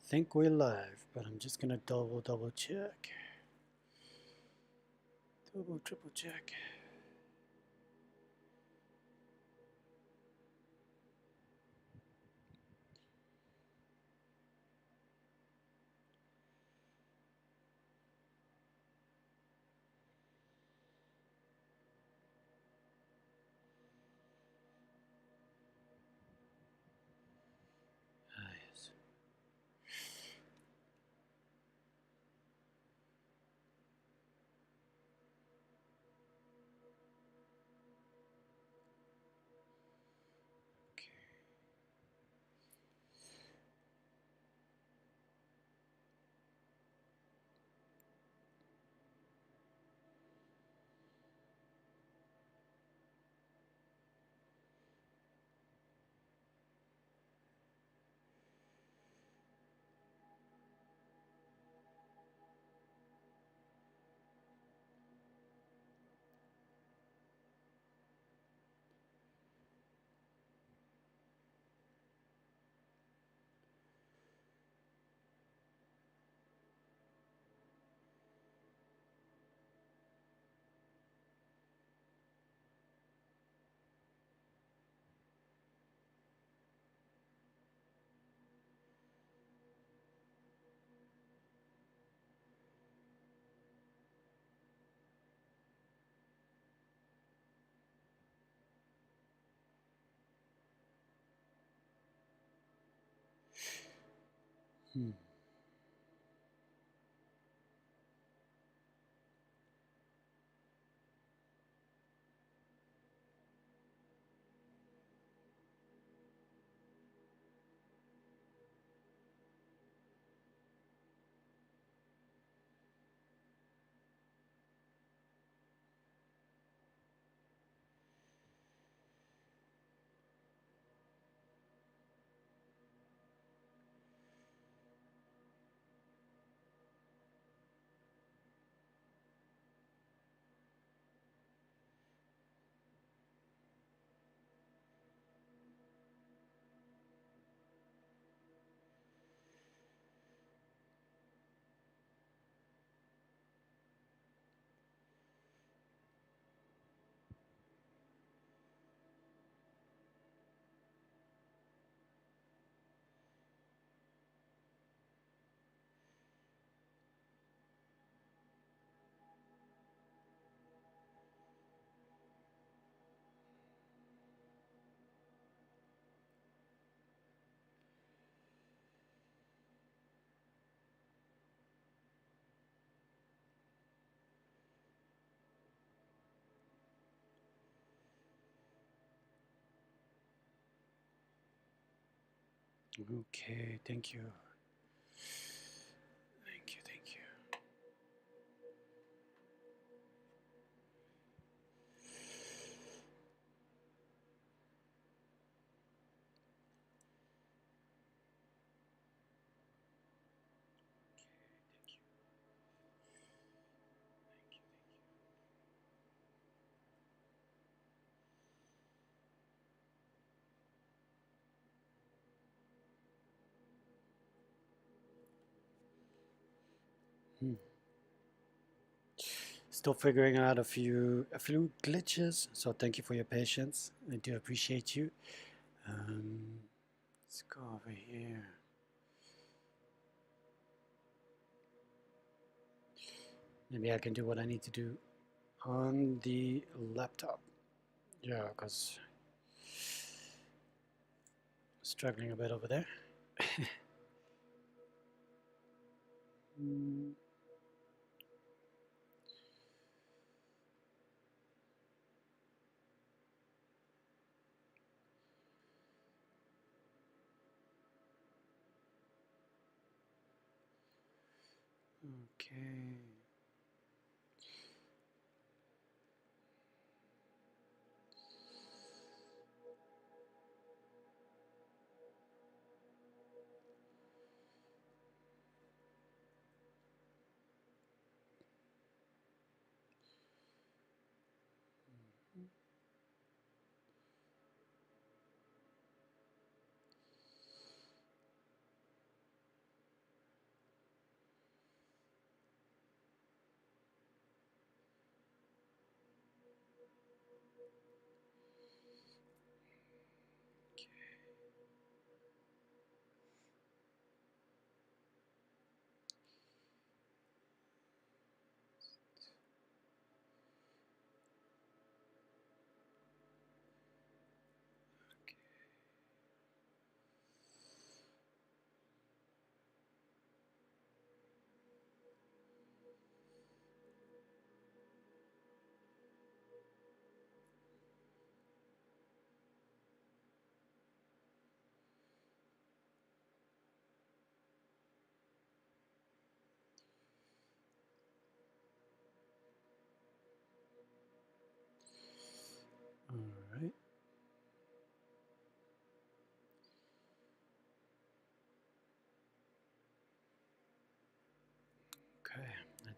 Think we're live, but I'm just gonna double check. Triple check. Yes. Okay. Hmm. Okay, thank you. Thank you, thank you. Hmm. Still figuring out a few glitches, so thank you for your patience. I do appreciate you. Let's go over here. Maybe I can do what I need to do on the laptop. Yeah, because struggling a bit over there. Mm, okay.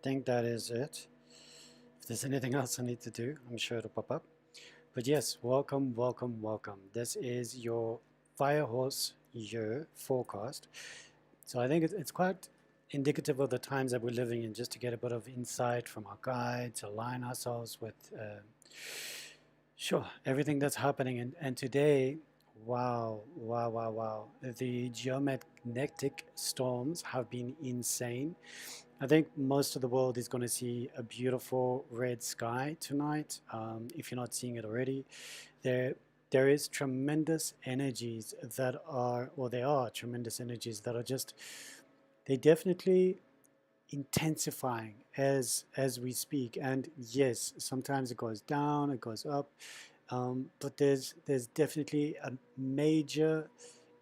think that is it. If there's anything else I need to do, I'm sure it'll pop up. But yes, welcome, welcome, welcome. This is your Fire Horse year forecast. So I think it's quite indicative of the times that we're living in, just to get a bit of insight from our guides, align ourselves with, sure, everything that's happening. And today, wow, wow, wow, wow. The geomagnetic storms have been insane. I think most of the world is going to see a beautiful red sky tonight. If you're not seeing it already, there there is tremendous energies that are, or there are tremendous energies that are just, they definitely intensifying as we speak. And yes, sometimes it goes down, it goes up, but there's definitely a major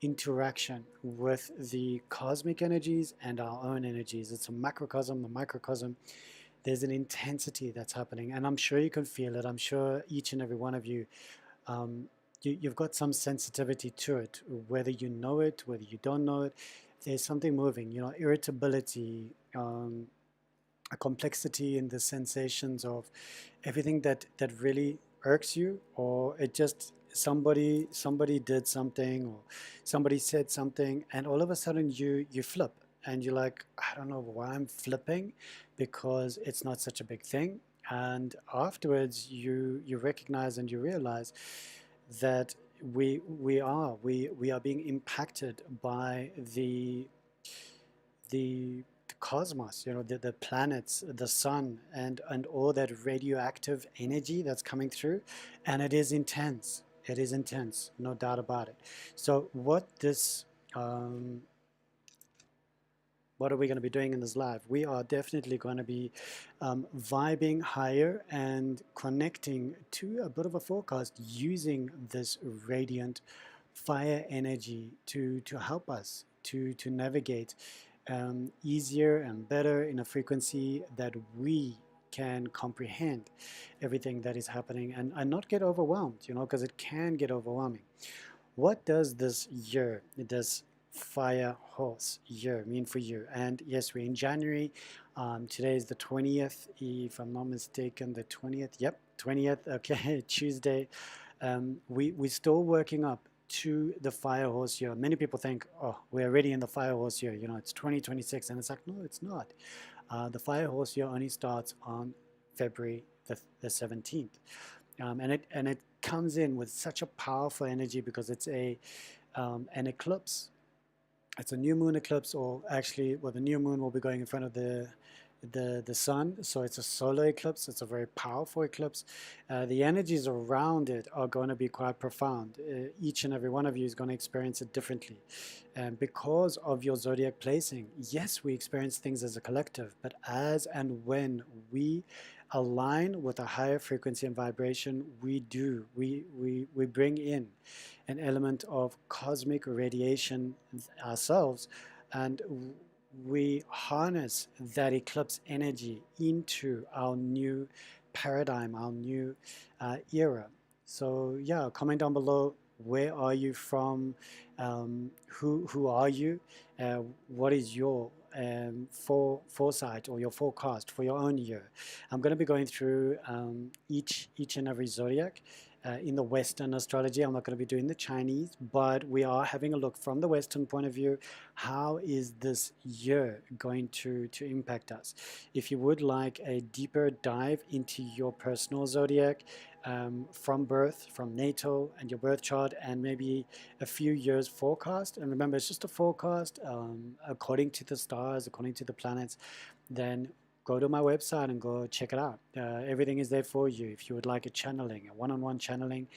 interaction with the cosmic energies and our own energies. It's a macrocosm, a microcosm. There's an intensity that's happening, and I'm sure you can feel it. I'm sure each and every one of you, um, you've got some sensitivity to it, whether you know it, whether you don't know it. There's something moving, irritability, a complexity in the sensations of everything that really irks you, or it just, somebody did something, or somebody said something, and all of a sudden you flip, and you're like, I don't know why I'm flipping, because it's not such a big thing. And afterwards you recognize and you realize that we are being impacted by the cosmos, the planets, the sun, and all that radioactive energy that's coming through, and it is intense. It is intense, no doubt about it. So um, what are we going to be doing in this live? We are definitely going to be vibing higher and connecting to a bit of a forecast using this radiant fire energy to help us to navigate easier and better in a frequency that we can comprehend everything that is happening, and not get overwhelmed, because it can get overwhelming. What does this year, this fire horse year, mean for you? And yes, we're in January. Today is the 20th, if I'm not mistaken, the 20th. Yep, 20th. Okay, Tuesday. We're still working up to the fire horse year. Many people think, oh, we're already in the fire horse year. It's 2026, and it's like, no, it's not. The fire horse year only starts on February the 17th. And it comes in with such a powerful energy because it's an eclipse. It's a new moon eclipse, or actually, well, the new moon will be going in front of the sun, so it's a solar eclipse. It's a very powerful eclipse. The energies around it are going to be quite profound. Each and every one of you is going to experience it differently, and because of your zodiac placing, yes, we experience things as a collective, but as and when we align with a higher frequency and vibration, we bring in an element of cosmic radiation ourselves, and we harness that eclipse energy into our new paradigm, our new era. So yeah, comment down below, where are you from, who are you, what is your foresight or your forecast for your own year. I'm going to be going through each and every zodiac in the Western astrology. I'm not going to be doing the Chinese, but we are having a look from the Western point of view. How is this year going to impact us? If you would like a deeper dive into your personal zodiac, from birth, from natal and your birth chart, and maybe a few years forecast, and remember, it's just a forecast according to the stars, according to the planets, then go to my website and go check it out. Everything is there for you. If you would like a channeling, a one-on-one channeling,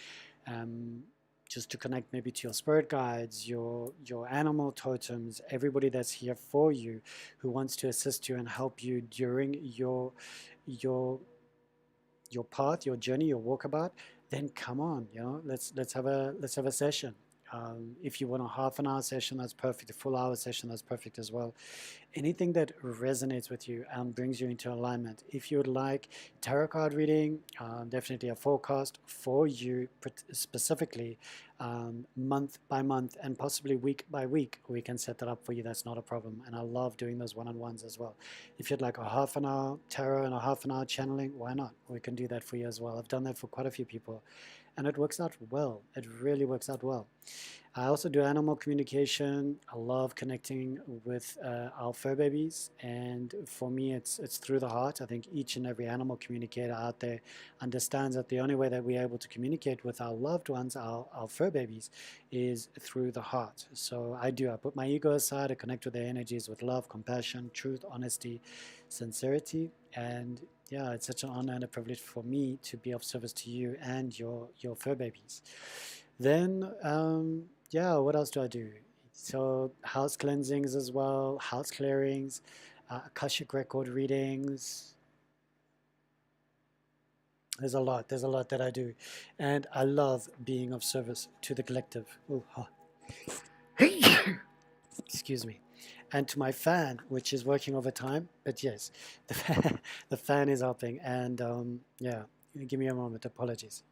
just to connect maybe to your spirit guides, your animal totems, everybody that's here for you, who wants to assist you and help you during your path, your journey, your walkabout, then come on, let's have a session. If you want a half an hour session, that's perfect. A full hour session, that's perfect as well. Anything that resonates with you and brings you into alignment. If you would like tarot card reading, definitely a forecast for you specifically, month by month and possibly week by week, we can set that up for you. That's not a problem. And I love doing those one-on-ones as well. If you'd like a half an hour tarot and a half an hour channeling, why not? We can do that for you as well. I've done that for quite a few people, and it works out well. It really works out well. I also do animal communication. I love connecting with our fur babies, and for me, it's through the heart. I think each and every animal communicator out there understands that the only way that we're able to communicate with our loved ones, our fur babies, is through the heart. So I put my ego aside. I connect with their energies with love, compassion, truth, honesty, sincerity, and yeah, it's such an honor and a privilege for me to be of service to you and your fur babies. Then, yeah, what else do I do? So house cleansings as well, house clearings, Akashic record readings. There's a lot. There's a lot that I do, and I love being of service to the collective. Ooh, huh. Excuse me. And to my fan, which is working overtime. But yes, the fan is helping. And yeah, give me a moment. Apologies.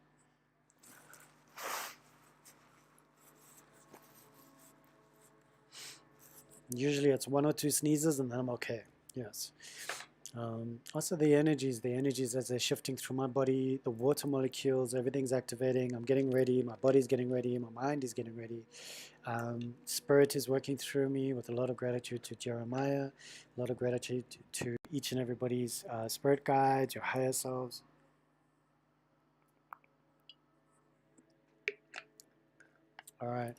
Usually it's one or two sneezes and then I'm okay. Yes. Also the energies as they're shifting through my body, the water molecules, everything's activating. I'm getting ready. My body's getting ready. My mind is getting ready. Spirit is working through me with a lot of gratitude to Jeremiah, a lot of gratitude to each and everybody's spirit guides, your higher selves. All right.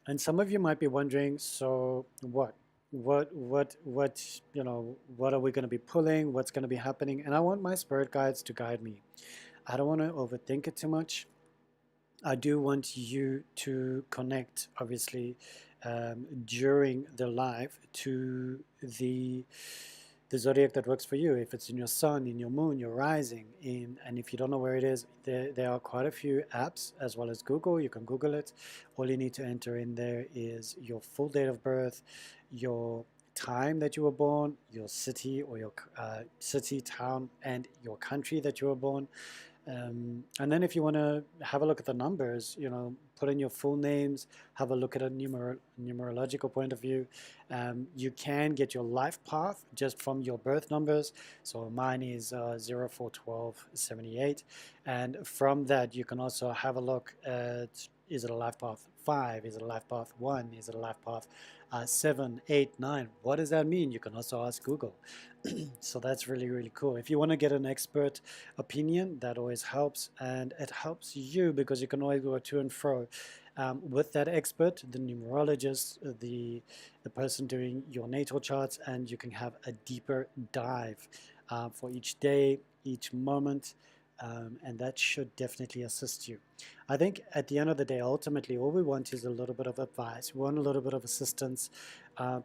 And some of you might be wondering, so what, you know, what are we going to be pulling? What's going to be happening? And I want my spirit guides to guide me. I don't want to overthink it too much. I do want you to connect, obviously, during the live to the zodiac that works for you. If it's in your sun, in your moon, your rising, and if you don't know where it is, there are quite a few apps as well as Google. You can Google it. All you need to enter in there is your full date of birth, your time that you were born, your city or your city, town, and your country that you were born. And then if you want to have a look at the numbers, you know, put in your full names, have a look at a numerological point of view. You can get your life path just from your birth numbers. So mine is 041278. And from that, you can also have a look at, is it a life path 5? Is it a life path 1? Is it a life path 7, 8, 9? What does that mean? You can also ask Google. So that's really, really cool. If you want to get an expert opinion, that always helps. And it helps you because you can always go to and fro with that expert, the numerologist, the person doing your natal charts, and you can have a deeper dive for each day, each moment. And that should definitely assist you. I think at the end of the day, ultimately, all we want is a little bit of advice. We want a little bit of assistance.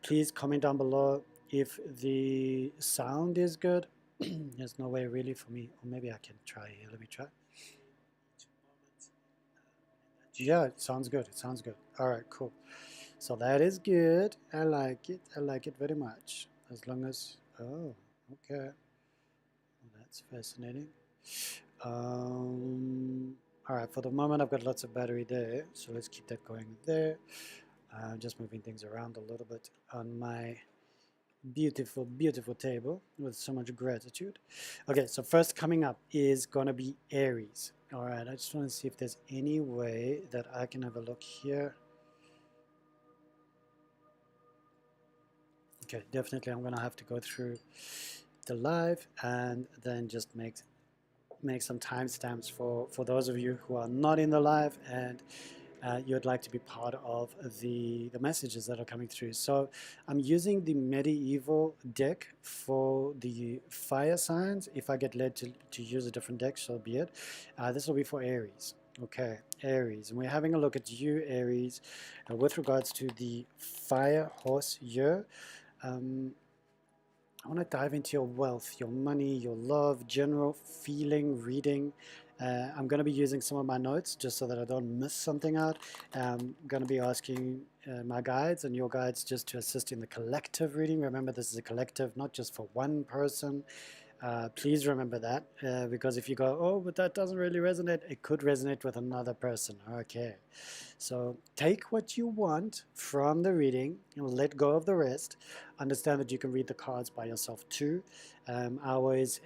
Please comment down below if the sound is good. There's no way really for me, or maybe I can try here. Let me try. Yeah, it sounds good. It sounds good. All right, cool. So that is good. I like it. I like it very much. As long as, oh, okay. Well, that's fascinating. All right, for the moment, I've got lots of battery there. So let's keep that going there. Just moving things around a little bit on my beautiful, beautiful table with so much gratitude. Okay, so first coming up is going to be Aries. All right, I just want to see if there's any way that I can have a look here. Okay, definitely I'm going to have to go through the live and then just make some timestamps for those of you who are not in the live and you'd like to be part of the messages that are coming through. So I'm using the medieval deck for the fire signs. If I get led to use a different deck, so be it. This will be for Aries. Okay, Aries. And we're having a look at you, Aries, with regards to the fire horse year. I want to dive into your wealth, your money, your love, general feeling, reading. I'm going to be using some of my notes just so that I don't miss something out. I'm going to be asking my guides and your guides just to assist in the collective reading. Remember, this is a collective, not just for one person. Please remember that, because if you go, oh, but that doesn't really resonate, it could resonate with another person. Okay. So take what you want from the reading, let go of the rest. Understand that you can read the cards by yourself too. I always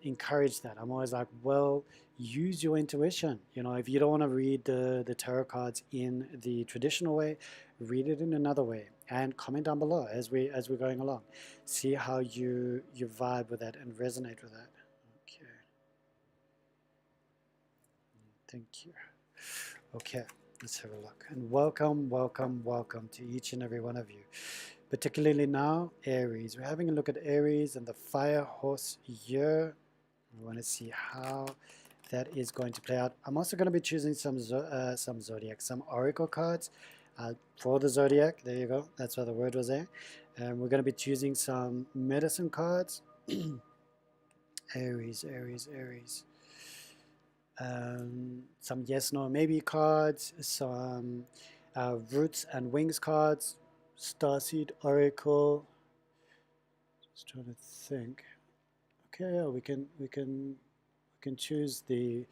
encourage that. I'm always like, well, use your intuition. You know, if you don't want to read the tarot cards in the traditional way, read it in another way. And comment down below as we're going along. See how you vibe with that and resonate with that. Okay. Thank you. Okay. Let's have a look. And welcome, welcome, welcome to each and every one of you. Particularly now, Aries. We're having a look at Aries and the fire horse year. We want to see how that is going to play out. I'm also going to be choosing some zodiac, some oracle cards for the zodiac. There you go. That's why the word was there. And we're going to be choosing some medicine cards. Aries, Aries, Aries. Some yes, no, maybe cards, some roots and wings cards, starseed oracle. Just trying to think. Okay, yeah, we can choose the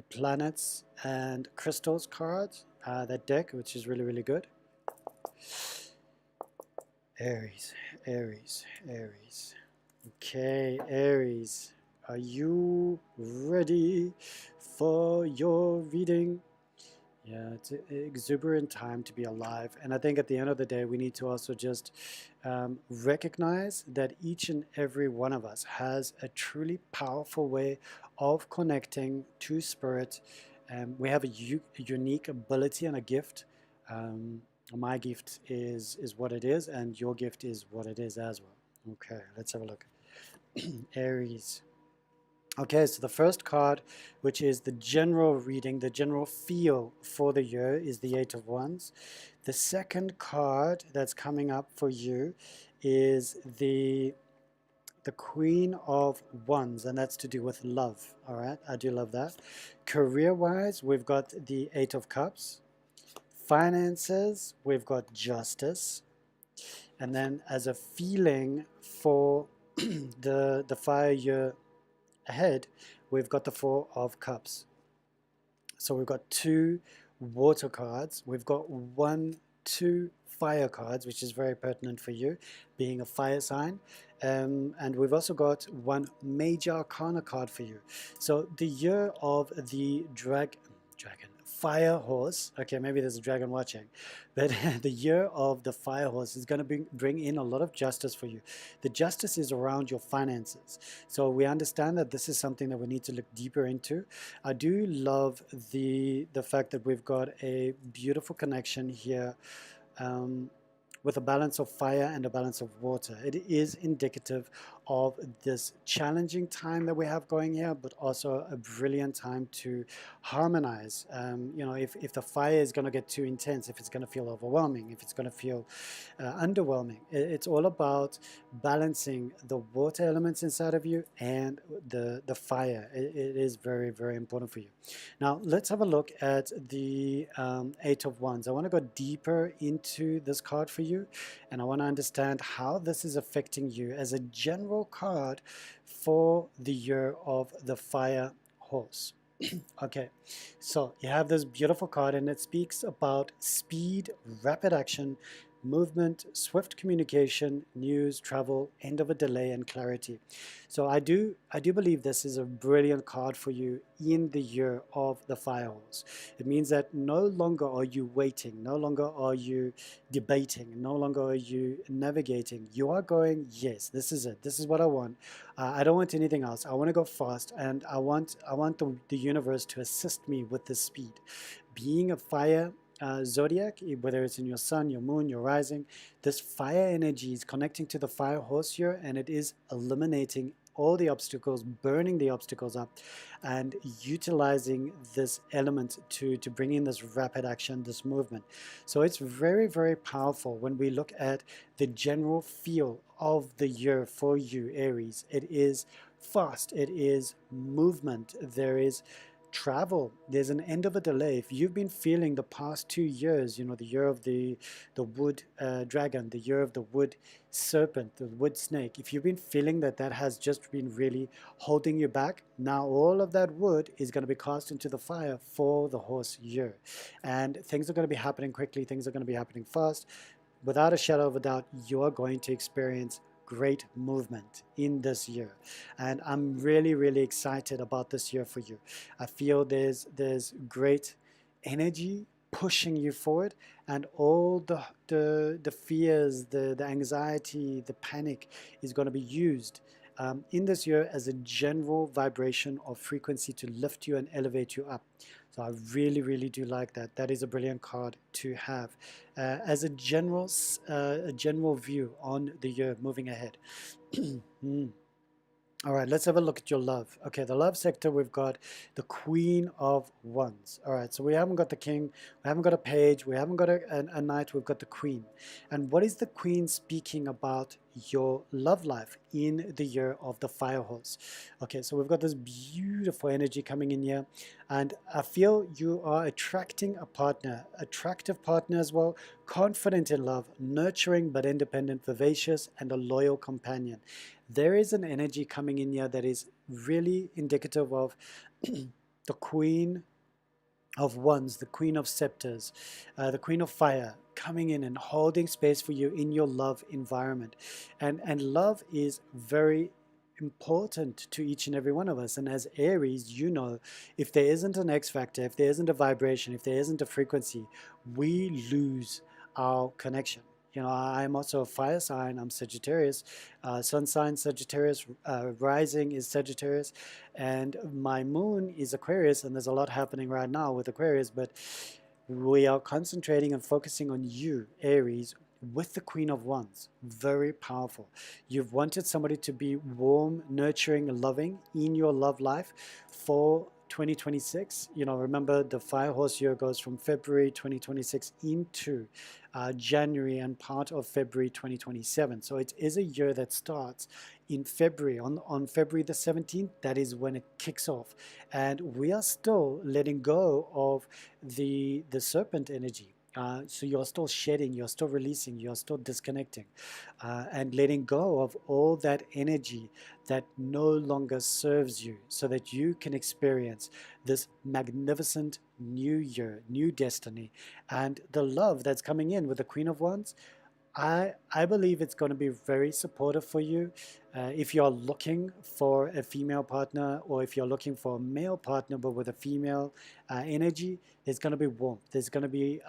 planets and crystals cards, that deck, which is really good. Aries, Aries, Aries. Okay, Aries, are you ready for your reading? Yeah, it's an exuberant time to be alive. And I think at the end of the day, we need to also just recognize that each and every one of us has a truly powerful way of connecting to spirit. We have a unique ability and a gift. My gift is what it is, and your gift is what it is as well. Okay, let's have a look. Aries. Okay, so the first card, which is the general reading, the general feel for the year, is the Eight of Wands. The second card that's coming up for you is the Queen of Wands, and that's to do with love. All right, I do love that. Career-wise, we've got the Eight of Cups. Finances, we've got Justice. And then as a feeling for the fire year ahead, we've got the Four of Cups. So we've got 2 water cards. We've got 2 fire cards, which is very pertinent for you, being a fire sign. And we've also got 1 major arcana card for you. So the year of the dragon, fire horse. Okay, maybe there's a dragon watching, but the year of the fire horse is going to bring in a lot of justice for you. The justice is around your finances. So we understand that this is something that we need to look deeper into. I do love the fact that we've got a beautiful connection here, with a balance of fire and a balance of water. It is indicative of this challenging time that we have going here, but also a brilliant time to harmonize. You know, if the fire is going to get too intense, if it's going to feel overwhelming, if it's going to feel underwhelming, it's all about balancing the water elements inside of you and the fire. It is very, very important for you. Now, let's have a look at the Eight of Wands. I want to go deeper into this card for you, and I want to understand how this is affecting you as a general card for the year of the fire horse. Okay, so you have this beautiful card, and it speaks about speed, rapid action, movement, swift communication, news, travel, end of a delay, and clarity. So I do believe this is a brilliant card for you in the year of the fire horse. It means that no longer are you waiting, no longer are you debating, no longer are you navigating. You are going, yes, this is it. This is what I want. I don't want anything else. I want to go fast, and I want the universe to assist me with this speed. Being a fire zodiac, whether it's in your sun, your moon, your rising, this fire energy is connecting to the fire horse here, and it is eliminating all the obstacles, burning the obstacles up, and utilizing this element to bring in this rapid action, this movement. So it's very, very powerful when we look at the general feel of the year for you, Aries. It is fast, it is movement, there is travel. There's an end of a delay. If you've been feeling the past 2 years, the year of the wood dragon, the year of the wood serpent, the wood snake, if you've been feeling that that has just been really holding you back, now all of that wood is going to be cast into the fire for the horse year. And things are going to be happening quickly. Things are going to be happening fast. Without a shadow of a doubt, you're going to experience great movement in this year, and I'm really, really excited about this year for you. I feel there's great energy pushing you forward, and all the fears, the anxiety, the panic is going to be used in this year as a general vibration of frequency to lift you and elevate you up. So I really, really do like that. That is a brilliant card to have as a general view on the year moving ahead. Mm. All right, let's have a look at your love. Okay, the love sector, we've got the Queen of Wands. All right, so we haven't got the King, we haven't got a Page, we haven't got a Knight, we've got the Queen. And what is the Queen speaking about your love life in the year of the Fire Horse? Okay, so we've got this beautiful energy coming in here, and I feel you are attracting a partner, attractive partner as well, confident in love, nurturing but independent, vivacious, and a loyal companion. There is an energy coming in here that is really indicative of the Queen of Wands, the Queen of Scepters, the Queen of Fire coming in and holding space for you in your love environment. And love is very important to each and every one of us. And as Aries, if there isn't an X factor, if there isn't a vibration, if there isn't a frequency, we lose our connection. I'm also a fire sign. I'm Sagittarius, sun sign Sagittarius, rising is Sagittarius, and my moon is Aquarius. And there's a lot happening right now with Aquarius, but we are concentrating and focusing on you, Aries, with the Queen of Wands. Very powerful. You've wanted somebody to be warm, nurturing, loving in your love life for 2026. Remember, the Fire Horse year goes from February 2026 into January and part of February 2027. So it is a year that starts in February. On February the 17th, that is when it kicks off. And we are still letting go of the serpent energy. So you're still shedding, you're still releasing, you're still disconnecting, and letting go of all that energy that no longer serves you, so that you can experience this magnificent new year, new destiny, and the love that's coming in with the Queen of Wands. I believe it's going to be very supportive for you. If you're looking for a female partner, or if you're looking for a male partner but with a female energy, there's going to be warmth. There's going to be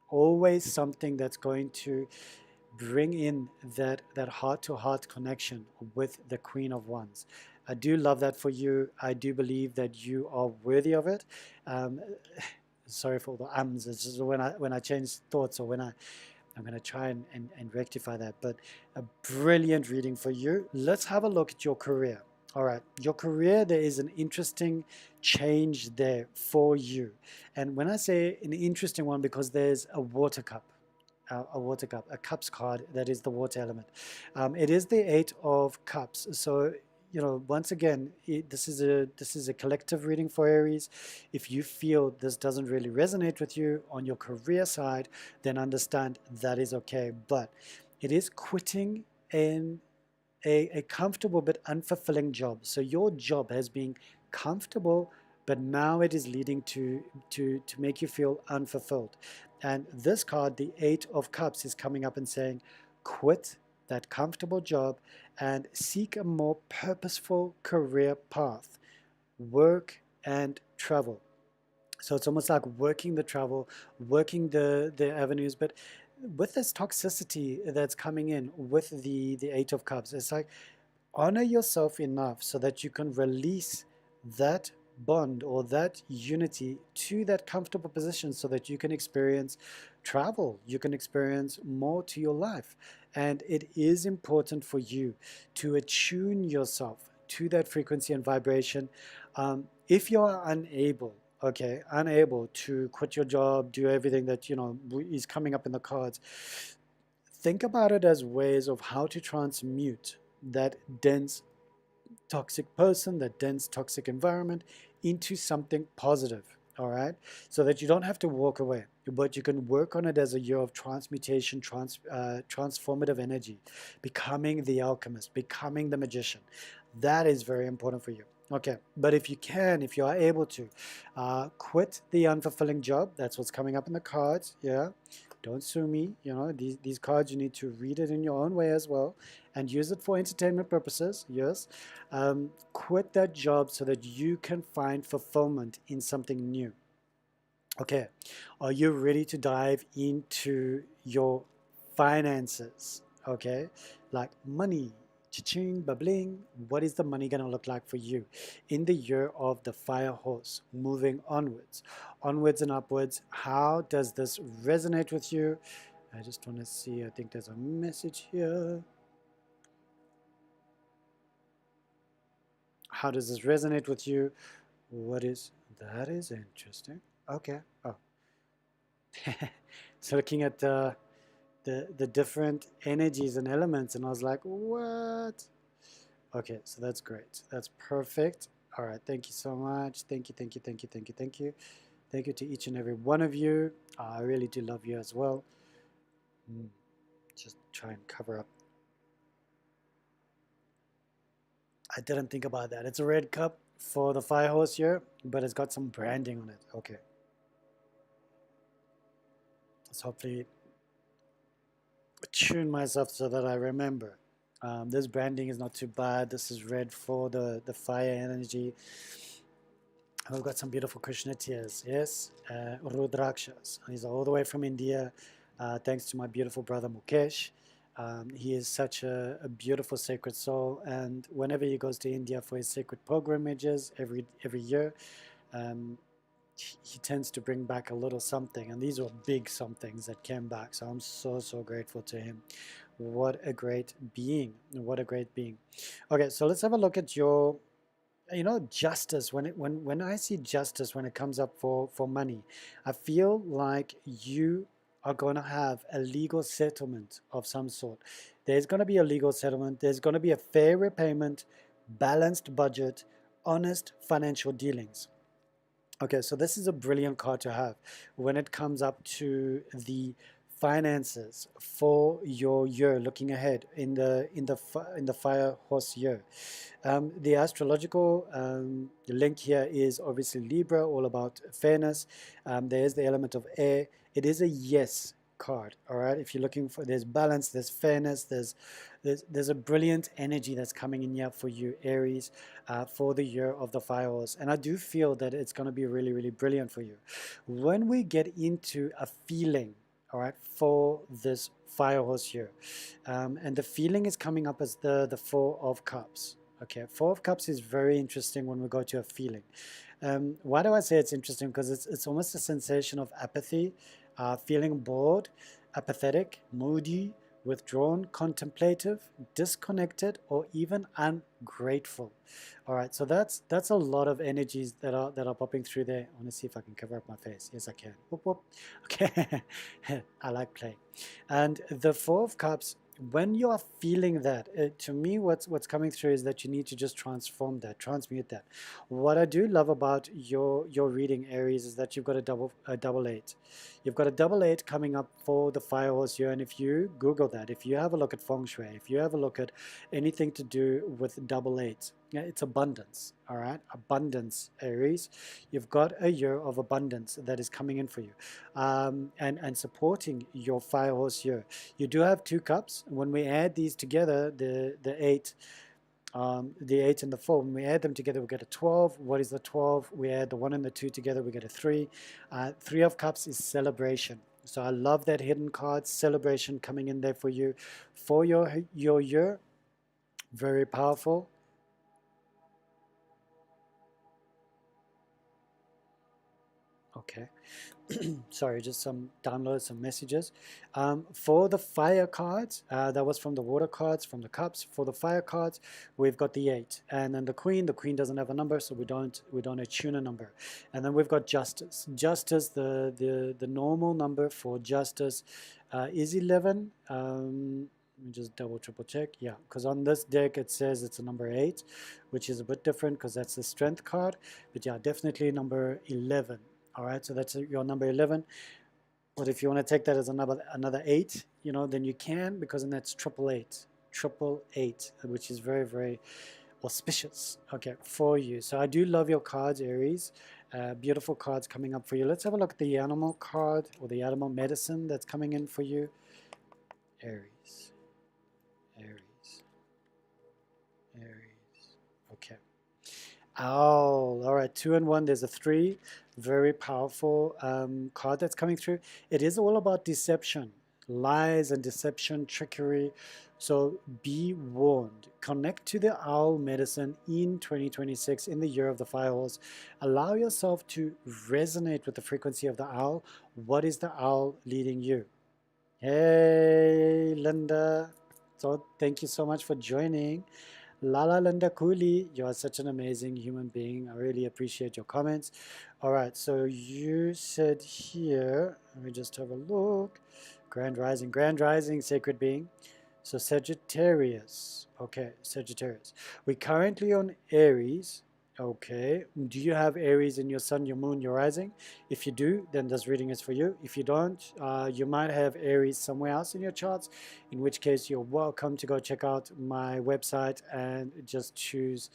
always something that's going to bring in that heart-to-heart connection with the Queen of Wands. I do love that for you. I do believe that you are worthy of it. Sorry for the ums. It's just when I change thoughts, or I'm going to try and rectify that. But a brilliant reading for you. Let's have a look at your career. All right, your career, there is an interesting change there for you. And when I say an interesting one, because there's a water cup, a cups card that is the water element. It is the 8 of Cups. So once again, this is a collective reading for Aries. If you feel this doesn't really resonate with you on your career side, then understand that is okay. But it is quitting in a comfortable but unfulfilling job. So your job has been comfortable, but now it is leading to make you feel unfulfilled. And this card, the 8 of Cups, is coming up and saying, quit that comfortable job and seek a more purposeful career path. Work and travel. So it's almost like working the travel, working the avenues, but with this toxicity that's coming in with the 8 of Cups, it's like, honor yourself enough so that you can release that bond or that unity to that comfortable position, so that you can experience travel, you can experience more to your life. And it is important for you to attune yourself to that frequency and vibration. If you are unable to quit your job, do everything that is coming up in the cards, think about it as ways of how to transmute that dense toxic person, that dense toxic environment into something positive, all right? So that you don't have to walk away, but you can work on it as a year of transmutation, transformative energy, becoming the alchemist, becoming the magician. That is very important for you. Okay, but if you can, if you are able to, quit the unfulfilling job. That's what's coming up in the cards. Yeah, don't sue me. You know, these cards, you need to read it in your own way as well and use it for entertainment purposes. Yes, quit that job so that you can find fulfillment in something new. Okay, are you ready to dive into your finances? Okay, like money, cha-ching, bubbling. What is the money gonna look like for you in the year of the fire horse? Moving onwards and upwards. How does this resonate with you? I just want to see. I think there's a message here. How does this resonate with you? What is that? Is interesting. Okay. Oh, so looking at the different energies and elements, and I was like, what? Okay, so that's great. That's perfect. All right, thank you so much. Thank you, thank you, thank you, thank you, thank you. Thank you to each and every one of you. I really do love you as well. Just try and cover up. I didn't think about that. It's a red cup for the fire horse here, but it's got some branding on it. Okay. Let's hopefully tune myself so that I remember. This branding is not too bad. This is red for the fire energy. We've got some beautiful Krishna tears, yes, Rudrakshas. These are all the way from India, thanks to my beautiful brother Mukesh. He is such a beautiful sacred soul, and whenever he goes to India for his sacred pilgrimages every year, um, he tends to bring back a little something, and these were big somethings that came back. So I'm so grateful to him. What a great being! What a great being. Okay, so let's have a look at your, justice. When I see justice, when it comes up for money, I feel like you are going to have a legal settlement of some sort. There's going to be a legal settlement. There's going to be a fair repayment, balanced budget, honest financial dealings. Okay, so this is a brilliant card to have when it comes up to the finances for your year, looking ahead in the fire horse year. The astrological link here is obviously Libra, all about fairness. There is the element of air. It is a yes card. All right, if you're looking for, there's balance, there's fairness, there's a brilliant energy that's coming in here for you, Aries, for the year of the fire horse. And I do feel that it's going to be really brilliant for you. When we get into a feeling, all right, for this fire horse year, and the feeling is coming up as the Four of Cups. Okay, Four of Cups is very interesting when we go to a feeling. Why do I say it's interesting? Because it's almost a sensation of apathy, feeling bored, apathetic, moody, withdrawn, contemplative, disconnected, or even ungrateful. All right, so that's a lot of energies that are popping through there. I want to see if I can cover up my face. Yes, I can. Whoop, whoop. Okay, I like playing. And the Four of Cups, when you are feeling that, to me, what's coming through is that you need to just transform that, transmute that. What I do love about your reading, Aries, is that you've got a double eight. You've got a double eight coming up for the fire horse year, and if you Google that, if you have a look at feng shui, if you have a look at anything to do with double eight, yeah, it's abundance. All right, abundance, Aries. You've got a year of abundance that is coming in for you, and supporting your fire horse year. You do have two cups. When we add these together, the eight, the 8 and the 4, when we add them together, we get a 12. What is the 12? We add the 1 and the 2 together, we get a 3. 3 of Cups is celebration. So I love that hidden card, celebration, coming in there for you. For your year, very powerful. Okay. Sorry, just some downloads, some messages. For the fire cards, that was from the water cards, from the cups. For the fire cards, we've got the 8, and then the queen. The queen doesn't have a number, so we don't attune a number. And then we've got justice. Justice, the normal number for justice is 11. Let me just double triple check. Yeah, because on this deck it says it's a number 8, which is a bit different because that's the strength card. But yeah, definitely number 11. All right, so that's your number 11. But if you want to take that as another 8, you know, then you can, because then that's triple eight, which is very, very auspicious, okay, for you. So I do love your cards, Aries. Beautiful cards coming up for you. Let's have a look at the animal card, or the animal medicine that's coming in for you. Aries, Aries, Aries. Okay. Owl. All right, 2 and 1. There's a 3. Very powerful card that's coming through. It is all about deception, lies and deception, trickery. So be warned. Connect to the owl medicine in 2026, in the year of the fire horse. Allow yourself to resonate with the frequency of the owl. What is the owl leading you? Hey, Linda. So thank you so much for joining. Lala Linda Cooley, you are such an amazing human being. I really appreciate your comments. All right, so you said here, let me just have a look. Grand Rising, Sacred Being. So Sagittarius. Okay, Sagittarius. We're currently on Aries. Okay. Do you have Aries in your sun, your moon, your rising? If you do, then this reading is for you. If you don't, you might have Aries somewhere else in your charts, in which case you're welcome to go check out my website and just choose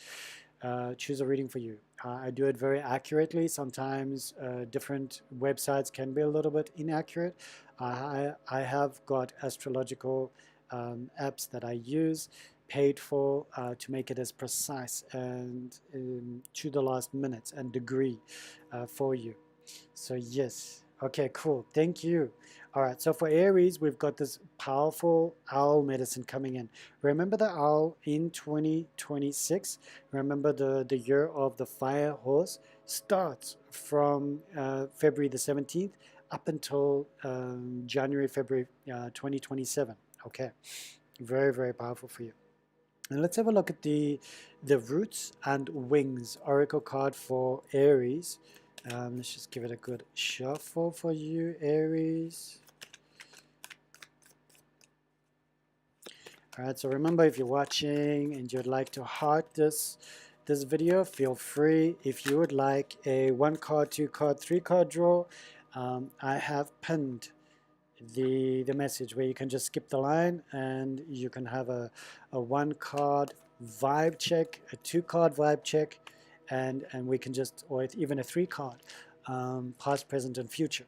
a reading for you. I do it very accurately. Sometimes different websites can be a little bit inaccurate. I have got astrological apps that I use, paid for, to make it as precise and to the last minute and degree for you. So yes, okay, cool. Thank you. All right, so for Aries, we've got this powerful owl medicine coming in. Remember the owl in 2026? Remember the year of the fire horse starts from February the 17th up until January, February 2027. Okay, very, very powerful for you. And let's have a look at the Roots and Wings Oracle card for Aries. Let's just give it a good shuffle for you, Aries. All right, so remember, if you're watching and you'd like to heart this video, feel free. If you would like a 1 card, 2 card, 3 card draw, I have pinned the message where you can just skip the line and you can have a 1 card vibe check, a 2 card vibe check, and we can just, or even a 3 card past, present, and future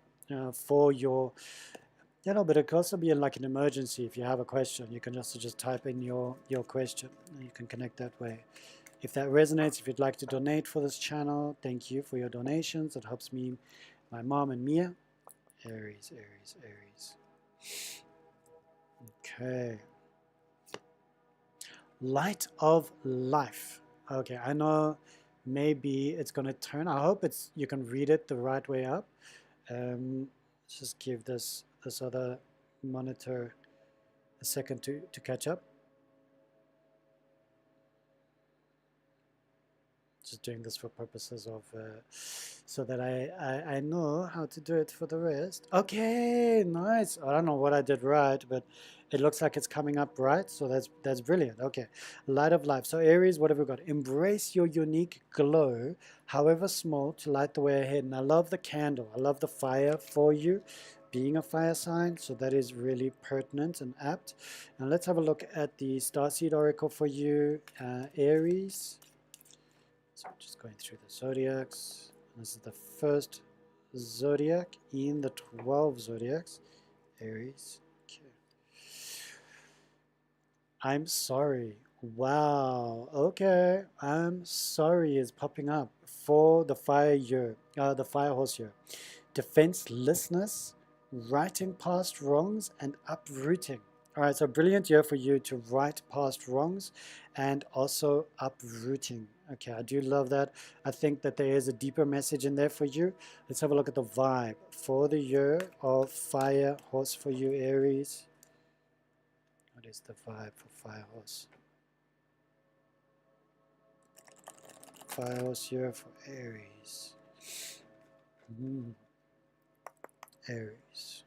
for your, you know. But it could also be like an emergency. If you have a question, you can also just type in your question and you can connect that way. If that resonates, if you'd like to donate for this channel, thank you for your donations. It helps me, my mom, and Mia. Aries, Aries, Aries. Okay. Light of life. Okay, I know maybe it's going to turn. I hope you can read it the right way up. Let's just give this other monitor a second to catch up. Just doing this for purposes of so that I know how to do it for the rest. Okay, nice. I don't know what I did right, but it looks like it's coming up right, so that's brilliant. Okay, light of life. So Aries, what have we got? Embrace your unique glow, however small, to light the way ahead. And I love the candle. I love the fire for you, being a fire sign, so that is really pertinent and apt. Now let's have a look at the Starseed Oracle for you, Aries. So I'm just going through the zodiacs. This is the first zodiac in the 12 zodiacs. Aries. Okay. I'm sorry. Wow. Okay. I'm sorry is popping up for the fire year, the fire horse year. Defenselessness, righting past wrongs, and uprooting. All right, so brilliant year for you to right past wrongs and also uprooting. Okay, I do love that. I think that there is a deeper message in there for you. Let's have a look at the vibe for the year of fire horse for you, Aries. What is the vibe for fire horse? Fire horse year for Aries. Aries.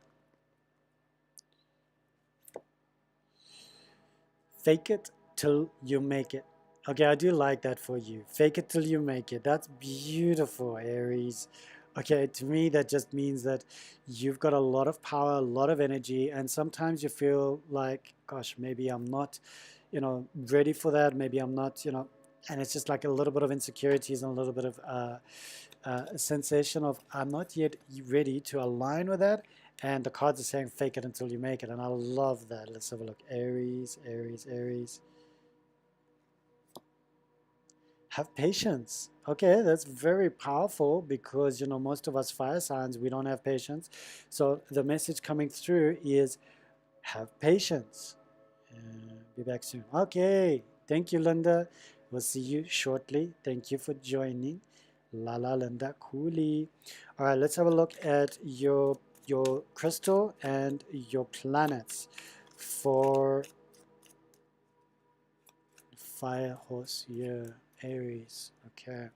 Fake it till you make it. Okay, I do like that for you. Fake it till you make it. That's beautiful, Aries. Okay, to me, that just means that you've got a lot of power, a lot of energy, and sometimes you feel like, gosh, maybe I'm not, ready for that. Maybe I'm not, and it's just like a little bit of insecurities and a little bit of a sensation of I'm not yet ready to align with that. And the cards are saying fake it until you make it. And I love that. Let's have a look. Aries, Aries, Aries. Have patience. Okay, that's very powerful because, most of us fire signs, we don't have patience. So the message coming through is have patience. Be back soon. Okay, thank you, Linda. We'll see you shortly. Thank you for joining. Lala Linda Cooley. All right, let's have a look at your crystal and your planets for fire horse year, Aries. Okay.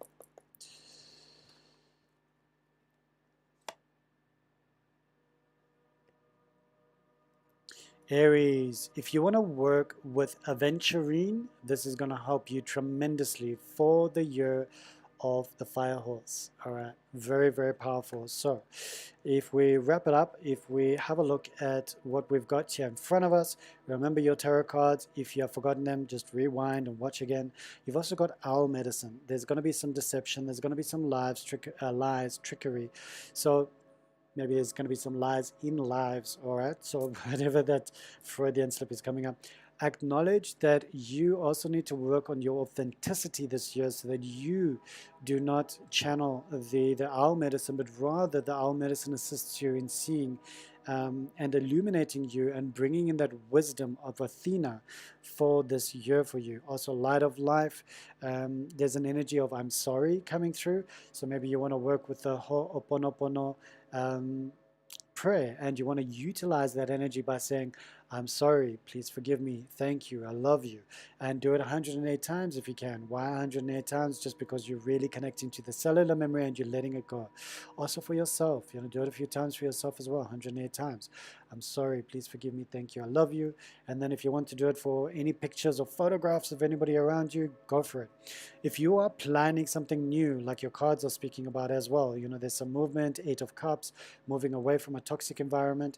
Aries, if you want to work with aventurine, this is going to help you tremendously for the year of the fire horse. All right, very, very powerful. So if we wrap it up, if we have a look at what we've got here in front of us, remember your tarot cards. If you have forgotten them, just rewind and watch again. You've also got owl medicine. There's going to be some deception. There's going to be some lies, trickery. So maybe there's going to be some lies in lives, all right? So whatever that Freudian slip is coming up, acknowledge that you also need to work on your authenticity this year so that you do not channel the owl medicine, but rather the owl medicine assists you in seeing and illuminating you and bringing in that wisdom of Athena for this year for you. Also, light of life, there's an energy of I'm sorry coming through. So maybe you want to work with the Ho'oponopono prayer, and you want to utilize that energy by saying, I'm sorry, please forgive me, thank you, I love you, and do it 108 times if you can. Why 108 times? Just because you're really connecting to the cellular memory and you're letting it go. Also for yourself, do it a few times for yourself as well, 108 times. I'm sorry, please forgive me, thank you, I love you. And then if you want to do it for any pictures or photographs of anybody around you, go for it. If you are planning something new, like your cards are speaking about as well, there's some movement, 8 of Cups, moving away from a toxic environment.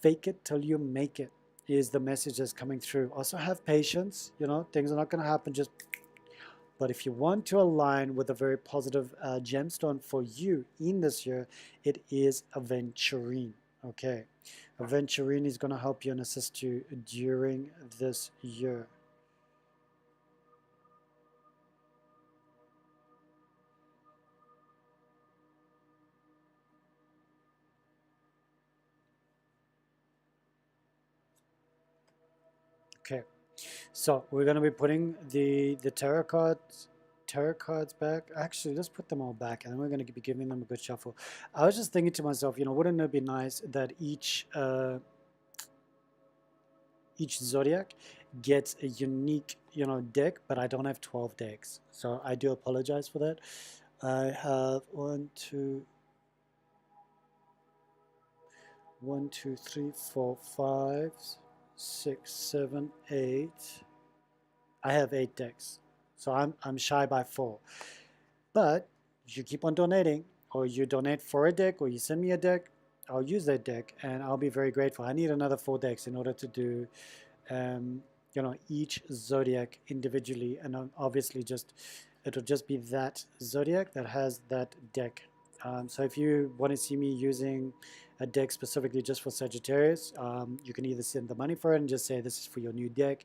Fake it till you make it is the message that's coming through. Also have patience. Things are not going to happen just. But if you want to align with a very positive gemstone for you in this year, it is aventurine. Okay, aventurine is going to help you and assist you during this year. Okay, so we're going to be putting the tarot cards back. Actually, let's put them all back, and then we're going to be giving them a good shuffle. I was just thinking to myself, wouldn't it be nice that each zodiac gets a unique deck, but I don't have 12 decks, so I do apologize for that. I have 1 2 3 4 5 6 7 8. I have 8 decks, so I'm shy by 4. But you keep on donating, or you donate for a deck, or you send me a deck, I'll use that deck, and I'll be very grateful. I need another 4 decks in order to do, each zodiac individually, and obviously it'll just be that zodiac that has that deck. So if you want to see me using a deck specifically just for Sagittarius, you can either send the money for it and just say this is for your new deck.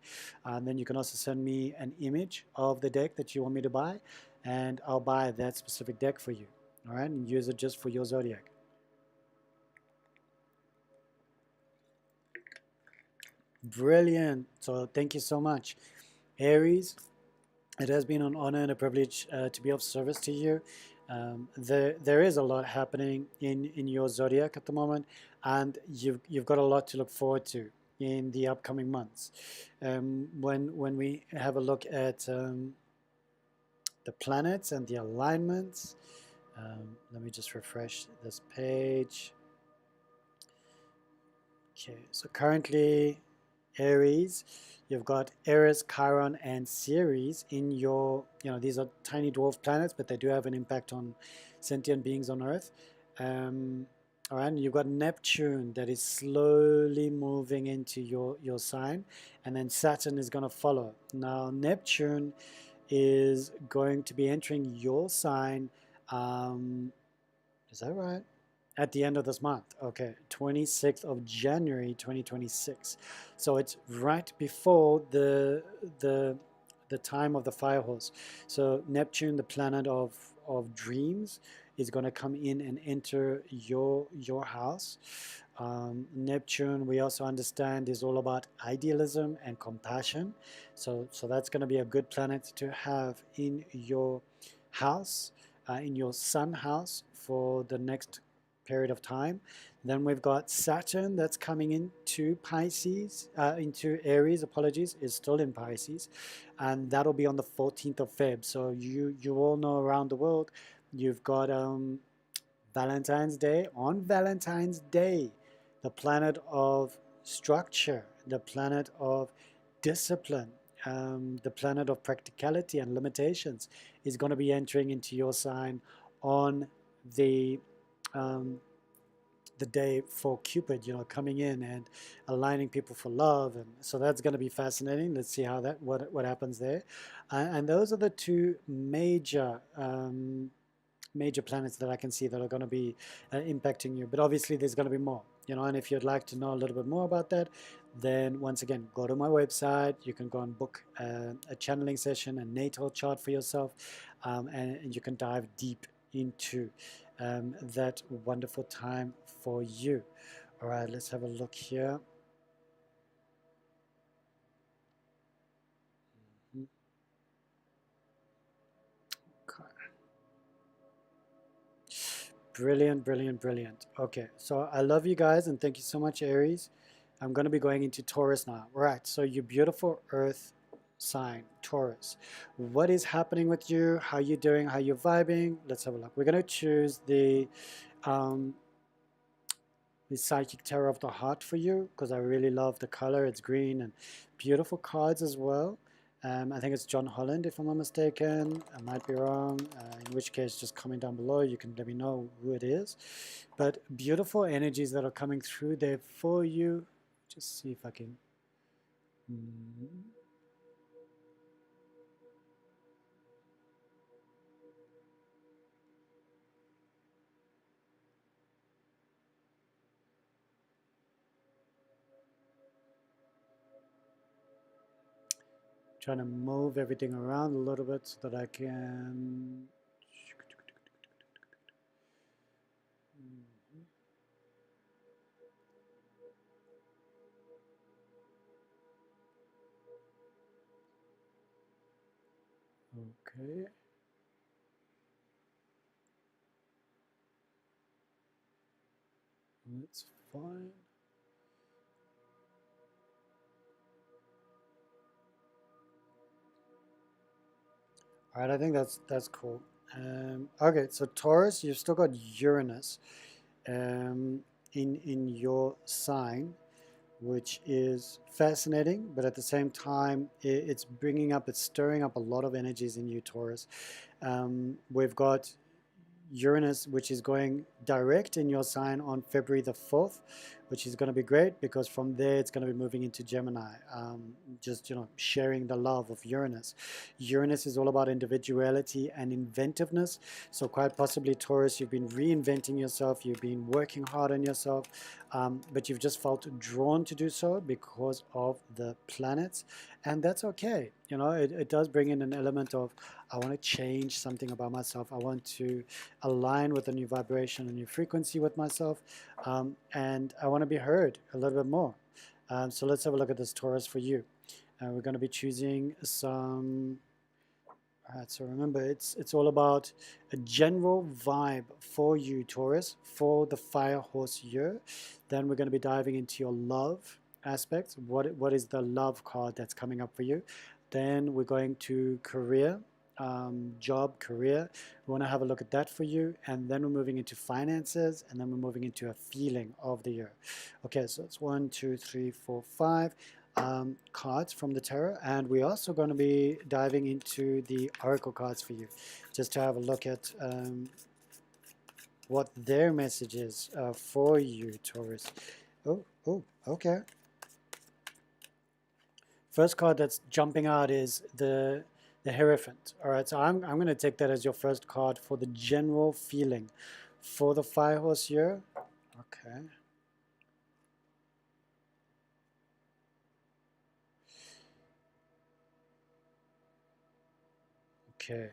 Then you can also send me an image of the deck that you want me to buy, and I'll buy that specific deck for you. All right, and use it just for your zodiac. Brilliant. So thank you so much, Aries. It has been an honor and a privilege to be of service to you. There is a lot happening in your zodiac at the moment, and you've got a lot to look forward to in the upcoming months. When we have a look at the planets and the alignments, let me just refresh this page. Okay, so currently Aries. You've got Eris, Chiron, and Ceres in your, these are tiny dwarf planets, but they do have an impact on sentient beings on Earth. All right, and you've got Neptune that is slowly moving into your sign, and then Saturn is going to follow. Now, Neptune is going to be entering your sign. Is that right? At the end of this month. Okay, 26th of January 2026. So it's right before the time of the fire horse. So Neptune, the planet of dreams, is going to come in and enter your house. Neptune, we also understand, is all about idealism and compassion. So that's going to be a good planet to have in your house, in your sun house for the next period of time. Then we've got Saturn that's coming into Pisces, into Aries, apologies, is still in Pisces, and that'll be on the 14th of Feb. So you all know around the world, you've got Valentine's Day. On Valentine's Day, the planet of structure, the planet of discipline, the planet of practicality and limitations is going to be entering into your sign on the um, the day for Cupid, coming in and aligning people for love, and so that's going to be fascinating. Let's see how that what happens there, and those are the two major planets that I can see that are going to be impacting you. But obviously, there's going to be more, and if you'd like to know a little bit more about that, then once again, go to my website. You can go and book a channeling session, a natal chart for yourself, and you can dive deep into that wonderful time for you. All right, let's have a look here. Okay. Brilliant, brilliant, brilliant. Okay, so I love you guys and thank you so much, Aries. I'm going to be going into Taurus now. Right, so your beautiful Earth sign, Taurus. What is happening with you? How you doing? How you vibing? Let's have a look. We're going to choose um, the Psychic Tarot of the Heart for you because I really love the color. It's green and beautiful cards as well. I think it's John Holland, if I'm not mistaken. I might be wrong, in which case just comment down below. You can let me know who it is. But beautiful energies that are coming through there for you. Just see if I can... Trying to move everything around a little bit so that I can... Okay. That's fine. All right, I think that's cool. Okay, so Taurus, you've still got Uranus in your sign, which is fascinating, but at the same time, it's it's stirring up a lot of energies in you, Taurus. We've got Uranus, which is going direct in your sign on February the 4th, which is going to be great because from there it's going to be moving into Gemini, just, sharing the love of Uranus. Uranus is all about individuality and inventiveness. So quite possibly, Taurus, you've been reinventing yourself, you've been working hard on yourself, but you've just felt drawn to do so because of the planets, and that's okay. It does bring in an element of, I want to change something about myself. I want to align with a new vibration, a new frequency with myself, and I want to be heard a little bit more. So let's have a look at this Taurus for you. We're going to be choosing some... All right, so remember, it's all about a general vibe for you, Taurus, for the fire horse year. Then we're going to be diving into your love aspects. What is the love card that's coming up for you? Then we're going to career, job, career. We want to have a look at that for you. And then we're moving into finances, and then we're moving into a feeling of the year. Okay, so it's 1, 2, 3, 4, 5. cards from the tarot, and we're also going to be diving into the oracle cards for you, just to have a look at what their message is for you, Taurus. Oh, okay. First card that's jumping out is the Hierophant. All right, so I'm going to take that as your first card for the general feeling for the Fire Horse here. Okay. Okay.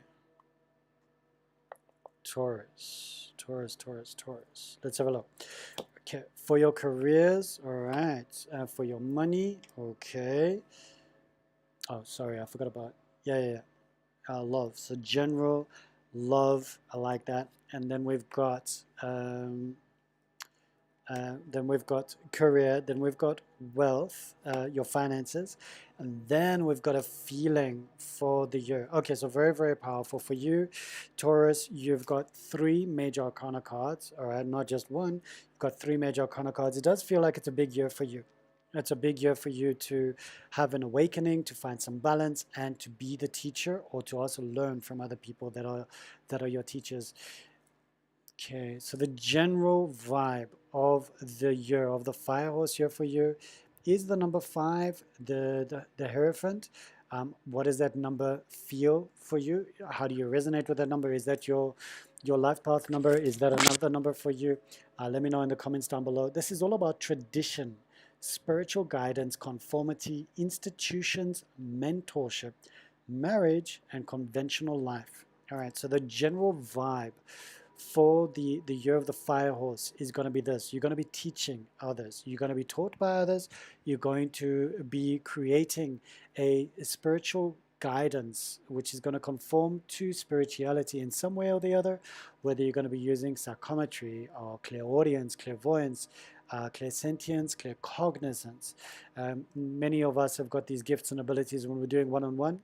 Taurus. Let's have a look. Okay, for your careers, all right. For your money, okay. Oh, sorry, I forgot about. Yeah. Love. So general love, I like that. And then we've got career, then we've got wealth, your finances, and then we've got a feeling for the year. Okay, so very, very powerful for you, Taurus. You've got 3 major arcana cards, all right, not just one. You've got 3 major arcana cards. It does feel like it's a big year for you. It's a big year for you to have an awakening, to find some balance, and to be the teacher, or to also learn from other people that are your teachers. Okay, so the general vibe of the year, of the Fire Horse year for you, is the number 5, the Hierophant. What does that number feel for you? How do you resonate with that number? Is that your life path number? Is that another number for you? Let me know in the comments down below. This is all about tradition, spiritual guidance, conformity, institutions, mentorship, marriage, and conventional life. All right, so the general vibe for the year of the Fire Horse is going to be this. You're going to be teaching others. You're going to be taught by others. You're going to be creating a spiritual guidance which is going to conform to spirituality in some way or the other, whether you're going to be using psychometry or clairaudience, clairvoyance, clairsentience, claircognizance. Many of us have got these gifts and abilities when we're doing one-on-one,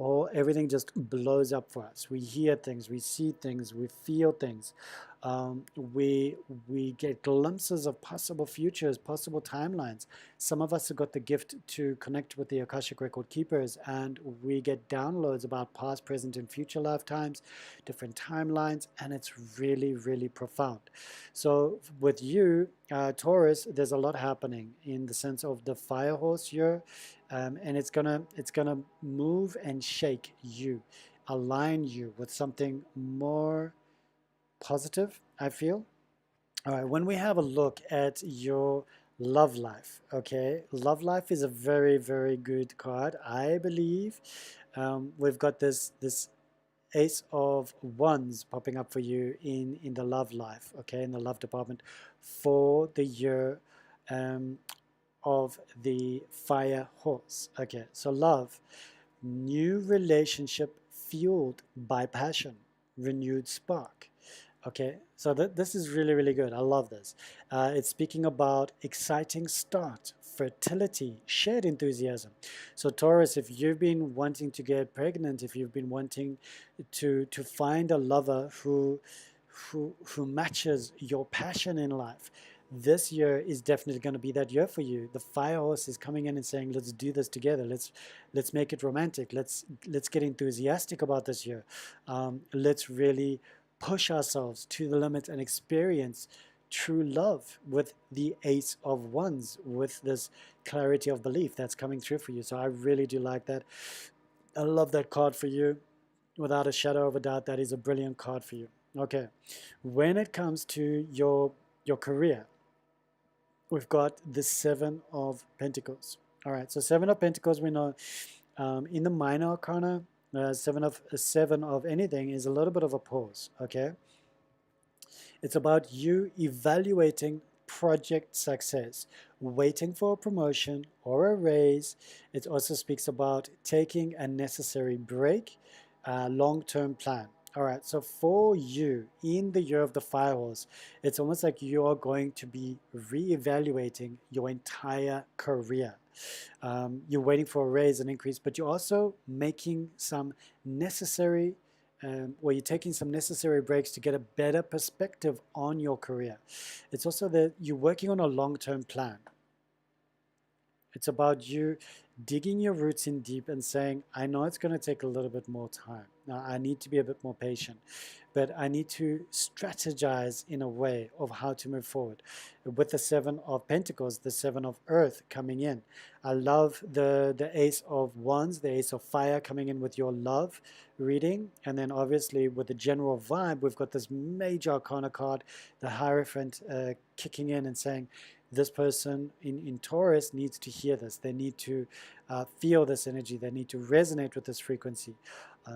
or everything just blows up for us. We hear things, we see things, we feel things. We get glimpses of possible futures, possible timelines. Some of us have got the gift to connect with the Akashic Record Keepers, and we get downloads about past, present, and future lifetimes, different timelines, and it's really, really profound. So with you, Taurus, there's a lot happening in the sense of the Fire Horse year. And it's gonna move and shake you, align you with something more positive, I feel. All right, when we have a look at your love life, okay, love life is a very, very good card, I believe. We've got this Ace of Wands popping up for you in the love life, okay, in the love department for the year of the Fire Horse. Okay, so love, new relationship fueled by passion, renewed spark. Okay, so this is really, really good. I love this. It's speaking about exciting start, fertility, shared enthusiasm. So Taurus, if you've been wanting to get pregnant, if you've been wanting to find a lover who matches your passion in life, this year is definitely going to be that year for you. The Fire Horse is coming in and saying, let's do this together. Let's make it romantic. Let's get enthusiastic about this year. Let's really push ourselves to the limit and experience true love with the Ace of Wands, with this clarity of belief that's coming through for you. So I really do like that. I love that card for you. Without a shadow of a doubt, that is a brilliant card for you. Okay, when it comes to your career, we've got the 7 of Pentacles. All right, so 7 of Pentacles, we know in the minor arcana, 7 of anything is a little bit of a pause, okay? It's about you evaluating project success, waiting for a promotion or a raise. It also speaks about taking a necessary break, long-term plan. All right, so for you in the year of the Fire Horse, it's almost like you are going to be re-evaluating your entire career. You're waiting for a raise, an increase, but you're also making some necessary, or you're taking some necessary breaks to get a better perspective on your career. It's also that you're working on a long-term plan. It's about you digging your roots in deep and saying, I know it's going to take a little bit more time. Now, I need to be a bit more patient, but I need to strategize in a way of how to move forward. With the Seven of Pentacles, the Seven of Earth coming in. I love the Ace of Wands, the Ace of Fire coming in with your love reading. And then obviously with the general vibe, we've got this major arcana card, the Hierophant kicking in and saying, this person in Taurus needs to hear this. They need to feel this energy. They need to resonate with this frequency.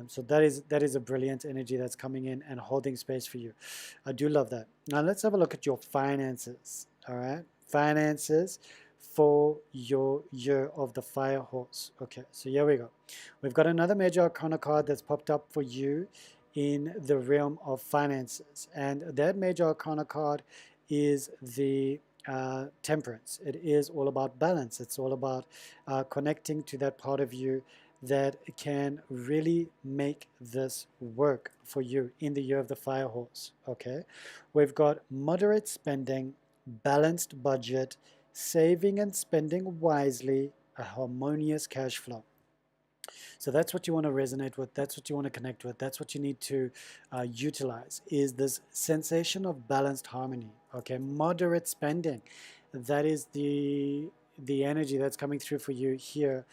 So that is a brilliant energy that's coming in and holding space for you. I do love that. Now let's have a look at your finances. All right, finances for your year of the fire horse. Okay, so here we go. We've got another major arcana card that's popped up for you in the realm of finances, and that major arcana card is the temperance. It is all about balance. It's all about connecting to that part of you that can really make this work for you in the year of the fire horse. Okay, we've got moderate spending, balanced budget, saving and spending wisely, a harmonious cash flow. So that's what you want to resonate with. That's what you want to connect with. That's what you need to utilize, is this sensation of balanced harmony. Okay, moderate spending. That is the energy that's coming through for you here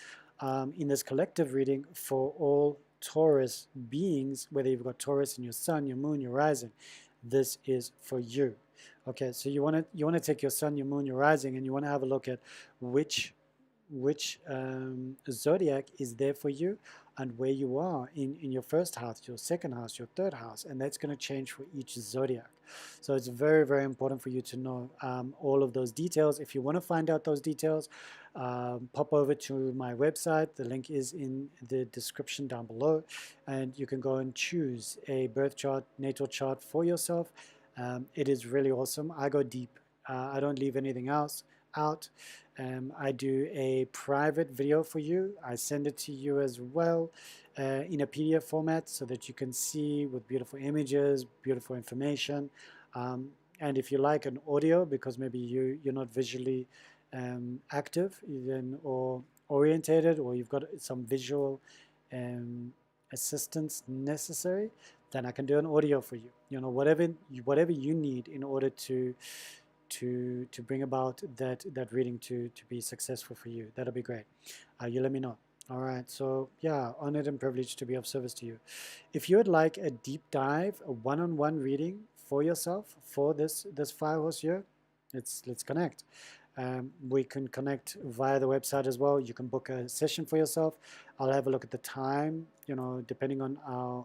in this collective reading for all Taurus beings, whether you've got Taurus in your sun, your moon, your rising. This is for you. Okay, so you want to take your sun, your moon, your rising, and you want to have a look at which zodiac is there for you and where you are in your first house, your second house, your third house, and that's going to change for each zodiac. So it's very, very important for you to know all of those details. If you want to find out those details, pop over to my website. The link is in the description down below, and you can go and choose a birth chart, natal chart for yourself. It is really awesome. I go deep. I don't leave anything else out. I do a private video for you. I send it to you as well in a PDF format so that you can see with beautiful images, beautiful information. And if you like an audio, because maybe you're not visually active then, or orientated, or you've got some visual assistance necessary, then I can do an audio for you. You know, whatever you need in order to bring about that reading to be successful for you. That'll be great. You let me know. All right, so yeah, honored and privileged to be of service to you. If you would like a deep dive, a one-on-one reading for yourself for this fire horse year, let's connect. We can connect via the website as well. You can book a session for yourself. I'll have a look at the time, you know, depending on our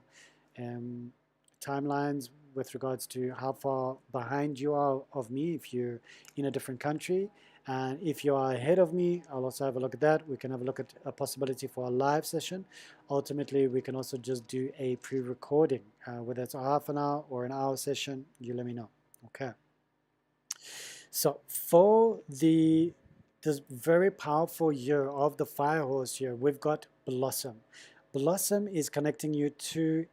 timelines with regards to how far behind you are of me if you're in a different country. And if you are ahead of me, I'll also have a look at that. We can have a look at a possibility for a live session. Ultimately, we can also just do a pre-recording, whether it's a half an hour or an hour session. You let me know. Okay. So for this very powerful year of the fire horse year, we've got Blossom. Blossom is connecting you to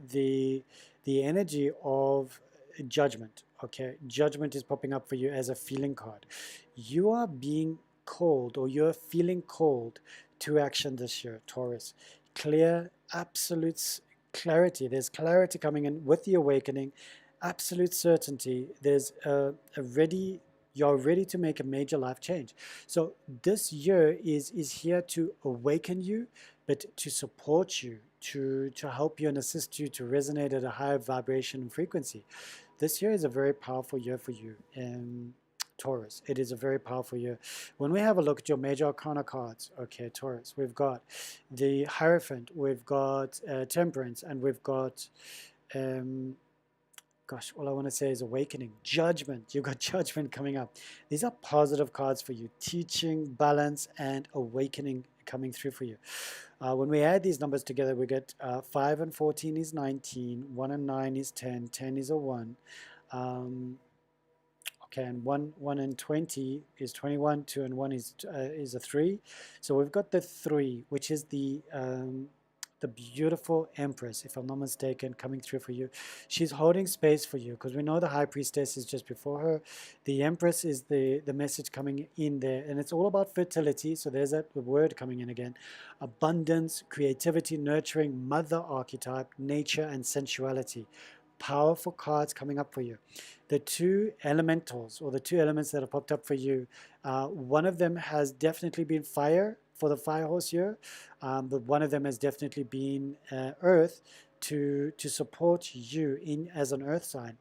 the energy of judgment. Okay, judgment is popping up for you as a feeling card. You are being called, or you're feeling called to action this year, Taurus. Clear, absolute clarity. There's clarity coming in with the awakening, absolute certainty. There's you're ready to make a major life change. So this year is here to awaken you, but to support you, to help you and assist you to resonate at a higher vibration and frequency. This year is a very powerful year for you, Taurus. It is a very powerful year. When we have a look at your major arcana cards, okay, Taurus, we've got the Hierophant, we've got Temperance, and we've got gosh, all I want to say is awakening, judgment. You've got judgment coming up. These are positive cards for you. Teaching, balance, and awakening coming through for you. When we add these numbers together, we get 5 and 14 is 19, 1 and 9 is 10, 10 is a 1. Okay, and 1 and 20 is 21, 2 and 1 is a 3. So we've got the 3, which is the the beautiful Empress, if I'm not mistaken, coming through for you. She's holding space for you because we know the High Priestess is just before her. The Empress is the message coming in there, and it's all about fertility. So there's that word coming in again. Abundance, creativity, nurturing, mother archetype, nature, and sensuality. Powerful cards coming up for you. The two elementals, or the two elements that have popped up for you, one of them has definitely been fire for the fire horse here, but one of them has definitely been earth to support you in as an earth sign,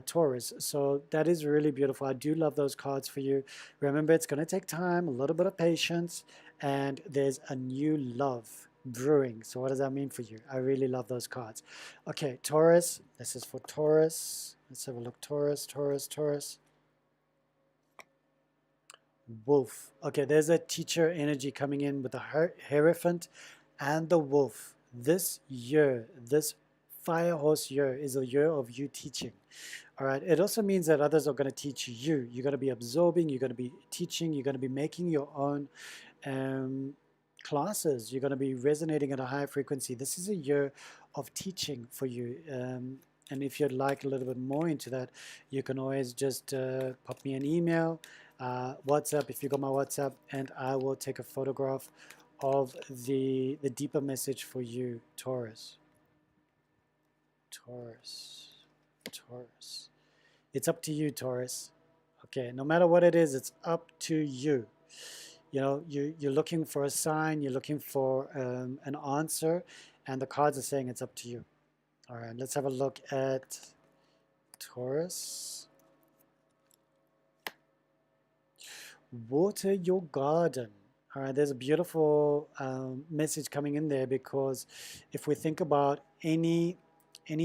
Taurus. So that is really beautiful. I do love those cards for you. Remember, it's going to take time, a little bit of patience, and there's a new love brewing. So what does that mean for you? I really love those cards. Okay, Taurus. This is for Taurus. Let's have a look. Taurus, Taurus, Taurus. Wolf. Okay, there's a teacher energy coming in with the Hierophant and the wolf. This year, this fire horse year is a year of you teaching. All right. It also means that others are going to teach you. You're going to be absorbing. You're going to be teaching. You're going to be making your own classes. You're going to be resonating at a higher frequency. This is a year of teaching for you. And if you'd like a little bit more into that, you can always just pop me an email, WhatsApp, if you got my WhatsApp, and I will take a photograph of the deeper message for you, Taurus. Taurus. Taurus. It's up to you, Taurus. Okay, no matter what it is, it's up to you. You know, you're looking for a sign, you're looking for an answer, and the cards are saying it's up to you. All right, let's have a look at Taurus. Water your garden. All right, there's a beautiful message coming in there, because if we think about any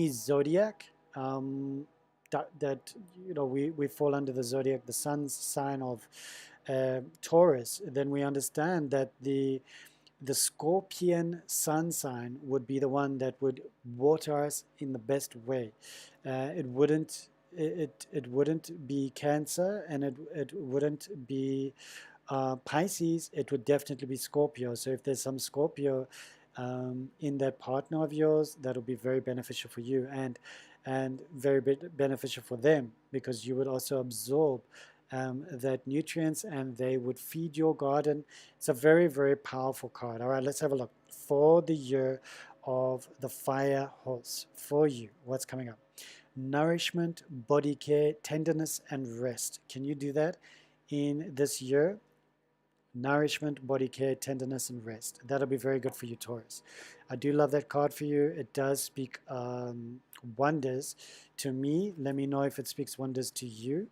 zodiac that you know, we fall under the zodiac, the sun's sign of Taurus, then we understand that the Scorpion sun sign would be the one that would water us in the best way. It wouldn't be Cancer, and it wouldn't be Pisces. It would definitely be Scorpio. So if there's some Scorpio in that partner of yours, that'll be very beneficial for you, and very beneficial for them, because you would also absorb that nutrients, and they would feed your garden. It's a very, very powerful card. All right, let's have a look for the year of the fire horse. For you, what's coming up? Nourishment, body care, tenderness, and rest. Can you do that in this year? Nourishment, body care, tenderness, and rest. That'll be very good for you, Taurus. I do love that card for you. It does speak wonders to me. Let me know if it speaks wonders to you.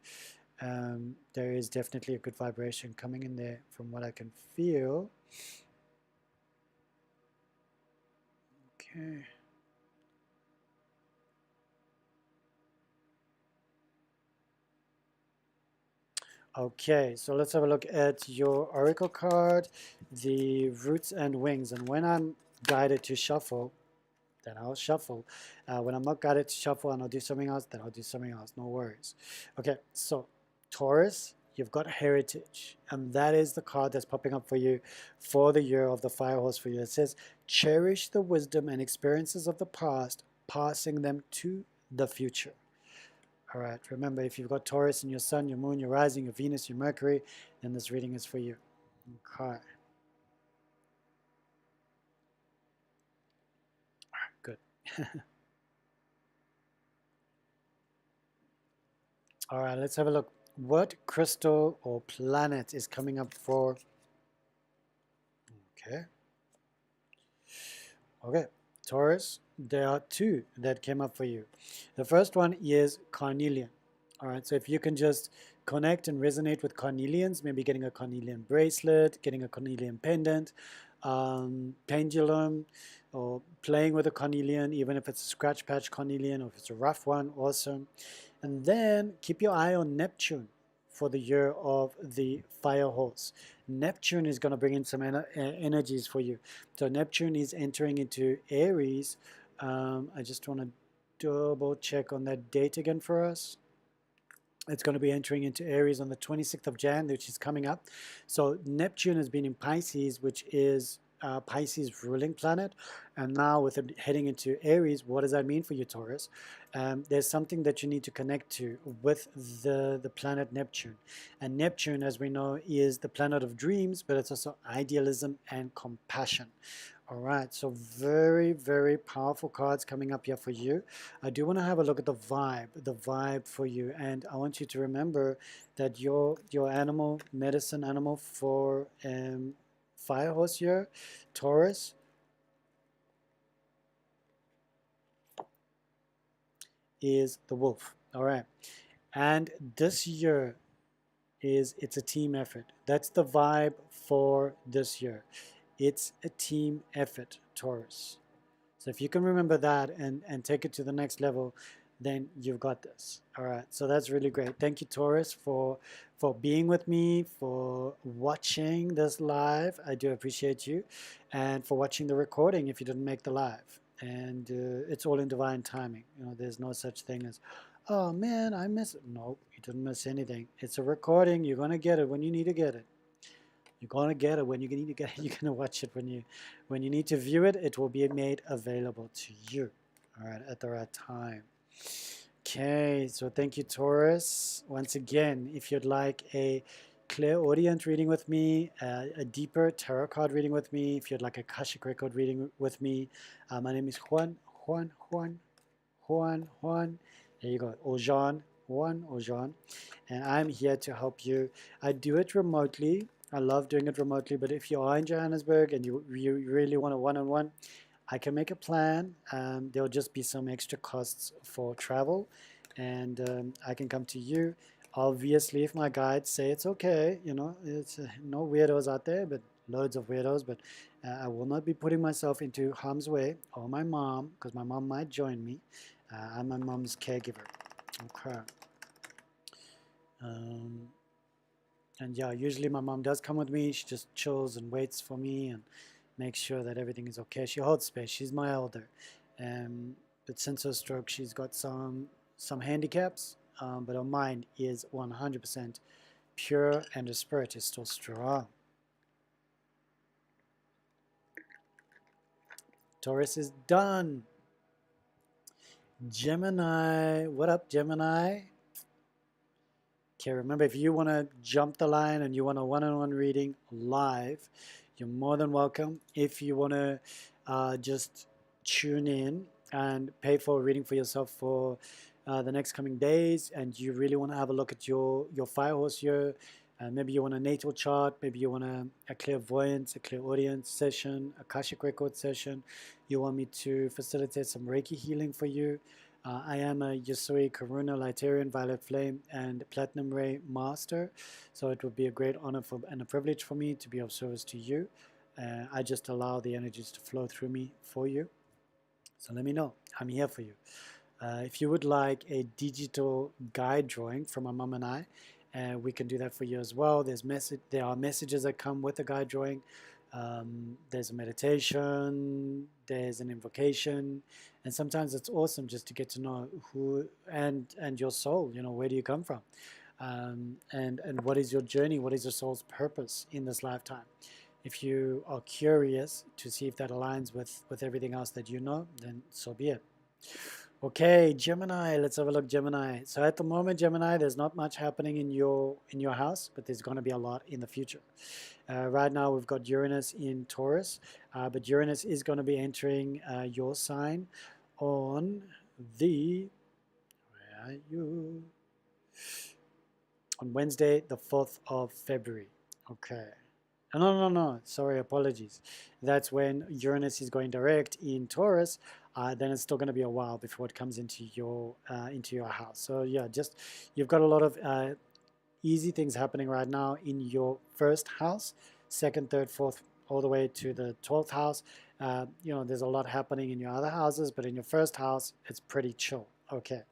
There is definitely a good vibration coming in there from what I can feel. Okay. Okay, so let's have a look at your oracle card, the roots and wings. And when I'm guided to shuffle, then I'll shuffle. When I'm not guided to shuffle and I'll do something else, then I'll do something else. No worries. Okay, so Taurus, you've got heritage, and that is the card that's popping up for you for the year of the fire horse for you. It says, cherish the wisdom and experiences of the past, passing them to the future. All right, remember, if you've got Taurus in your sun, your moon, your rising, your Venus, your Mercury, then this reading is for you. Okay. All right, good. All right, let's have a look. What crystal or planet is coming up for? Okay. Okay, Taurus, there are two that came up for you. The first one is carnelian. All right, so if you can just connect and resonate with carnelians, maybe getting a carnelian bracelet, getting a carnelian pendant, pendulum, or playing with a carnelian, even if it's a scratch patch carnelian or if it's a rough one, awesome. And then keep your eye on Neptune for the year of the fire horse. Neptune is going to bring in some energies for you. So Neptune is entering into Aries. I just want to double check on that date again for us. It's going to be entering into Aries on the 26th of Jan, which is coming up. So Neptune has been in Pisces, which is Pisces ruling planet, and now with it heading into Aries, what does that mean for you, Taurus? There's something that you need to connect to with the planet Neptune. And Neptune, as we know, is the planet of dreams, but it's also idealism and compassion. All right, so very, very powerful cards coming up here for you. I do want to have a look at the vibe for you. And I want you to remember that your animal, medicine animal for fire horse here, Taurus, is the wolf. All right. And this year it's a team effort. That's the vibe for this year. It's a team effort, Taurus. So if you can remember that and take it to the next level, then you've got this. All right, so that's really great. Thank you, Taurus, for being with me, for watching this live. I do appreciate you, and for watching the recording if you didn't make the live. And it's all in divine timing. You know, there's no such thing as, oh man, I missed it. No, you didn't miss anything. It's a recording. You're gonna get it when you need to get it. You're gonna get it when you need to get it. You're gonna watch it when you need to view it. It will be made available to you. All right, at the right time. Okay, so thank you, Taurus. Once again, if you'd like a clairaudient reading with me, a deeper tarot card reading with me, if you'd like a Akashic record reading with me, my name is Juan. There you go, Juan or Jean, and I'm here to help you. I do it remotely. I love doing it remotely, but if you are in Johannesburg and you really want a one-on-one, I can make a plan. There'll just be some extra costs for travel, and I can come to you. Obviously, if my guides say it's okay, you know, it's no weirdos out there, but loads of weirdos, but I will not be putting myself into harm's way, or my mom, because my mom might join me. I'm my mom's caregiver. Okay. And yeah, usually my mom does come with me. She just chills and waits for me and makes sure that everything is okay. She holds space. She's my elder. But since her stroke, she's got some handicaps, but her mind is 100% pure and her spirit is still strong. Taurus is done. Gemini, what up, Gemini? Okay, remember, if you want to jump the line and you want a one-on-one reading live, you're more than welcome. If you want to just tune in and pay for a reading for yourself for the next coming days, and you really want to have a look at your fire horse here, maybe you want a natal chart, maybe you want a clairvoyance, a clairaudience session, a Akashic record session, you want me to facilitate some Reiki healing for you. I am a Yasui Karuna Lightarian Violet Flame and Platinum Ray Master, so it would be a great honor and a privilege for me to be of service to you. I just allow the energies to flow through me for you. So let me know. I'm here for you. If you would like a digital guide drawing from my mom and I, we can do that for you as well. There are messages that come with the guide drawing. There's a meditation, there's an invocation, and sometimes it's awesome just to get to know who and your soul. You know, where do you come from, and what is your journey? What is your soul's purpose in this lifetime? If you are curious to see if that aligns with everything else that you know, then so be it. Okay, Gemini, let's have a look, Gemini. So at the moment, Gemini, there's not much happening in your house, but there's going to be a lot in the future. Right now, we've got Uranus in Taurus, but Uranus is going to be entering your sign on the, where are you? On Wednesday, the 4th of February. Okay. No, sorry, apologies. That's when Uranus is going direct in Taurus. Then it's still going to be a while before it comes into your house. So yeah, just you've got a lot of easy things happening right now in your first house, second, third, fourth, all the way to the 12th house. You know, there's a lot happening in your other houses, but in your first house, it's pretty chill. Okay,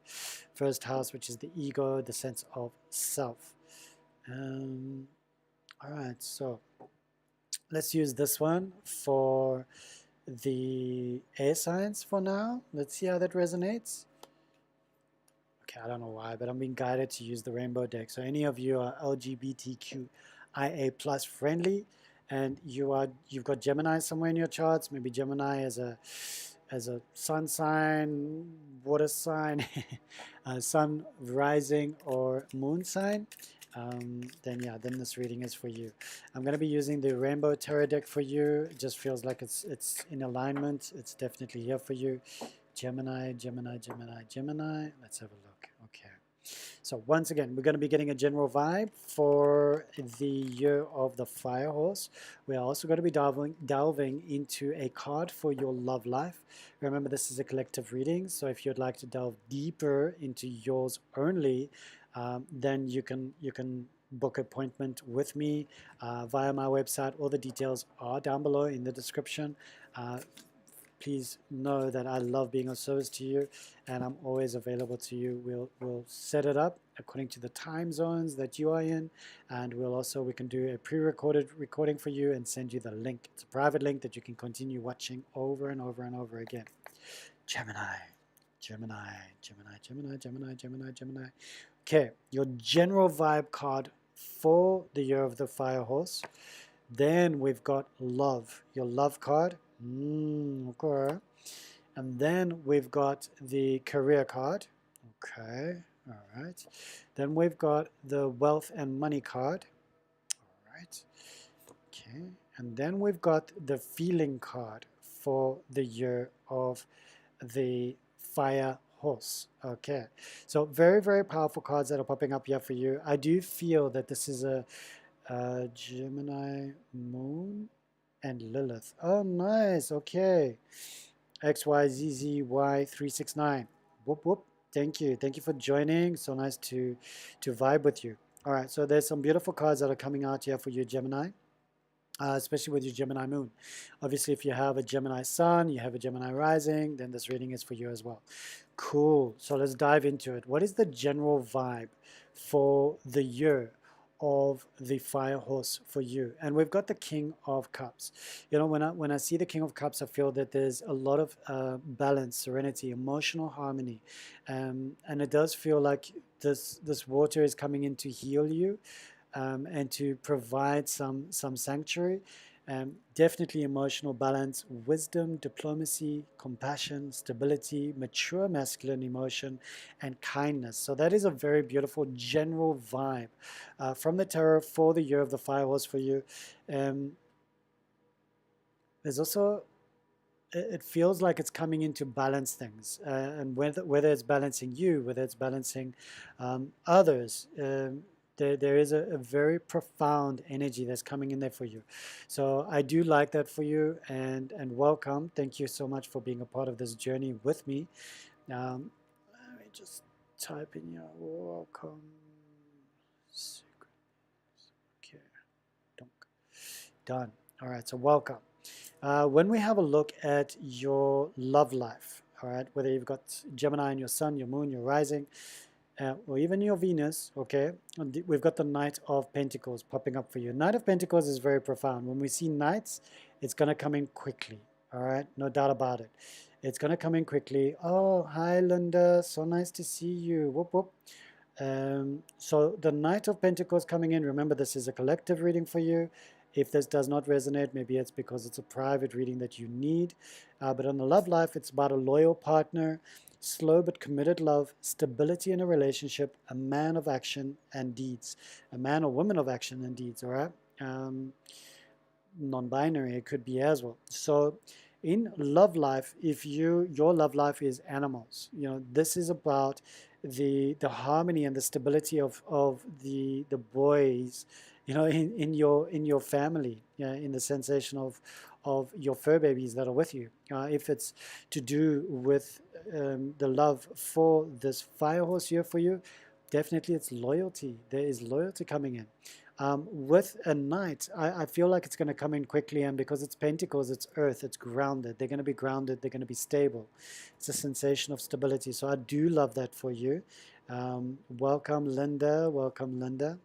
first house, which is the ego, the sense of self. All right, so let's use this one for the air signs for now. Let's see how that resonates. Okay, I don't know why, but I'm being guided to use the rainbow deck. So any of you are LGBTQIA+ friendly, and you've got Gemini somewhere in your charts, maybe Gemini as a sun sign, water sign, sun rising or moon sign, then yeah, then this reading is for you. I'm going to be using the Rainbow Tarot deck for you. It just feels like it's in alignment. It's definitely here for you. Gemini, Gemini, Gemini, Gemini. Let's have a look. Okay. So once again, we're going to be getting a general vibe for the year of the fire horse. We're also going to be delving into a card for your love life. Remember, this is a collective reading, so if you'd like to delve deeper into yours only, then you can book an appointment with me via my website. All the details are down below in the description. Please know that I love being of service to you, and I'm always available to you. We'll set it up according to the time zones that you are in, and we can do a pre-recorded recording for you and send you the link. It's a private link that you can continue watching over and over and over again. Gemini, Gemini, Gemini, Gemini, Gemini, Gemini, Gemini. Okay, your general vibe card for the year of the fire horse. Then we've got love, your love card. Okay. And then we've got the career card. Okay, all right. Then we've got the wealth and money card. All right. Okay. And then we've got the feeling card for the year of the fire horse. Okay. So very, very powerful cards that are popping up here for you. I do feel that this is a Gemini moon and Lilith. Oh, nice. Okay. XYZZY369. Whoop, whoop. Thank you. Thank you for joining. So nice to vibe with you. All right. So there's some beautiful cards that are coming out here for you, Gemini. Especially with your Gemini moon. Obviously, if you have a Gemini sun, you have a Gemini rising, then this reading is for you as well. Cool. So let's dive into it. What is the general vibe for the year of the fire horse for you? And we've got the King of Cups. You know, when I see the King of Cups, I feel that there's a lot of balance, serenity, emotional harmony, and it does feel like this water is coming in to heal you, and to provide some sanctuary. Definitely emotional balance, wisdom, diplomacy, compassion, stability, mature masculine emotion, and kindness. So that is a very beautiful general vibe from the tarot for the year of the fire horse for you. There's also, it feels like it's coming in to balance things, and whether it's balancing you, whether it's balancing others. There is a very profound energy that's coming in there for you. So I do like that for you, and welcome. Thank you so much for being a part of this journey with me. Let me just type in your welcome. Okay, done. All right, so welcome. When we have a look at your love life, all right, whether you've got Gemini in your sun, your moon, your rising, or even your Venus, okay, we've got the Knight of Pentacles popping up for you. Knight of Pentacles is very profound. When we see knights, it's going to come in quickly, all right, no doubt about it. It's going to come in quickly. Oh, hi, Linda. So nice to see you. Whoop, whoop. So the Knight of Pentacles coming in, remember this is a collective reading for you. If this does not resonate, maybe it's because it's a private reading that you need. But on the love life, it's about a loyal partner, slow but committed love, stability in a relationship, a man of action and deeds. A man or woman of action and deeds, all right? Non-binary, it could be as well. So in love life, if your love life is animals, you know, this is about the harmony and the stability of the boys, you know, in your family, in the sensation of your fur babies that are with you. If it's to do with the love for this fire horse here for you, definitely it's loyalty. There is loyalty coming in. With a knight, I feel like it's going to come in quickly, and because it's pentacles, it's earth, it's grounded. They're going to be grounded, they're going to be stable. It's a sensation of stability. So I do love that for you. Welcome, Linda. Welcome, Linda.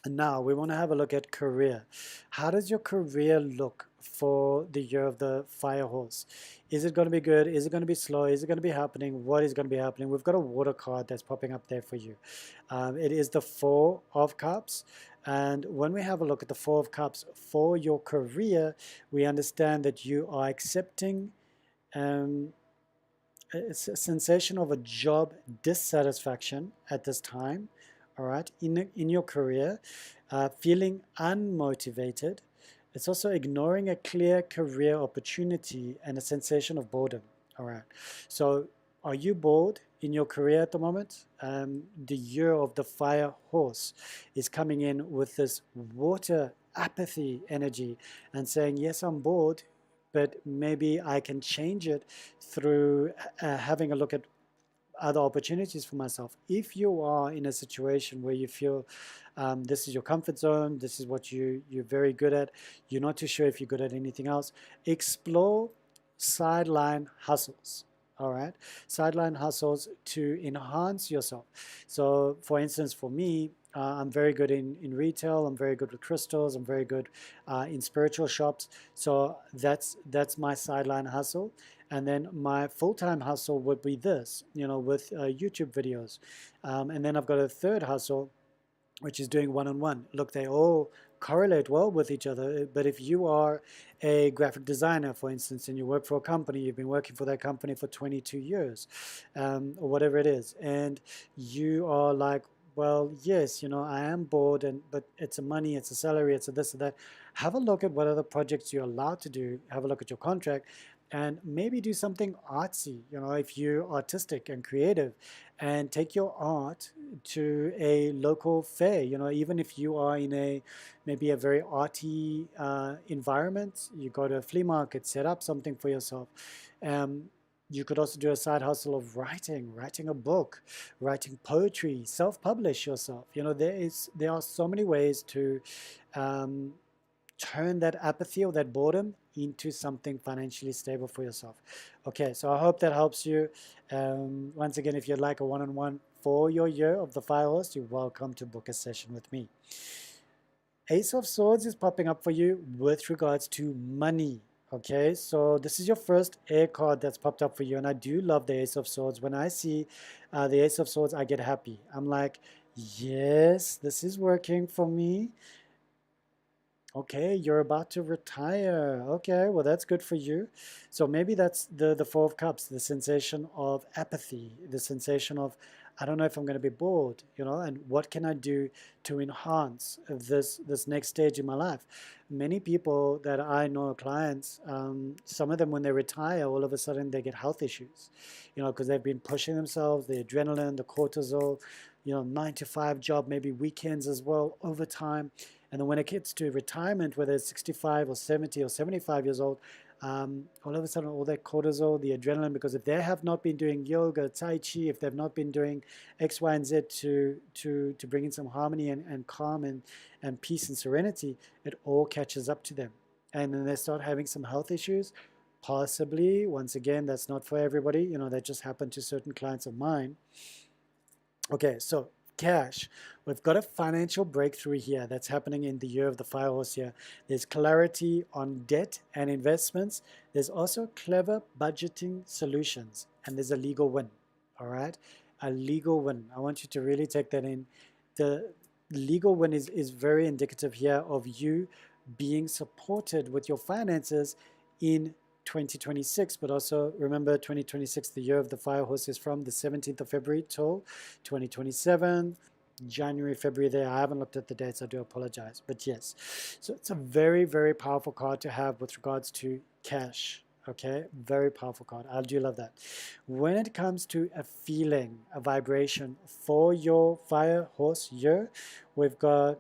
And now we want to have a look at career. How does your career look for the year of the fire horse? Is it going to be good? Is it going to be slow? Is it going to be happening? What is going to be happening? We've got a water card that's popping up there for you. It is the Four of Cups. And when we have a look at the Four of Cups for your career, we understand that you are accepting um, a sensation of a job dissatisfaction at this time, all right, in your career, feeling unmotivated. It's also ignoring a clear career opportunity and a sensation of boredom, all right. So are you bored in your career at the moment? The year of the fire horse is coming in with this water apathy energy and saying, yes, I'm bored, but maybe I can change it through having a look at other opportunities for myself. If you are in a situation where you feel this is your comfort zone, this is what you're very good at, you're not too sure if you're good at anything else, explore sideline hustles. All right, sideline hustles to enhance yourself. So, for instance, for me, I'm very good in retail. I'm very good with crystals. I'm very good in spiritual shops. So that's my sideline hustle. And then my full-time hustle would be this, with YouTube videos. And then I've got a third hustle, which is doing one-on-one. Look, they all correlate well with each other. But if you are a graphic designer, for instance, and you work for a company, you've been working for that company for 22 years, or whatever it is, and you are like, well, yes, I am bored, but it's a money, it's a salary, it's a this or that. Have a look at what other projects you're allowed to do. Have a look at your contract, and maybe do something artsy. If you're artistic and creative, and take your art to a local fair. Even if you are in maybe a very arty environment, you go to a flea market, set up something for yourself. You could also do a side hustle of writing a book, writing poetry, self-publish yourself. There are so many ways to um, turn that apathy or that boredom into something financially stable for yourself. Okay, so I hope that helps you. Once again, if you'd like a one-on-one for your year of the fire horse, you're welcome to book a session with me. Ace of Swords is popping up for you with regards to money. Okay, so this is your first air card that's popped up for you, and I do love the Ace of Swords. When I see the Ace of Swords, I get happy. I'm like, yes, this is working for me. Okay, you're about to retire. Okay, well, that's good for you. So maybe that's the Four of Cups, the sensation of apathy, the sensation of, I don't know if I'm going to be bored, and what can I do to enhance this next stage in my life? Many people that I know, clients, some of them when they retire, all of a sudden they get health issues, because they've been pushing themselves, the adrenaline, the cortisol, 9 to 5 job, maybe weekends as well, overtime. And then when it gets to retirement, whether it's 65 or 70 or 75 years old, all of a sudden all that cortisol, the adrenaline, because if they have not been doing yoga, tai chi, if they've not been doing X, Y, and Z to bring in some harmony and calm and peace and serenity, it all catches up to them. And then they start having some health issues. Possibly, once again, that's not for everybody. That just happened to certain clients of mine. Okay, so cash. We've got a financial breakthrough here that's happening in the year of the fire horse here. There's clarity on debt and investments. There's also clever budgeting solutions, and there's a legal win. All right, a legal win. I want you to really take that in. The legal win is very indicative here of you being supported with your finances in 2026, but also remember 2026, the year of the fire horse, is from the 17th of February till 2027, January, February there. I haven't looked at the dates, I do apologize, but yes. So it's a very, very powerful card to have with regards to cash. Okay, very powerful card. I do love that. When it comes to a feeling, a vibration for your fire horse year, we've got,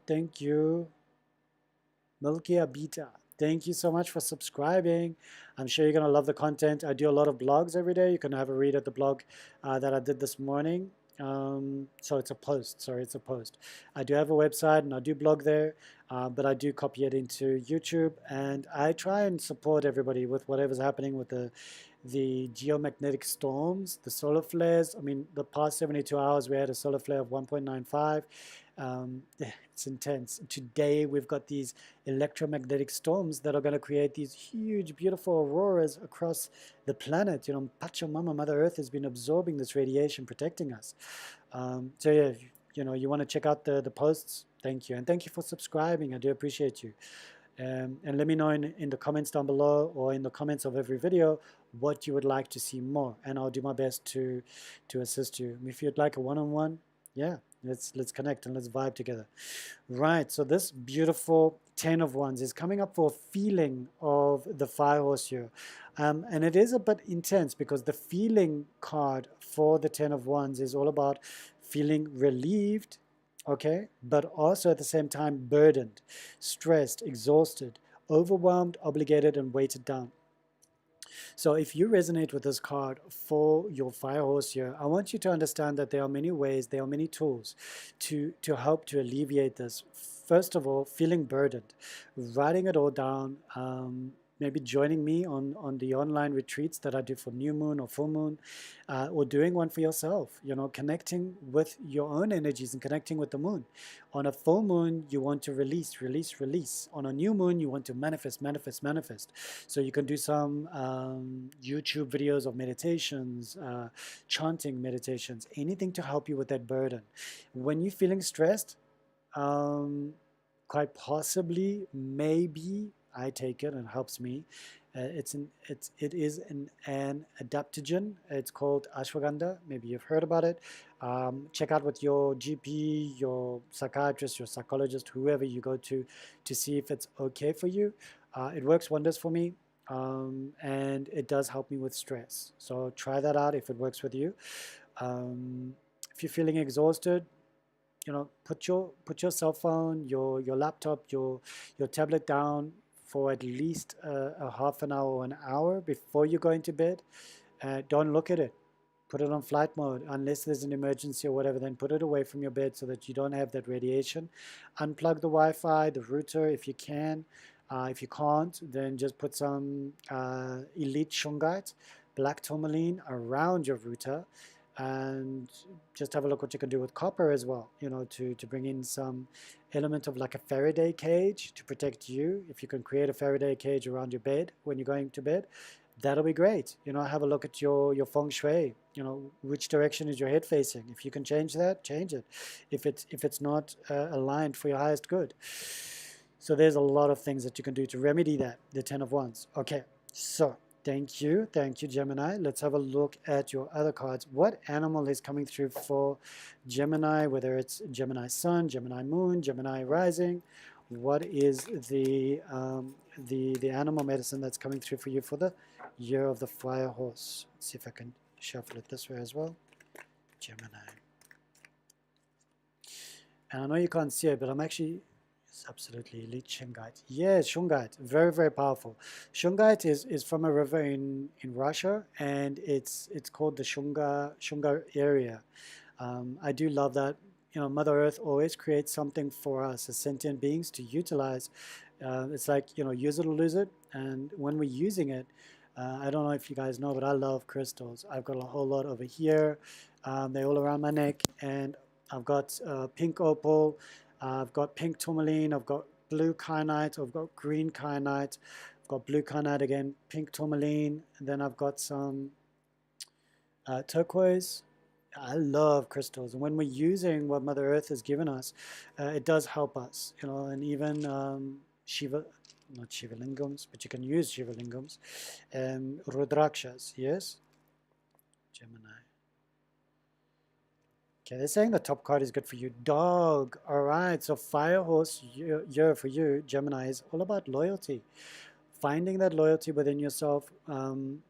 thank you, Milky Abita. Thank you so much for subscribing. I'm sure you're going to love the content. I do a lot of blogs every day. You can have a read at the blog that I did this morning. So it's a post. Sorry, it's a post. I do have a website and I do blog there, but I do copy it into YouTube. And I try and support everybody with whatever's happening with the geomagnetic storms, the solar flares. I mean, the past 72 hours, we had a solar flare of 1.95. It's intense. Today, we've got these electromagnetic storms that are going to create these huge, beautiful auroras across the planet. Pachamama, Mother Earth, has been absorbing this radiation, protecting us. So yeah, you want to check out the posts, thank you. And thank you for subscribing. I do appreciate you. And let me know in the comments down below or in the comments of every video what you would like to see more, and I'll do my best to assist you. If you'd like a one-on-one, yeah, let's connect and let's vibe together. Right, so this beautiful 10 of Wands is coming up for a feeling of the Fire Horse here. And it is a bit intense because the feeling card for the 10 of Wands is all about feeling relieved, okay, but also at the same time burdened, stressed, exhausted, overwhelmed, obligated, and weighted down. So if you resonate with this card for your Fire Horse here, I want you to understand that there are many ways, there are many tools to help to alleviate this. First of all, feeling burdened, writing it all down, maybe joining me on the online retreats that I do for new moon or full moon, or doing one for yourself, connecting with your own energies and connecting with the moon. On a full moon, you want to release, release, release. On a new moon, you want to manifest, manifest, manifest. So you can do some YouTube videos of meditations, chanting meditations, anything to help you with that burden. When you're feeling stressed, quite possibly, maybe, I take it and it helps me. It is an adaptogen. It's called ashwagandha. Maybe you've heard about it. Check out with your GP, your psychiatrist, your psychologist, whoever you go to see if it's okay for you. It works wonders for me, and it does help me with stress. So try that out if it works with you. If you're feeling exhausted, put your cell phone, your laptop, your tablet down for at least a half an hour or an hour before you go into bed. Don't look at it. Put it on flight mode. Unless there's an emergency or whatever, then put it away from your bed so that you don't have that radiation. Unplug the Wi-Fi, the router if you can. If you can't, then just put some elite shungite, black tourmaline around your router, and just have a look what you can do with copper as well, to bring in some element of like a Faraday cage to protect you. If you can create a Faraday cage around your bed when you're going to bed, that'll be great. Have a look at your feng shui, which direction is your head facing. If you can change that, change it. If it's not aligned for your highest good. So there's a lot of things that you can do to remedy that, the 10 of Wands. Okay, so thank you, Gemini. Let's have a look at your other cards. What animal is coming through for Gemini, whether it's Gemini Sun, Gemini Moon, Gemini Rising? What is the animal medicine that's coming through for you for the year of the Fire Horse? Let's see if I can shuffle it this way as well. Gemini. And I know you can't see it, but I'm actually... It's absolutely elite shungite. Yes, shungite, very, very powerful. Shungite is from a river in Russia, and it's called the Shunga area. I do love that. Mother Earth always creates something for us as sentient beings to utilize. It's like, use it or lose it. And when we're using it, I don't know if you guys know, but I love crystals. I've got a whole lot over here. They're all around my neck, and I've got pink opal. I've got pink tourmaline, I've got blue kyanite, I've got green kyanite, I've got blue kyanite again, pink tourmaline, and then I've got some turquoise. I love crystals, and when we're using what Mother Earth has given us, it does help us, and even not Shiva lingams, but you can use Shiva lingams, Rudrakshas, yes, Gemini. Okay, they're saying the top card is good for you. Dog. All right. So Fire Horse year for you, Gemini, is all about loyalty. Finding that loyalty within yourself. When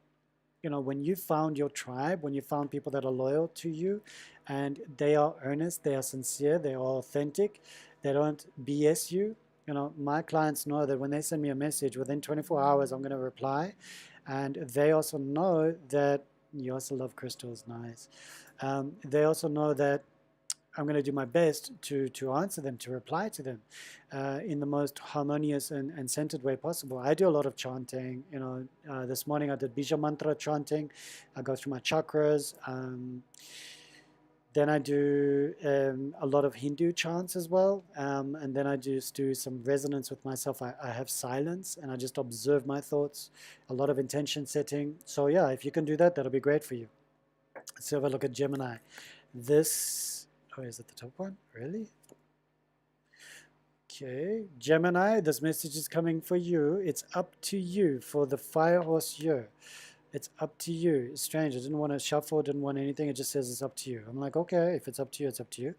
you found your tribe, when you found people that are loyal to you, and they are earnest, they are sincere, they are authentic, they don't BS you. My clients know that when they send me a message, within 24 hours, I'm going to reply. And they also know that you also love crystals, nice. They also know that I'm going to do my best to answer them, to reply to them in the most harmonious and centered way possible. I do a lot of chanting. This morning I did Bija Mantra chanting. I go through my chakras. Then I do a lot of Hindu chants as well. And then I just do some resonance with myself. I have silence and I just observe my thoughts, a lot of intention setting. So yeah, if you can do that, that'll be great for you. Let's have a look at Gemini. This Oh, is it the top one? Really? Okay, Gemini, this message is coming for you. It's up to you for the fire horse year. It's up to you. It's strange. I didn't want to shuffle, didn't want anything. It just says it's up to you. I'm like, okay, if it's up to you, it's up to you.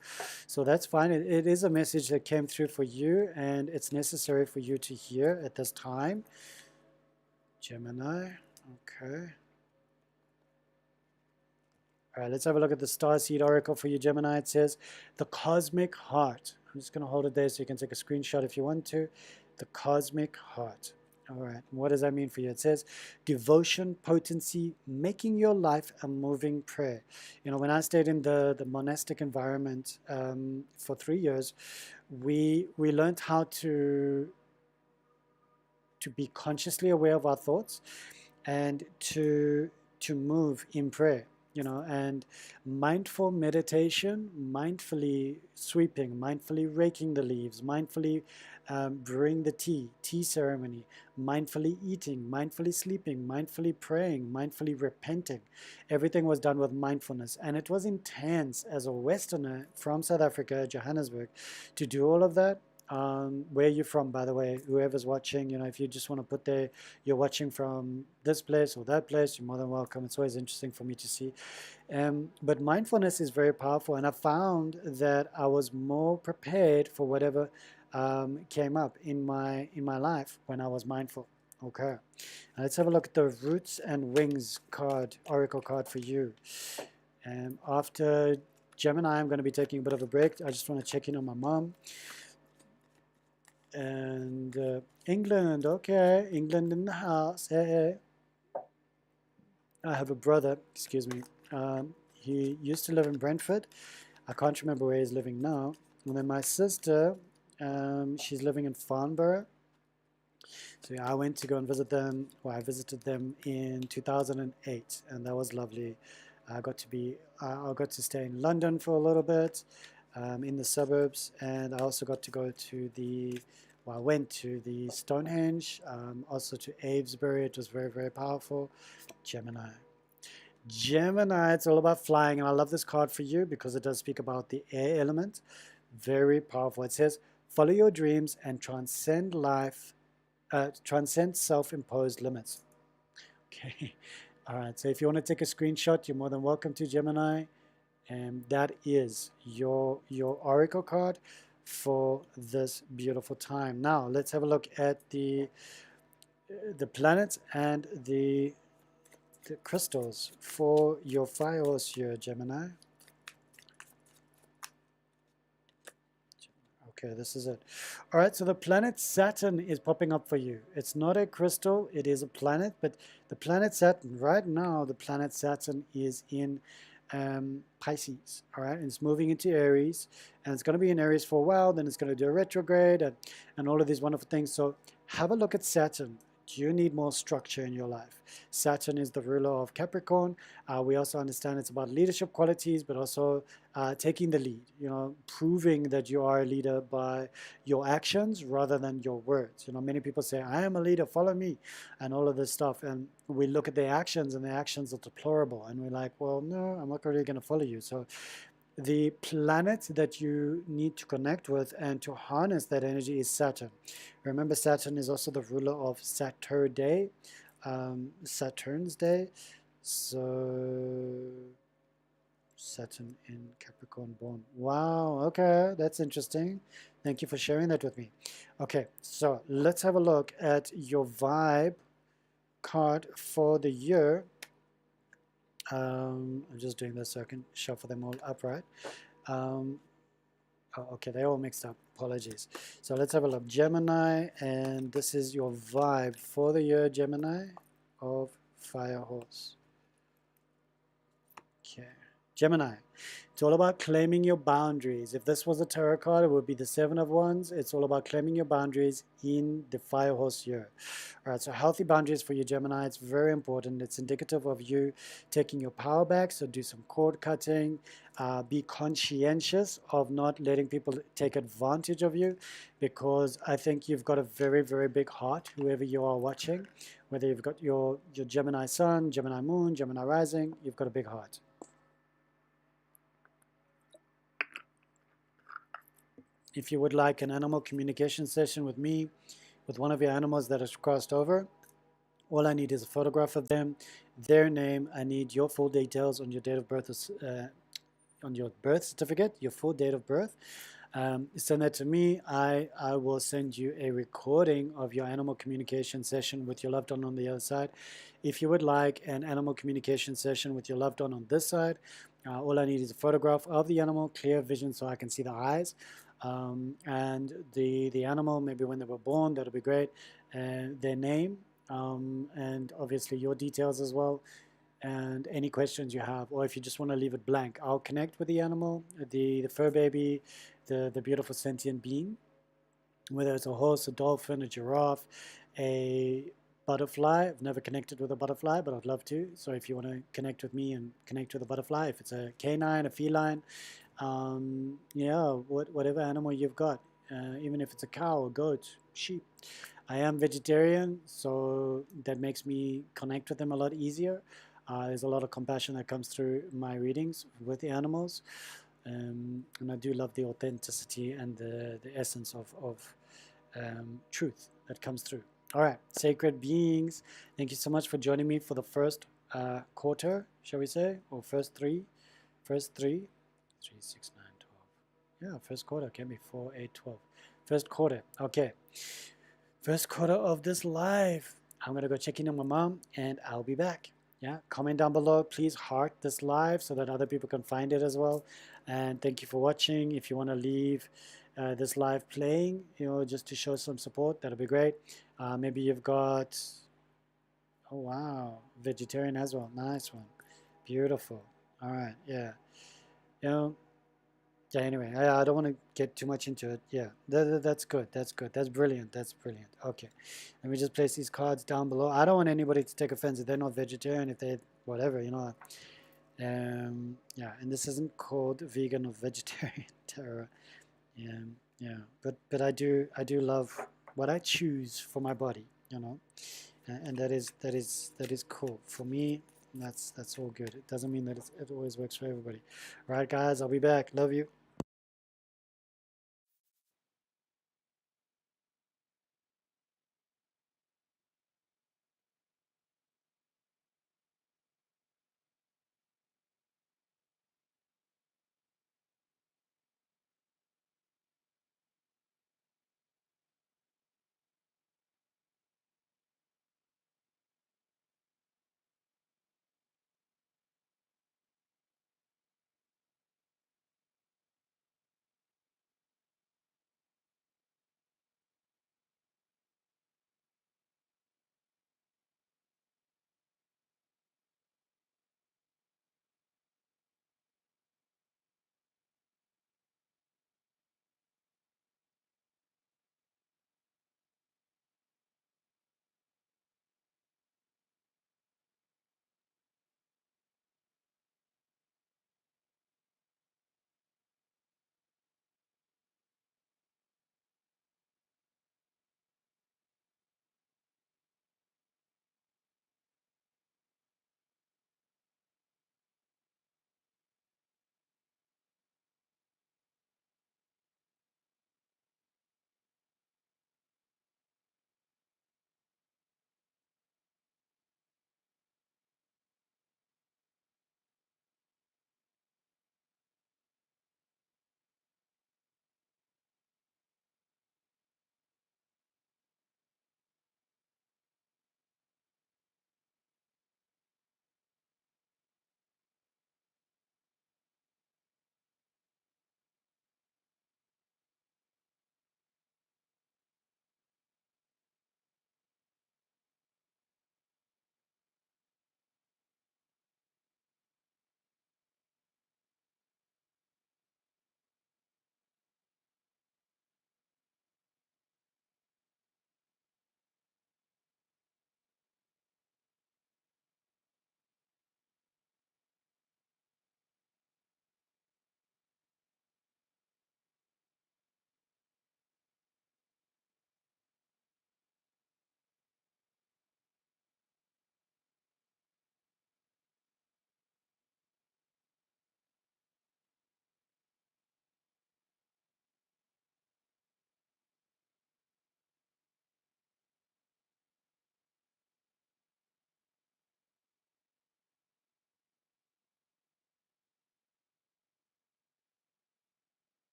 So that's fine. It is a message that came through for you, and it's necessary for you to hear at this time. Gemini, okay. All right, let's have a look at the Starseed Oracle for you, Gemini. It says, the cosmic heart. I'm just going to hold it there so you can take a screenshot if you want to. The cosmic heart. All right, what does that mean for you? It says, devotion, potency, making your life a moving prayer. You know, when I stayed in the monastic environment for 3 years, we learned how to be consciously aware of our thoughts and to move in prayer, you know, and mindful meditation, mindfully sweeping, mindfully raking the leaves, mindfully brewing the tea ceremony, mindfully eating, mindfully sleeping, mindfully praying, mindfully repenting. Everything was done with mindfulness, and it was intense as a Westerner from South Africa, Johannesburg, to do all of that. Where are you from, by the way? Whoever's watching, you know, if you just want to put there, you're watching from this place or that place, you're more than welcome. It's always interesting for me to see. But mindfulness is very powerful, and I found that I was more prepared for whatever came up in my life when I was mindful. Okay, now let's have a look at the Roots and Wings card, Oracle card for you. After Gemini, I'm going to be taking a bit of a break. I just want to check in on my mom. And England, okay, England in the house. Hey, hey. I have a brother, excuse me. He used to live in Brentford. I can't remember where he's living now. And then my sister, she's living in Farnborough. So yeah, I went to go and visit them. Well, I visited them in 2008, and that was lovely. I got to stay in London for a little bit, in the suburbs, and I also got to go to I went to the Stonehenge, also to Avesbury. It was very, very powerful. Gemini. Gemini, it's all about flying, and I love this card for you because it does speak about the air element. Very powerful. It says, follow your dreams and transcend self-imposed limits. Okay. All right. So if you want to take a screenshot, you're more than welcome to, Gemini. And that is your oracle card for this beautiful time. Now let's have a look at the planets and the crystals for your fire horse year, Gemini. Okay, this is it. All right, so the planet Saturn is popping up for you. It's not a crystal, it is a planet, but the planet Saturn, right now, the planet Saturn is in Pisces, all right, and it's moving into Aries, and it's going to be in Aries for a while, then it's going to do a retrograde and all of these wonderful things. So have a look at Saturn. Do you need more structure in your life? Saturn is the ruler of Capricorn. We also understand it's about leadership qualities, but also taking the lead, you know, proving that you are a leader by your actions rather than your words. You know, many people say, I am a leader, follow me, and all of this stuff. And we look at their actions, and their actions are deplorable. And we're like, well, no, I'm not really going to follow you. So the planet that you need to connect with and to harness that energy is Saturn. Remember, Saturn is also the ruler of Saturday, Saturn's day. So Saturn in Capricorn born. Wow, okay, that's interesting. Thank you for sharing that with me. Okay, so let's have a look at your vibe card for the year. I'm just doing this so I can shuffle them all upright. Oh, okay, they're all mixed up. Apologies. So let's have a look. Gemini, and this is your vibe for the year, Gemini, of Fire Horse. Okay. Gemini, it's all about claiming your boundaries. If this was a tarot card, it would be the Seven of Wands. It's all about claiming your boundaries in the Fire Horse year. All right, so healthy boundaries for you, Gemini. It's very important. It's indicative of you taking your power back. So do some cord cutting. Be conscientious of not letting people take advantage of you, because I think you've got a very, very big heart, whoever you are watching. Whether you've got your Gemini Sun, Gemini Moon, Gemini Rising, you've got a big heart. If you would like an animal communication session with me, with one of your animals that has crossed over, all I need is a photograph of them, their name. I need your full details on your date of birth, on your birth certificate, your full date of birth. Send that to me. I will send you a recording of your animal communication session with your loved one on the other side. If you would like an animal communication session with your loved one on this side, all I need is a photograph of the animal, clear vision so I can see the eyes, and the animal, maybe when they were born, that'll be great, and their name, and obviously your details as well, and any questions you have, or if you just want to leave it blank, I'll connect with the animal, the fur baby, the beautiful sentient being, whether it's a horse, a dolphin, a giraffe, a butterfly. I've never connected with a butterfly, but I'd love to. So if you want to connect with me and connect with a butterfly, if it's a canine, a feline, yeah, whatever animal you've got, even if it's a cow, a goat, sheep. I am vegetarian, so that makes me connect with them a lot easier. There's a lot of compassion that comes through my readings with the animals, and I do love the authenticity and the essence of truth that comes through. All right, sacred beings, thank you so much for joining me for the first quarter, shall we say, or first three, 3, 6, 9, 12. Yeah, first quarter can be 4, 8, 12. First quarter, okay. First quarter of this live. I'm gonna go check in on my mom and I'll be back. Yeah, comment down below, please heart this live so that other people can find it as well. And thank you for watching. If you want to leave this live playing, just to show some support, that'll be great. Maybe you've got, oh wow, vegetarian as well. Nice one, beautiful. All right, yeah, you know, yeah, anyway, I don't want to get too much into it. Yeah, that's good. That's good. That's brilliant. That's brilliant. Okay. Let me just place these cards down below. I don't want anybody to take offense if they're not vegetarian, if they, whatever, Yeah, and this isn't called vegan or vegetarian terror. Yeah, but I do love what I choose for my body, and that is cool. For me, that's all good. It doesn't mean that it always works for everybody. All right, guys, I'll be back. Love you.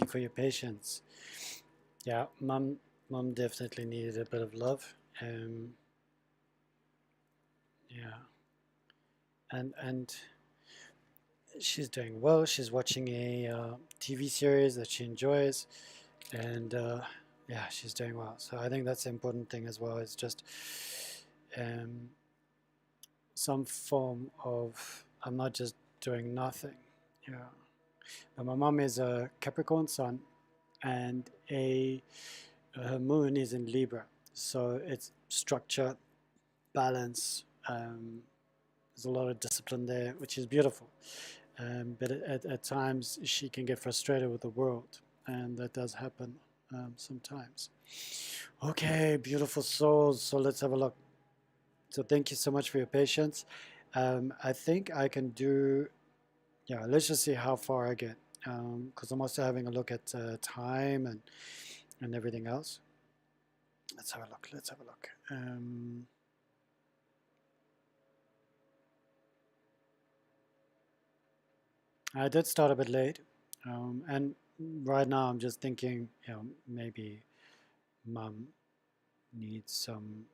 you for your patience. Yeah, mom definitely needed a bit of love. Yeah, and she's doing well. She's watching a TV series that she enjoys, and yeah, she's doing well. So I think that's the important thing as well. It's just um, some form of I'm not just doing nothing. Yeah, but my mom is a Capricorn sun, and a her moon is in Libra, so it's structure, balance. There's a lot of discipline there, which is beautiful. But at times she can get frustrated with the world, and that does happen sometimes. Okay, beautiful souls. So let's have a look. So thank you so much for your patience. I think I can do, yeah, let's just see how far I get. Because I'm also having a look at time and everything else. Let's have a look. Let's have a look. I did start a bit late, and right now I'm just thinking, maybe mom needs some.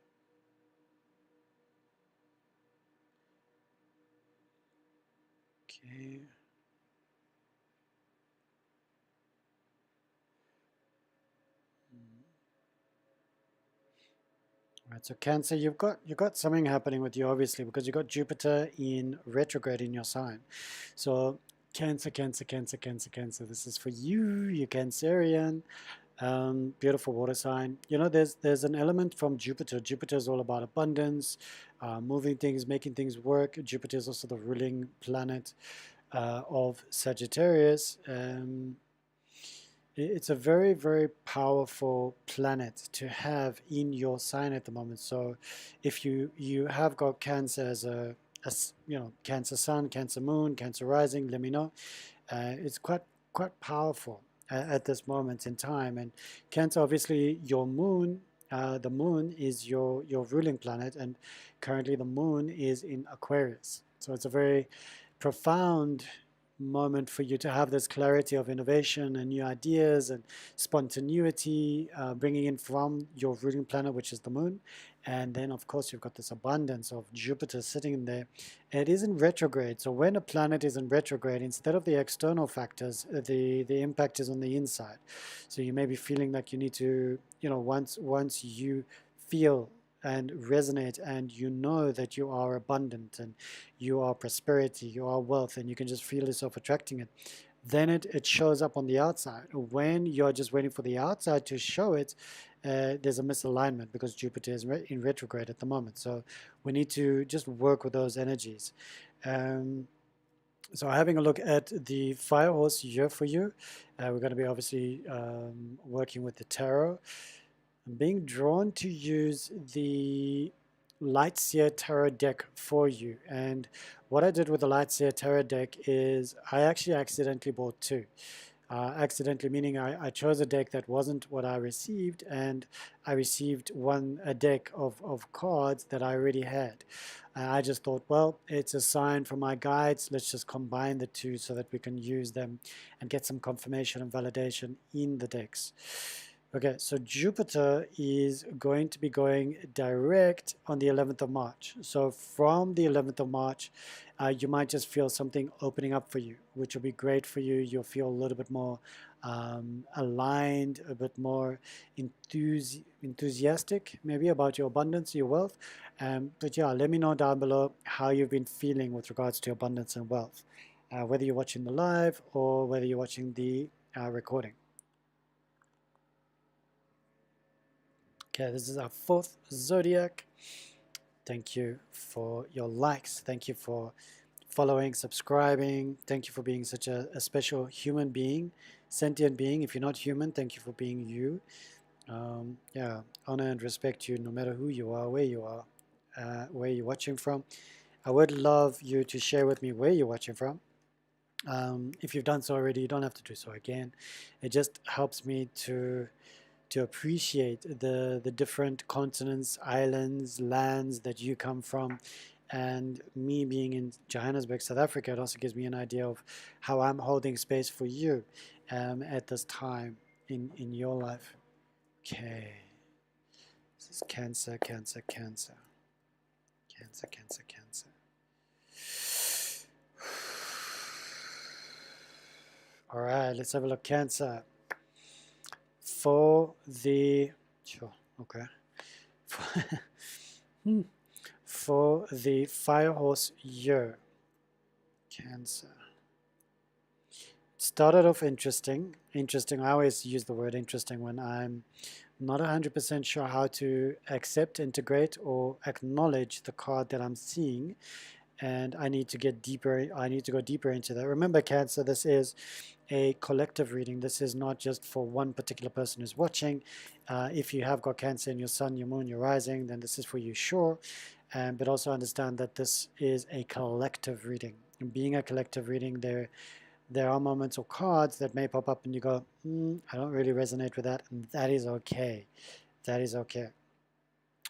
Okay. Right, so Cancer, you've got something happening with you, obviously, because you've got Jupiter in retrograde in your sign. So Cancer, Cancer, Cancer, Cancer, Cancer. This is for you, you Cancerian. Beautiful water sign. There's an element from Jupiter. Jupiter is all about abundance, moving things, making things work. Jupiter is also the ruling planet of Sagittarius. It's a very, very powerful planet to have in your sign at the moment. So if you have got Cancer as Cancer Sun, Cancer Moon, Cancer Rising, let me know. It's quite powerful at this moment in time. And Cancer, obviously, your moon, the moon is your ruling planet, and currently the moon is in Aquarius. So it's a very profound moment for you to have this clarity of innovation and new ideas and spontaneity, bringing in from your ruling planet, which is the moon. And then, of course, you've got this abundance of Jupiter sitting in there. It is in retrograde. So when a planet is in retrograde, instead of the external factors, the impact is on the inside. So you may be feeling like you need to, once you feel and resonate and you know that you are abundant and you are prosperity, you are wealth, and you can just feel yourself attracting it, then it shows up on the outside. When you're just waiting for the outside to show it, there's a misalignment because Jupiter is in retrograde at the moment. So we need to just work with those energies. So having a look at the fire horse year for you, we're going to be obviously working with the tarot. I'm being drawn to use the Lightseer Tarot deck for you. And what I did with the Lightseer Tarot deck is I actually accidentally bought two. Accidentally meaning I chose a deck that wasn't what I received, and I received a deck of cards that I already had. I just thought, well, it's a sign from my guides. Let's just combine the two so that we can use them and get some confirmation and validation in the decks. Okay, so Jupiter is going to be going direct on the 11th of March. So from the 11th of March, you might just feel something opening up for you, which will be great for you. You'll feel a little bit more aligned, a bit more enthusiastic, maybe about your abundance, your wealth. But yeah, let me know down below how you've been feeling with regards to abundance and wealth, whether you're watching the live or whether you're watching the recording. Okay, this is our fourth zodiac. Thank you for your likes. Thank you for following, subscribing. Thank you for being such a special human being, sentient being. If you're not human, thank you for being you. Yeah, honor and respect you no matter who you are, where you're watching from. I would love you to share with me where you're watching from. If you've done so already, you don't have to do so again. It just helps me to appreciate the different continents, islands, lands that you come from. And me being in Johannesburg, South Africa, it also gives me an idea of how I'm holding space for you. at this time in your life. Okay, this is Cancer, Cancer, Cancer, Cancer, Cancer, Cancer. All right, let's have a look. Cancer. For the, sure, okay. For the fire horse year, Cancer. Started off interesting. Interesting. I always use the word interesting when I'm not 100% sure how to accept, integrate, or acknowledge the card that I'm seeing, and I need to get deeper. I need to go deeper into that. Remember, Cancer, this is a collective reading. This is not just for one particular person who's watching. If you have got Cancer in your sun, your moon, your rising, then this is for you, sure. But also understand that this is a collective reading. And being a collective reading, there are moments or cards that may pop up and you go, I don't really resonate with that, and that is okay. That is okay.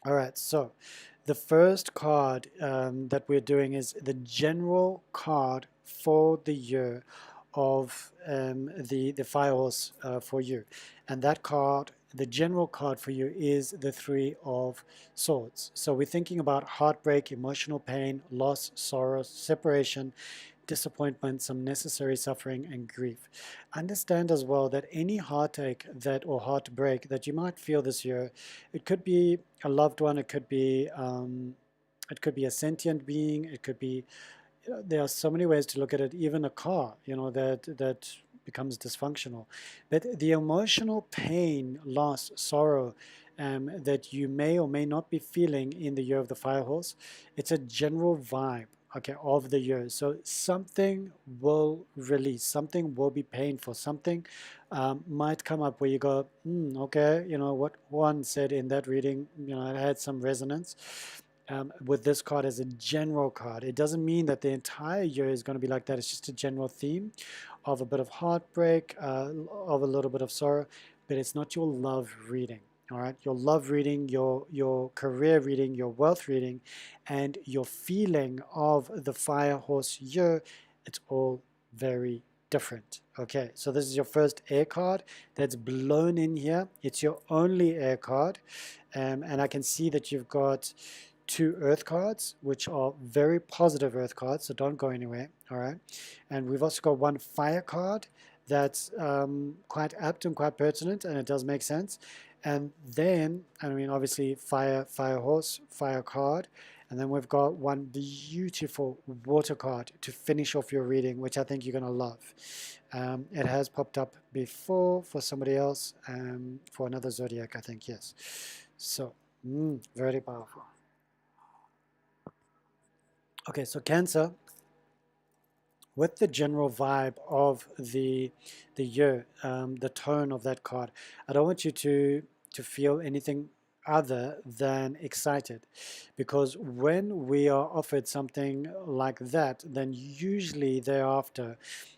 All right, so the first card that we're doing is the general card for the year of the fire horse for you. And that card, the general card for you, is the Three of Swords. So we're thinking about heartbreak, emotional pain, loss, sorrow, separation, disappointment, some necessary suffering and grief. Understand as well that any heartache that or heartbreak that you might feel this year, it could be a loved one, it could be a sentient being, it could be, there are so many ways to look at it, even a car, that becomes dysfunctional. But the emotional pain, loss, sorrow that you may or may not be feeling in the year of the fire horse, it's a general vibe, okay, of the year. So something will release, something will be painful, something might come up where you go, okay, what Juan said in that reading, it had some resonance. With this card as a general card. It doesn't mean that the entire year is going to be like that. It's just a general theme of a bit of heartbreak, of a little bit of sorrow, but it's not your love reading. All right, your love reading, your career reading, your wealth reading, and your feeling of the fire horse year, it's all very different. Okay, so this is your first air card that's blown in here. It's your only air card, and I can see that you've got two earth cards, which are very positive earth cards, so don't go anywhere. All right, and we've also got one fire card that's quite apt and quite pertinent, and it does make sense. And then, I mean, obviously fire horse, fire card, and then we've got one beautiful water card to finish off your reading, which I think you're going to love. It has popped up before for somebody else, for another zodiac, I think, yes. So very powerful. Okay, so Cancer, with the general vibe of the year, the tone of that card, I don't want you to feel anything other than excited, because when we are offered something like that, then usually thereafter,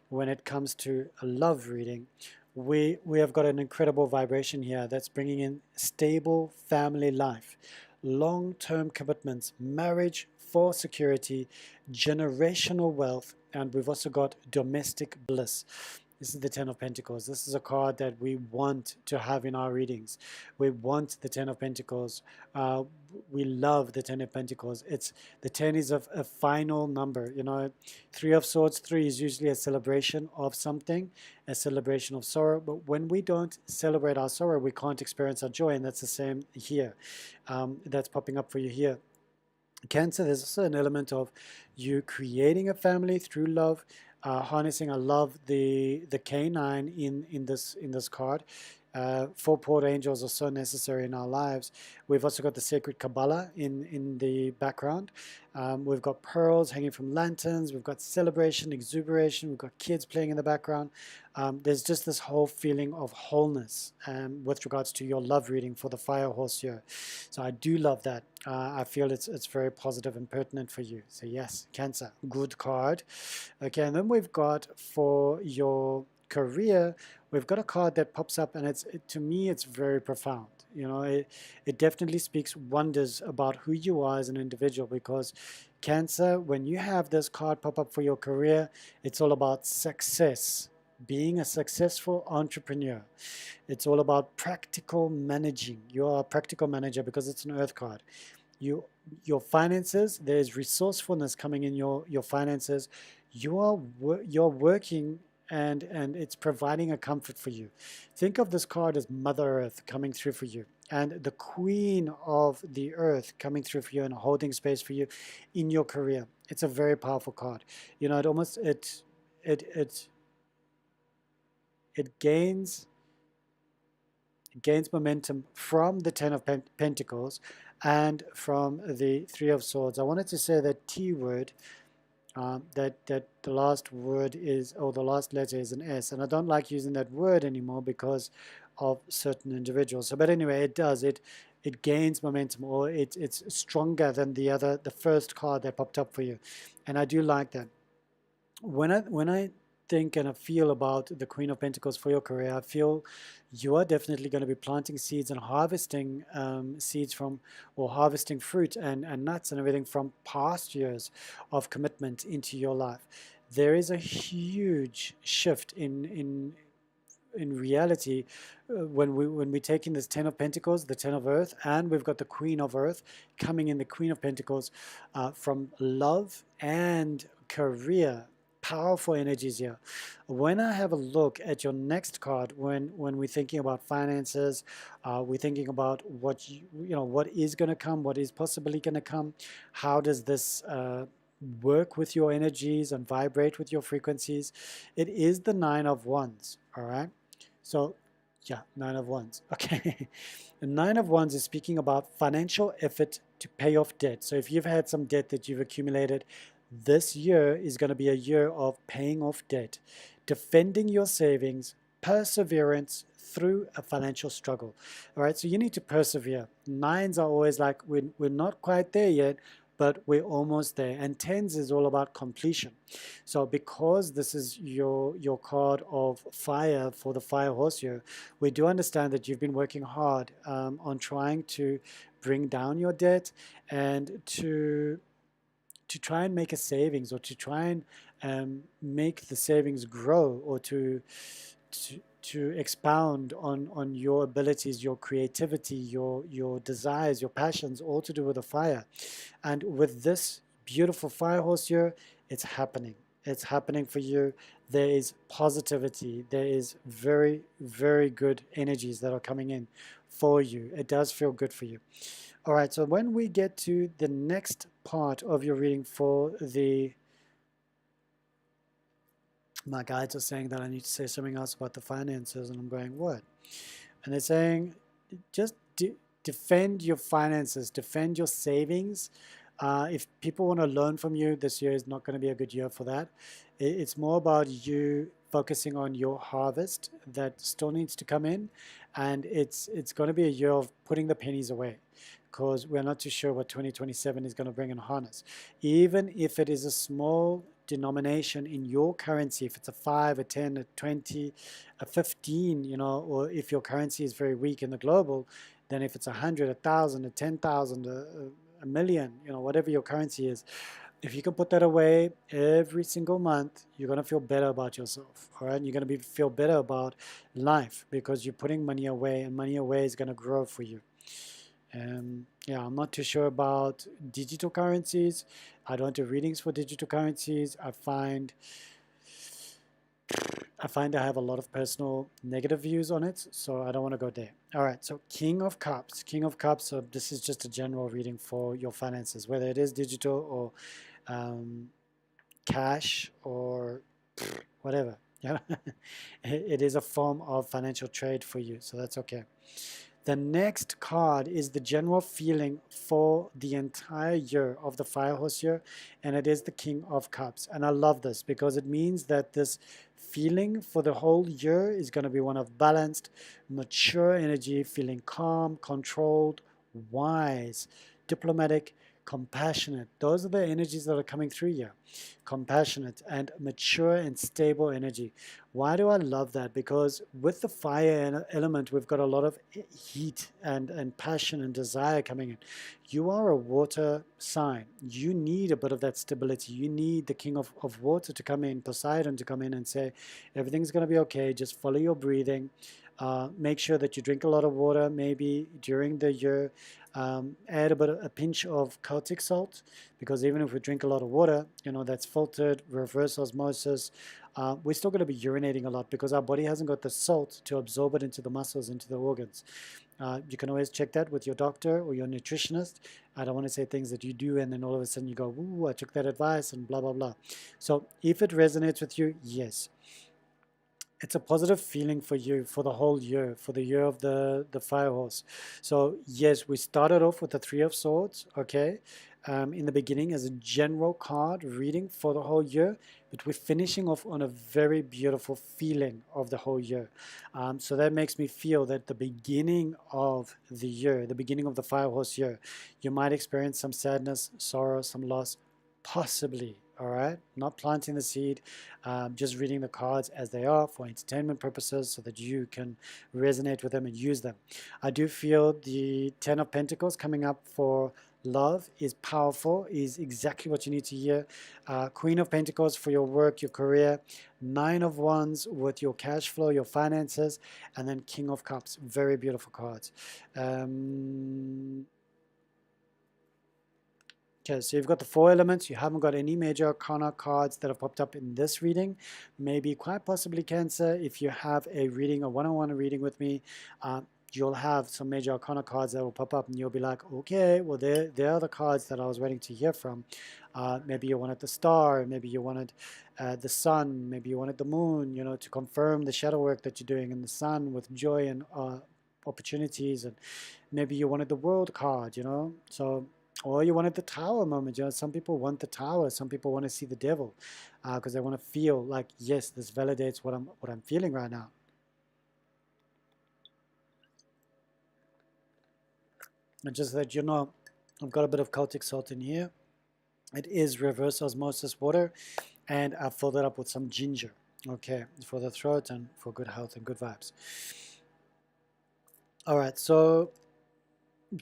when it comes to a love reading, we have got an incredible vibration here that's bringing in stable family life, long-term commitments, marriage for security, generational wealth, and we've also got domestic bliss. This is the Ten of Pentacles. This is a card that we want to have in our readings. We want the Ten of Pentacles. We love the Ten of Pentacles. It's the 10 is a final number. Three of Swords, 3 is usually a celebration of something, a celebration of sorrow. But when we don't celebrate our sorrow, we can't experience our joy, and that's the same here. That's popping up for you here. Cancer, there's also an element of you creating a family through love, harnessing. I love the canine in this card. Four port angels are so necessary in our lives. We've also got the sacred Kabbalah in the background. We've got pearls hanging from lanterns. We've got celebration, exuberation. We've got kids playing in the background. There's just this whole feeling of wholeness with regards to your love reading for the fire horse here. So I do love that. I feel it's very positive and pertinent for you. So yes, Cancer, good card. Okay, and then we've got for your career, we've got a card that pops up, and to me, it's very profound. It definitely speaks wonders about who you are as an individual, because Cancer, when you have this card pop up for your career, it's all about success. being a successful entrepreneur. It's all about practical managing. You are a practical manager because it's an earth card. You, your finances, there's resourcefulness coming in your finances. You're working, and it's providing a comfort for you. Think of this card as Mother Earth coming through for you, and the Queen of the Earth coming through for you and holding space for you in your career. It's a very powerful card. You know, it it it gains momentum from the Ten of Pentacles and from the Three of Swords. I wanted to say that T word, that the last word is, or the last letter is an S, and I don't like using that word anymore because of certain individuals. So, but anyway, it gains momentum, or it's stronger than the first card that popped up for you, and I do like that. When I think and I feel about the Queen of Pentacles for your career, I feel you are definitely going to be planting seeds and harvesting seeds from, or harvesting fruit and nuts and everything from past years of commitment into your life. There is a huge shift in reality when we're taking this Ten of Pentacles, the Ten of Earth, and we've got the Queen of Earth coming in, the Queen of Pentacles, from love and career. Powerful energies here. When I have a look at your next card, when we're thinking about finances, we're thinking about what what is going to come, what is possibly going to come. How does this work with your energies and vibrate with your frequencies? It is the Nine of Wands. All right. So, yeah, Nine of Wands. Okay. The Nine of Wands is speaking about financial effort to pay off debt. So if you've had some debt that you've accumulated, this year is going to be a year of paying off debt, defending your savings, perseverance through a financial struggle. All right, so you need to persevere. Nines are always like, we're not quite there yet, but we're almost there. And tens is all about completion. So because this is your card of fire for the fire horse here, we do understand that you've been working hard on trying to bring down your debt and to try and make a savings, or to try and make the savings grow, or to expound on your abilities, your creativity, your desires, your passions, all to do with the fire. And with this beautiful fire horse here, it's happening. It's happening for you. There is positivity. There is very, very good energies that are coming in for you. It does feel good for you. All right, so when we get to the next part of your reading for my guides are saying that I need to say something else about the finances, and I'm going, what? And they're saying, just defend your finances, defend your savings. If people want to learn from you, this year is not going to be a good year for that. It's more about you focusing on your harvest that still needs to come in, and it's going to be a year of putting the pennies away, because we're not too sure what 2027 is going to bring in harness. Even if it is a small denomination in your currency, if it's a 5, a 10, a 20, a 15, or if your currency is very weak in the global, then if it's 100, 1,000, a 10,000, a million, whatever your currency is, if you can put that away every single month, you're going to feel better about yourself, all right? You're going to feel better about life because you're putting money away, and money away is going to grow for you. Yeah, I'm not too sure about digital currencies. I don't do readings for digital currencies. I find I have a lot of personal negative views on it, so I don't want to go there. All right, so King of Cups. King of Cups, so this is just a general reading for your finances, whether it is digital or cash or whatever. Yeah, it is a form of financial trade for you, so that's okay. The next card is the general feeling for the entire year of the fire horse year, and it is the King of Cups. And I love this because it means that this feeling for the whole year is going to be one of balanced, mature energy, feeling calm, controlled, wise, diplomatic, compassionate. Those are the energies that are coming through here. Compassionate and mature and stable energy. Why do I love that? Because with the fire element, we've got a lot of heat and passion and desire coming in. You are a water sign. You need a bit of that stability. You need the king of water to come in, Poseidon to come in and say, everything's going to be okay. Just follow your breathing. Make sure that you drink a lot of water, maybe during the year. Add a pinch of Celtic salt, because even if we drink a lot of water, you know, that's filtered, reverse osmosis, we're still going to be urinating a lot because our body hasn't got the salt to absorb it into the muscles, into the organs. You can always check that with your doctor or your nutritionist. I don't want to say things that you do and then all of a sudden you go, ooh, I took that advice and blah, blah, blah. So if it resonates with you, yes. It's a positive feeling for you for the whole year, for the year of the fire horse. So yes, we started off with the Three of Swords, okay, in the beginning as a general card reading for the whole year, but we're finishing off on a very beautiful feeling of the whole year. So that makes me feel that the beginning of the year, the beginning of the fire horse year, you might experience some sadness, sorrow, some loss, possibly. All right, not planting the seed, just reading the cards as they are for entertainment purposes so that you can resonate with them and use them. I do feel the Ten of Pentacles coming up for love is powerful, is exactly what you need to hear. Queen of Pentacles for your work, your career. Nine of Wands with your cash flow, your finances. And then King of Cups. Very beautiful cards. Okay, so you've got the four elements. You haven't got any major arcana cards that have popped up in this reading. Maybe quite possibly Cancer. If you have a reading, a one-on-one reading with me, you'll have some major arcana cards that will pop up and you'll be like, okay, well, there are the cards that I was waiting to hear from. Maybe you wanted the star, maybe you wanted the sun, maybe you wanted the moon, you know, to confirm the shadow work that you're doing in the sun with joy and opportunities. And maybe you wanted the world card, you know, so... Or you wanted the tower moment. You know, some people want the tower. Some people want to see the devil because they want to feel like, yes, this validates what I'm feeling right now. And just that you know, I've got a bit of Celtic salt in here. It is reverse osmosis water, and I filled it up with some ginger. Okay, for the throat and for good health and good vibes. All right, so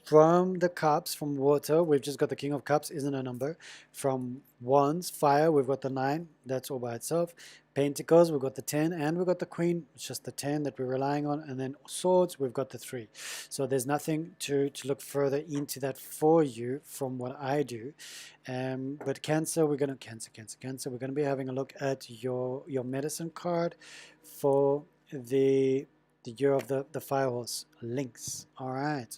from the cups, from water, we've just got the King of Cups, isn't a number. From Wands, fire, we've got the 9, that's all by itself. Pentacles, we've got the 10, and we've got the Queen, it's just the 10 that we're relying on. And then Swords, we've got the 3. So there's nothing to look further into that for you from what I do. But Cancer, we're going to, Cancer, we're going to be having a look at your medicine card for the year of the fire horse, Lynx. All right.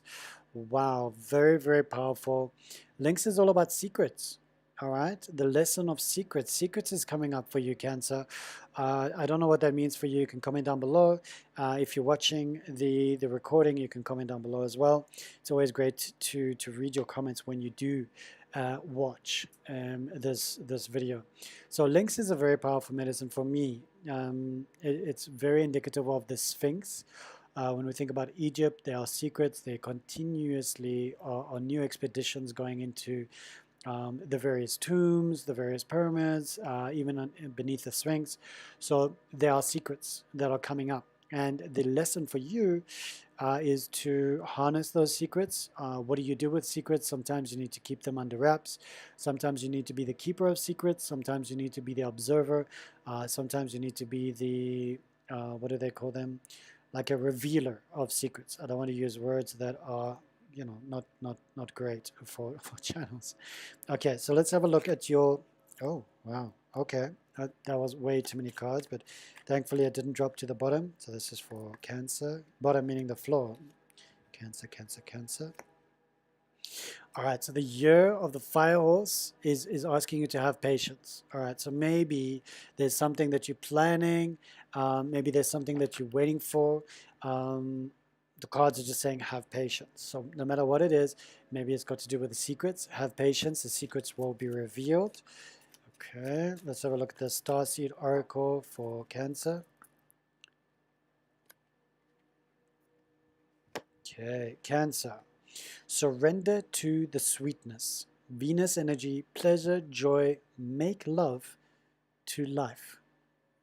Wow, very, very powerful. Lynx is all about secrets. All right, the lesson of secrets. Secrets is coming up for you, Cancer. I don't know what that means for you. You can comment down below. If you're watching the recording, you can comment down below as well. It's always great to read your comments when you do watch this video. So Lynx is a very powerful medicine for me. It's very indicative of the Sphinx. When we think about Egypt, there are secrets. There continuously are new expeditions going into the various tombs, the various pyramids, even beneath the Sphinx. So there are secrets that are coming up. And the lesson for you is to harness those secrets. What do you do with secrets? Sometimes you need to keep them under wraps. Sometimes you need to be the keeper of secrets. Sometimes you need to be the observer. Sometimes you need to be the, what do they call them? Like a revealer of secrets. I don't want to use words that are, you know, not great for channels. Okay, so let's have a look at your, oh, wow, okay. That was way too many cards, but thankfully it didn't drop to the bottom. So this is for Cancer. Bottom meaning the floor. Cancer, Cancer, Cancer. All right, so the year of the fire horse is asking you to have patience. All right, so maybe there's something that you're planning. Maybe there's something that you're waiting for. The cards are just saying have patience. So no matter what it is, maybe it's got to do with the secrets. Have patience. The secrets will be revealed. Okay, let's have a look at the Starseed Oracle for Cancer. Okay, Cancer. Surrender to the sweetness. Venus energy, pleasure, joy, make love to life.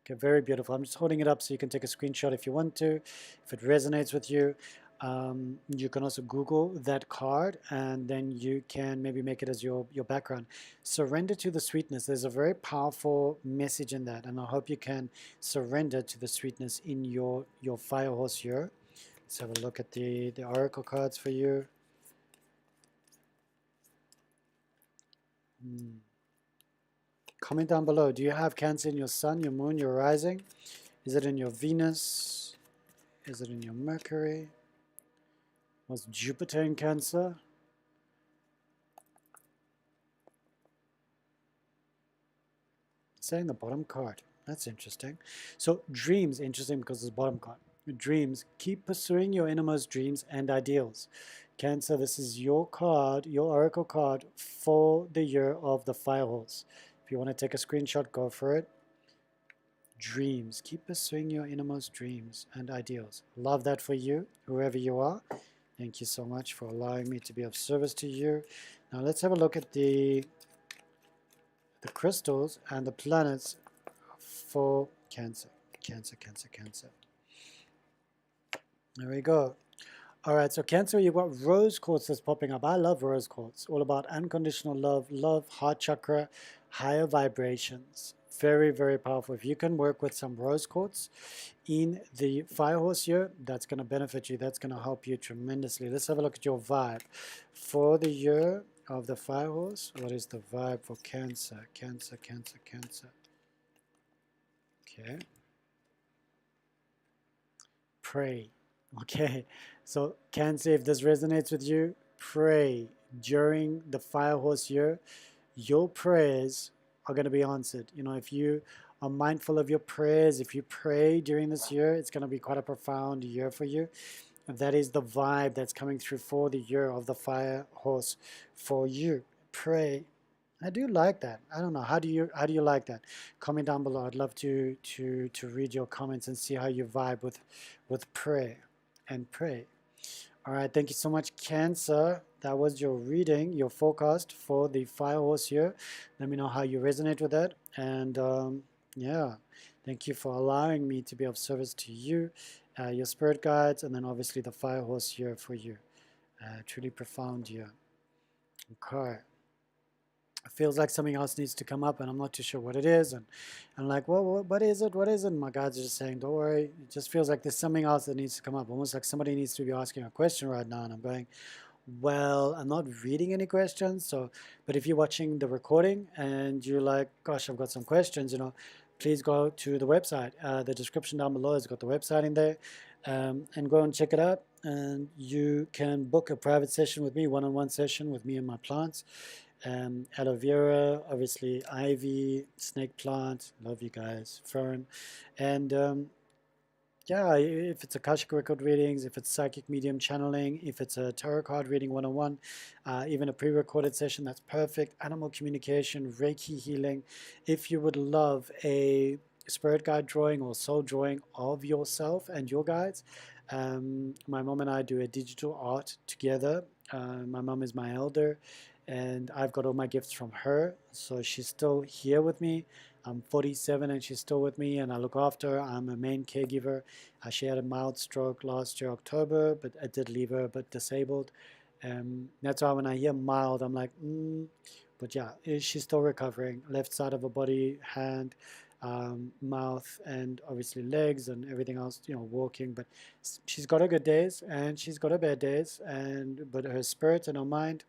Okay, very beautiful. I'm just holding it up so you can take a screenshot if you want to, if it resonates with you. You can also Google that card and then you can maybe make it as your background. Surrender to the sweetness. There's a very powerful message in that, and I hope you can surrender to the sweetness in your fire horse here. Let's have a look at the oracle cards for you. Comment down below. Do you have Cancer in your sun, your moon, your rising? Is it in your Venus? Is it in your Mercury? Was Jupiter in Cancer? Saying the bottom card. That's interesting. So dreams, interesting because it's bottom card. Dreams, keep pursuing your innermost dreams and ideals. Cancer, this is your card, your oracle card for the year of the fire horse. If you want to take a screenshot, go for it. Dreams, keep pursuing your innermost dreams and ideals. Love that for you, whoever you are. Thank you so much for allowing me to be of service to you. Now let's have a look at the crystals and the planets for Cancer. Cancer, Cancer, Cancer. There we go. All right, so Cancer, you've got rose quartz that's popping up. I love rose quartz. All about unconditional love, heart chakra, higher vibrations. Very, very powerful. If you can work with some rose quartz in the fire horse year, that's going to benefit you. That's going to help you tremendously. Let's have a look at your vibe. For the year of the fire horse, what is the vibe for Cancer? Cancer, Cancer, Cancer. Okay. Pray. Okay. So Cancer, if this resonates with you, pray. During the fire horse year, your prayers are going to be answered. You know, if you are mindful of your prayers, if you pray during this year, it's going to be quite a profound year for you. That is the vibe that's coming through for the year of the fire horse for you. Pray. I do like that. I don't know. How do you like that? Comment down below. I'd love to read your comments and see how you vibe with prayer and pray. All right. Thank you so much, Cancer. That was your reading, your forecast for the fire horse year. Let me know how you resonate with that. And yeah, thank you for allowing me to be of service to you, your spirit guides, and then obviously the fire horse year for you. Truly profound year. Okay. It feels like something else needs to come up and I'm not too sure what it is, and I'm like, well, what is it, and my guides are just saying, don't worry, it just feels like there's something else that needs to come up, almost like somebody needs to be asking a question right now, and I'm going, well, I'm not reading any questions, so, but if you're watching the recording and you're like, gosh, I've got some questions, you know, please go to the website. The description down below has got the website in there, and go and check it out, and you can book a private session with me, one-on-one session with me and my plants. Aloe vera, obviously ivy, snake plant, love you guys, fern, and yeah, if it's Akashic record readings, if it's psychic medium channeling, if it's a tarot card reading one-on-one, even a pre-recorded session, that's perfect. Animal communication, Reiki healing. If you would love a spirit guide drawing or soul drawing of yourself and your guides, my mom and I do a digital art together. My mom is my elder, and I've got all my gifts from her, so she's still here with me. I'm 47 and she's still with me, and I look after her. I'm a main caregiver. She had a mild stroke last year, October, but I did leave her a bit disabled. That's why when I hear mild, I'm like, but yeah, she's still recovering. Left side of her body, hand, mouth, and obviously legs and everything else, you know, walking. But she's got her good days and she's got her bad days, but her spirit and her mind,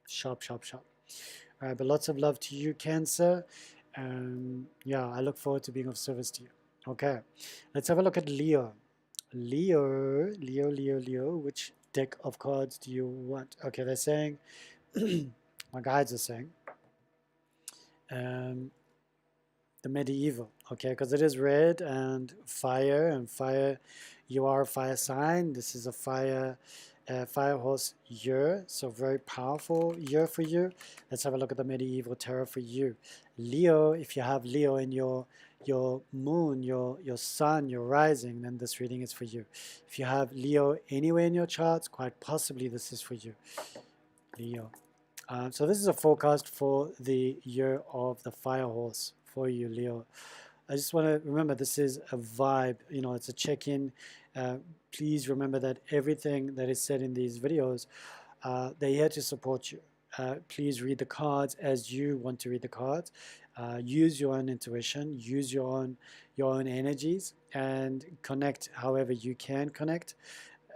sharp, sharp, sharp. All right, but lots of love to you, Cancer. Yeah, I look forward to being of service to you. Okay, let's have a look at Leo. Leo, Leo, Leo, Leo. Which deck of cards do you want? Okay, they're saying, my guides are saying, the medieval. Okay, because it is red and fire. You are a fire sign. This is a fire horse year, so very powerful year for you. Let's have a look at the medieval tarot for you, Leo. If you have Leo in your moon, your sun, your rising, then this reading is for you. If you have Leo anywhere in your charts, quite possibly this is for you, Leo. So this is a forecast for the year of the fire horse for you, Leo. I just want to remember this is a vibe, it's a check-in. Please remember that everything that is said in these videos, they're here to support you. Please read the cards as you want to read the cards. Use your own intuition, use your own energies, and connect however you can connect.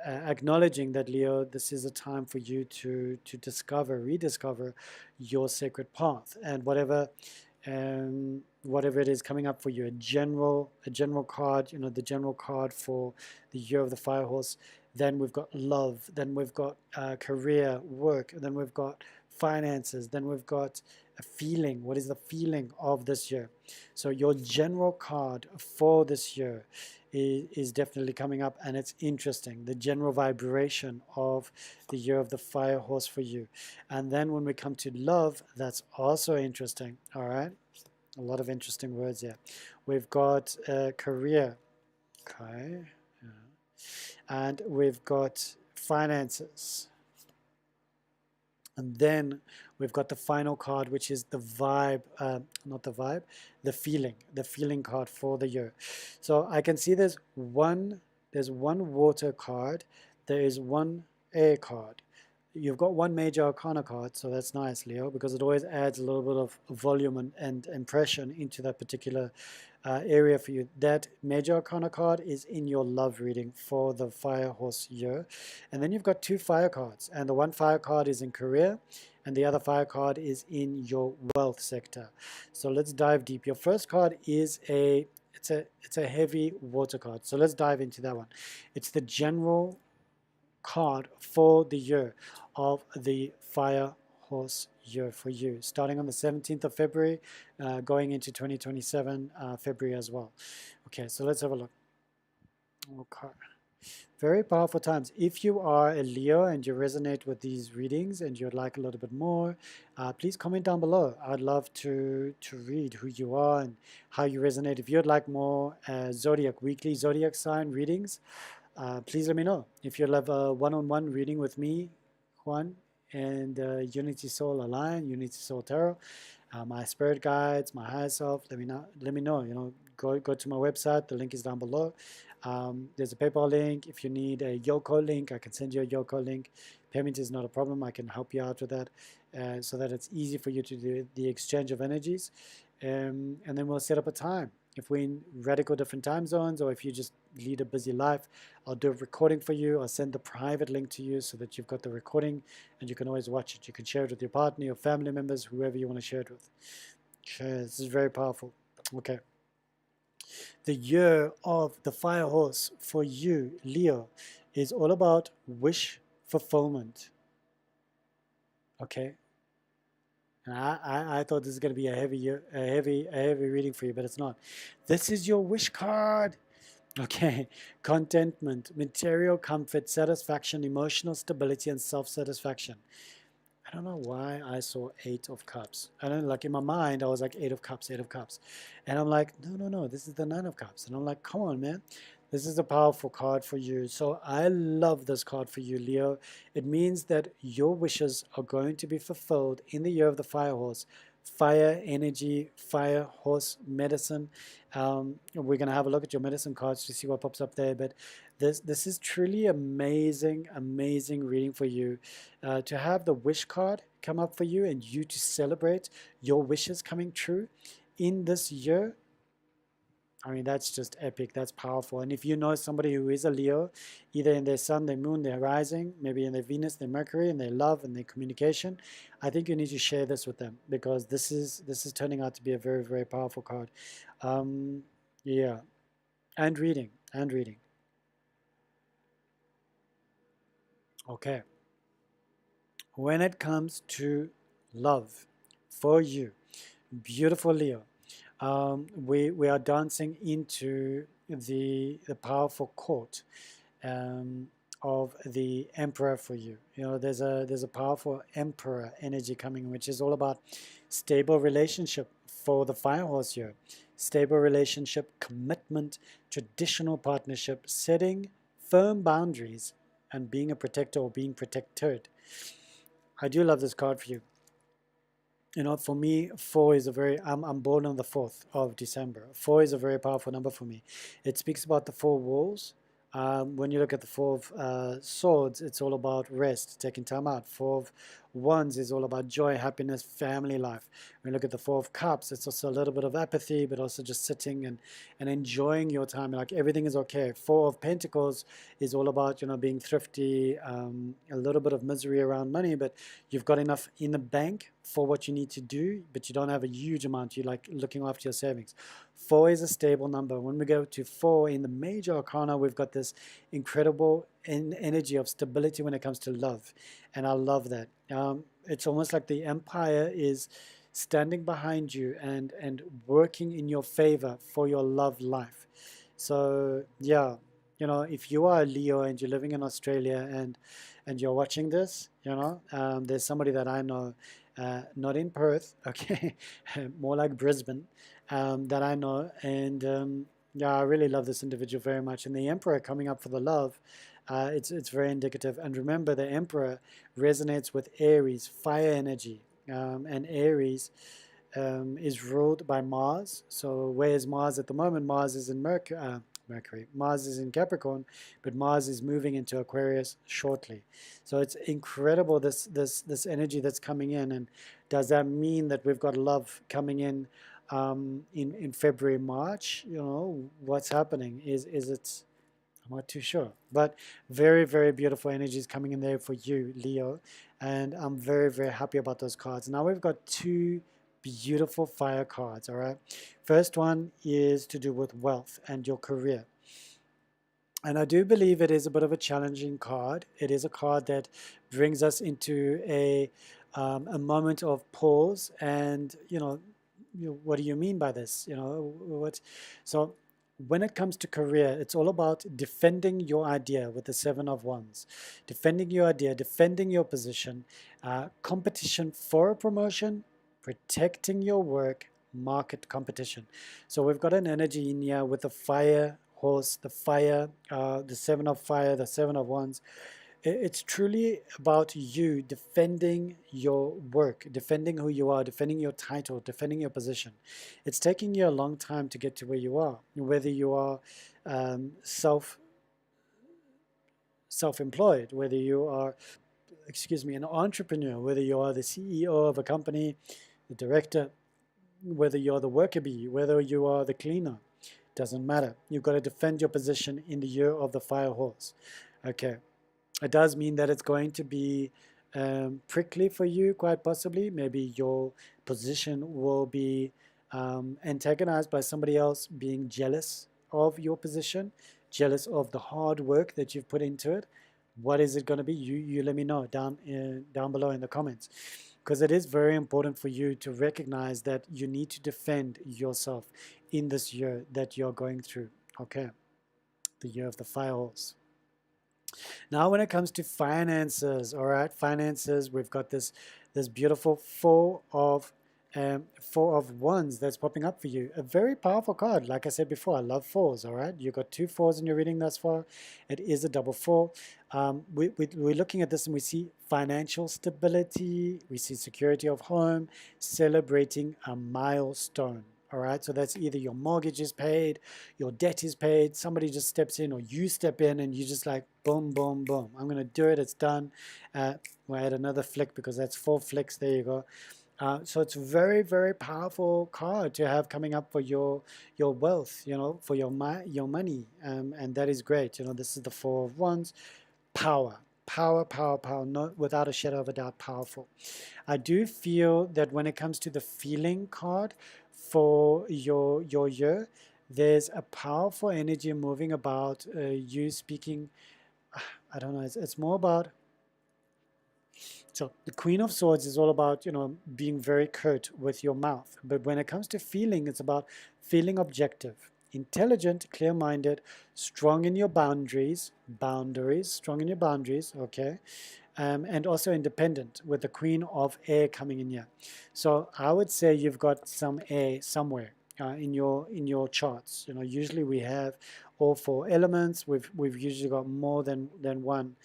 Acknowledging that, Leo, this is a time for you to discover, rediscover your sacred path, and whatever it is coming up for you, a general card, the general card for the year of the fire horse. Then we've got love, then we've got career, work, then we've got finances, then we've got a feeling. What is the feeling of this year? So your general card for this year is definitely coming up, and it's interesting, the general vibration of the year of the fire horse for you. And then when we come to love, that's also interesting. All right, a lot of interesting words here. We've got career, okay, yeah. And we've got finances. And then we've got the final card, which is the vibe, not the vibe, the feeling card for the year. So I can see there's one water card, there is one air card. You've got one major arcana card, so that's nice, Leo, because it always adds a little bit of volume and impression into that particular area for you. That major arcana card is in your love reading for the fire horse year. And then you've got two fire cards, and the one fire card is in career, and the other fire card is in your wealth sector. So let's dive deep. Your first card is it's a heavy water card. So let's dive into that one. It's the general card for the year of the fire horse year for you, starting on the 17th of February, going into 2027 February as well. Okay, so let's have a look. Okay. Very powerful times. If you are a Leo and you resonate with these readings and you'd like a little bit more, please comment down below. I'd love to read who you are and how you resonate. If you'd like more weekly zodiac sign readings, please let me know. If you'll have a one-on-one reading with me, Juan, and Unity Soul Align, Unity Soul Tarot, my spirit guides, my higher self, let me know. Go to my website. The link is down below. There's a PayPal link. If you need a Yoko link, I can send you a Yoko link. Payment is not a problem. I can help you out with that, so that it's easy for you to do the exchange of energies. And then we'll set up a time. If we're in radical different time zones, or if you just lead a busy life, I'll do a recording for you. I'll send the private link to you so that you've got the recording and you can always watch it. You can share it with your partner, your family members, whoever you want to share it with. Okay, this is very powerful. Okay. The year of the fire horse for you, Leo, is all about wish fulfillment. Okay. And I thought this is going to be a heavy reading for you, but it's not. This is your wish card. Okay. Contentment, material comfort, satisfaction, emotional stability, and self-satisfaction. I don't know why I saw 8 of cups. I don't know, like in my mind, I was like 8 of cups, 8 of cups. And I'm like, no, this is the 9 of cups. And I'm like, come on, man. This is a powerful card for you. So I love this card for you, Leo. It means that your wishes are going to be fulfilled in the year of the fire horse. Fire energy, fire horse medicine. We're going to have a look at your medicine cards to see what pops up there. But this is truly amazing reading for you. To have the wish card come up for you and you to celebrate your wishes coming true in this year, I mean, that's just epic. That's powerful. And if you know somebody who is a Leo, either in their sun, their moon, their rising, maybe in their Venus, their Mercury, and their love and their communication, I think you need to share this with them, because this is turning out to be a very, very powerful card. Yeah, and reading. Okay. When it comes to love for you, beautiful Leo, we are dancing into the powerful court of the emperor for you. There's a powerful emperor energy coming, which is all about stable relationship for the fire horse here. Stable relationship, commitment, traditional partnership, setting firm boundaries, and being a protector or being protected. I do love this card for you. You know, for me, four is a very, I'm born on the 4th of December. Four is a very powerful number for me. It speaks about the four walls. When you look at the four of swords, it's all about rest, taking time out. Four of wands is all about joy, happiness, family life. When you look at the four of cups, it's also a little bit of apathy, but also just sitting and enjoying your time. Like everything is okay. Four of pentacles is all about, you know, being thrifty, a little bit of misery around money, but you've got enough in the bank for what you need to do, but you don't have a huge amount. You like looking after your savings. Four is a stable number. When we go to four in the major arcana, we've got this incredible energy of stability when it comes to love. And I love that. It's almost like the empire is standing behind you and working in your favor for your love life. So yeah, you know, if you are a Leo and you're living in Australia and you're watching this, you know, there's somebody that I know, not in Perth, okay, more like Brisbane, that I know, and yeah, I really love this individual very much. And the Emperor coming up for the love, it's very indicative. And remember, the Emperor resonates with Aries, fire energy, and Aries is ruled by Mars. So where's Mars at the moment? Mars is in Mercury. Mars is in Capricorn, but Mars is moving into Aquarius shortly. So it's incredible, this energy that's coming in. And does that mean that we've got love coming in February, March? You know, what's happening? Is it? I'm not too sure, but very, very beautiful energies coming in there for you, Leo, and I'm very, very happy about those cards. Now we've got two beautiful fire cards, all right? First one is to do with wealth and your career. And I do believe it is a bit of a challenging card. It is a card that brings us into a moment of pause and, what do you mean by this? So when it comes to career, it's all about defending your idea with the Seven of Wands, defending your idea, defending your position, competition for a promotion, protecting your work, market competition. So we've got an energy in here with the fire horse, the fire, the Seven of Fire, the Seven of Wands. It's truly about you defending your work, defending who you are, defending your title, defending your position. It's taking you a long time to get to where you are, whether you are self-employed, whether you are, an entrepreneur, whether you are the CEO of a company, the director, whether you're the worker bee, whether you are the cleaner. Doesn't matter. You've got to defend your position in the year of the fire horse. Okay. It does mean that it's going to be prickly for you, quite possibly. Maybe your position will be antagonized by somebody else being jealous of your position, jealous of the hard work that you've put into it. What is it going to be? You let me know down below in the comments, because it is very important for you to recognize that you need to defend yourself in this year that you're going through. Okay, the year of the fire horse. Now, when it comes to finances, all right, finances, we've got this beautiful Four of Wands that's popping up for you. A very powerful card. Like I said before, I love fours, all right? You've got two fours in your reading thus far. It is a double four. We're looking at this and we see financial stability. We see security of home, celebrating a milestone. All right, so that's either your mortgage is paid, your debt is paid, somebody just steps in, or you step in and you just like, boom, boom, boom. I'm going to do it. It's done. We'll add another flick because that's 4 flicks. There you go. So it's very, very powerful card to have coming up for your wealth, for your money. And that is great. This is the Four of Wands. Power, power, power, power. Not without a shadow of a doubt, powerful. I do feel that when it comes to the feeling card for your year, there's a powerful energy moving about, you speaking, I don't know, it's more about, so the Queen of Swords is all about, being very curt with your mouth. But when it comes to feeling, it's about feeling objective, intelligent, clear-minded, strong in your boundaries, strong in your boundaries, okay? And also independent, with the Queen of Air coming in here. So I would say you've got some air somewhere in your charts. Usually we have all 4 elements. We've usually got more than one.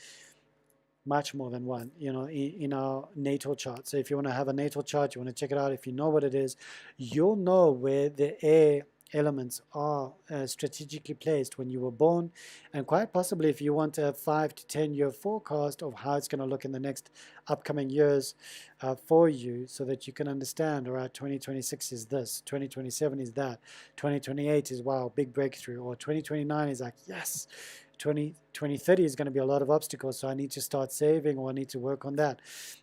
much more than one, in our natal chart. So if you want to have a natal chart, you want to check it out, if you know what it is, you'll know where the air elements are strategically placed when you were born. And quite possibly, if you want a 5 to 10 year forecast of how it's going to look in the next upcoming years for you, so that you can understand, all right, 2026 is this, 2027 is that, 2028 is, wow, big breakthrough, or 2029 is like, yes, 2030 is going to be a lot of obstacles, so I need to start saving, or I need to work on that.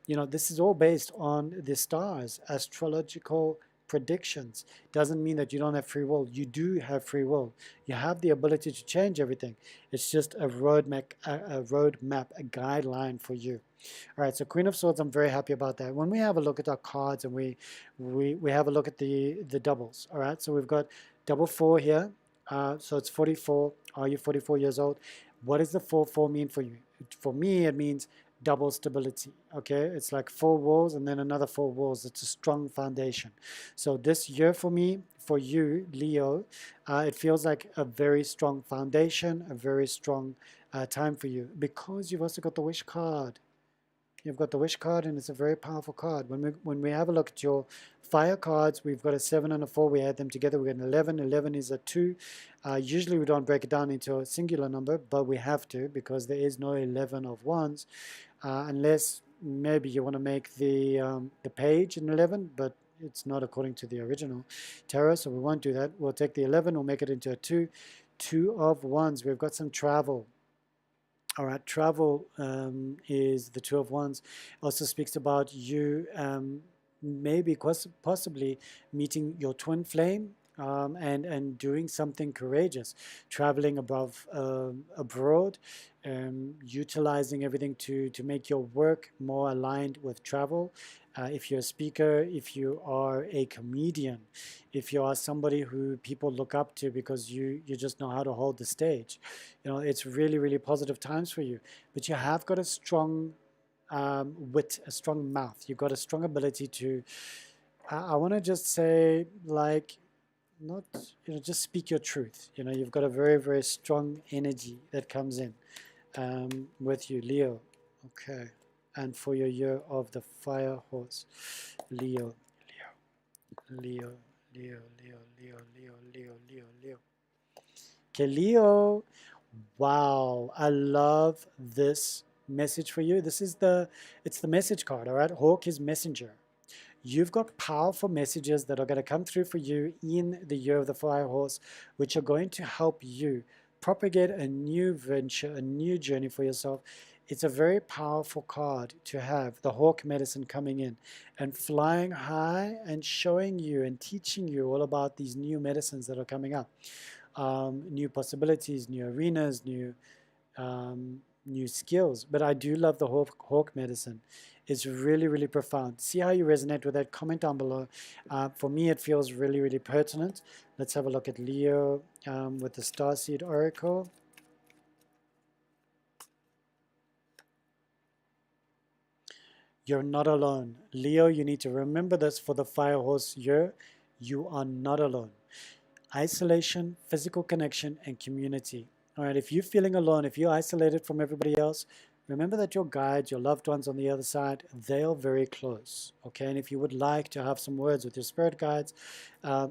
This is all based on the stars, astrological predictions. Doesn't mean that you don't have free will. You do have free will. You have the ability to change everything. It's just a roadmap, a guideline for you. All right, so Queen of Swords, I'm very happy about that. When we have a look at our cards and we have a look at the doubles, all right, so we've got double 4 here. So it's 44. Are you 44 years old? What does the 4-4 mean for you? For me, it means double stability. Okay, it's like 4 walls and then another 4 walls. It's a strong foundation. So this year for me, for you, Leo, it feels like a very strong foundation, a very strong time for you, because you've also got the wish card. You've got the wish card, and it's a very powerful card. When we have a look at your fire cards, we've got a 7 and a 4. We add them together, we get an 11. 11 is a 2. Usually we don't break it down into a singular number, but we have to, because there is no 11 of wands, unless maybe you want to make the page an 11, but it's not according to the original tarot, so we won't do that. We'll take the 11, we'll make it into a 2. 2 of wands. We've got some travel. All right, travel is the 2 of wands. Also speaks about you maybe possibly meeting your twin flame, and doing something courageous, traveling abroad, utilizing everything to make your work more aligned with travel. If you're a speaker, if you are a comedian, if you are somebody who people look up to because you just know how to hold the stage, it's really, really positive times for you. But you have got a strong wit, a strong mouth. You've got a strong ability to, I want to just say, like, not, just speak your truth. You've got a very, very strong energy that comes in with you, Leo. Okay. And for your year of the fire horse, Leo, Leo, Leo, Leo, Leo, Leo, Leo, Leo, Leo, Leo. Okay, Leo. Wow, I love this message for you. It's the message card, all right? Hawk is messenger. You've got powerful messages that are going to come through for you in the year of the fire horse, which are going to help you propagate a new venture, a new journey for yourself. It's a very powerful card to have, the hawk medicine coming in and flying high and showing you and teaching you all about these new medicines that are coming up. New possibilities, new arenas, new skills. But I do love the hawk medicine. It's really, really profound. See how you resonate with that. Comment down below. For me, it feels really, really pertinent. Let's have a look at Leo with the Starseed Oracle. You're not alone. Leo, you need to remember this for the fire horse year. You are not alone. Isolation, physical connection, and community. All right, if you're feeling alone, if you're isolated from everybody else, remember that your guides, your loved ones on the other side, they are very close, okay? And if you would like to have some words with your spirit guides,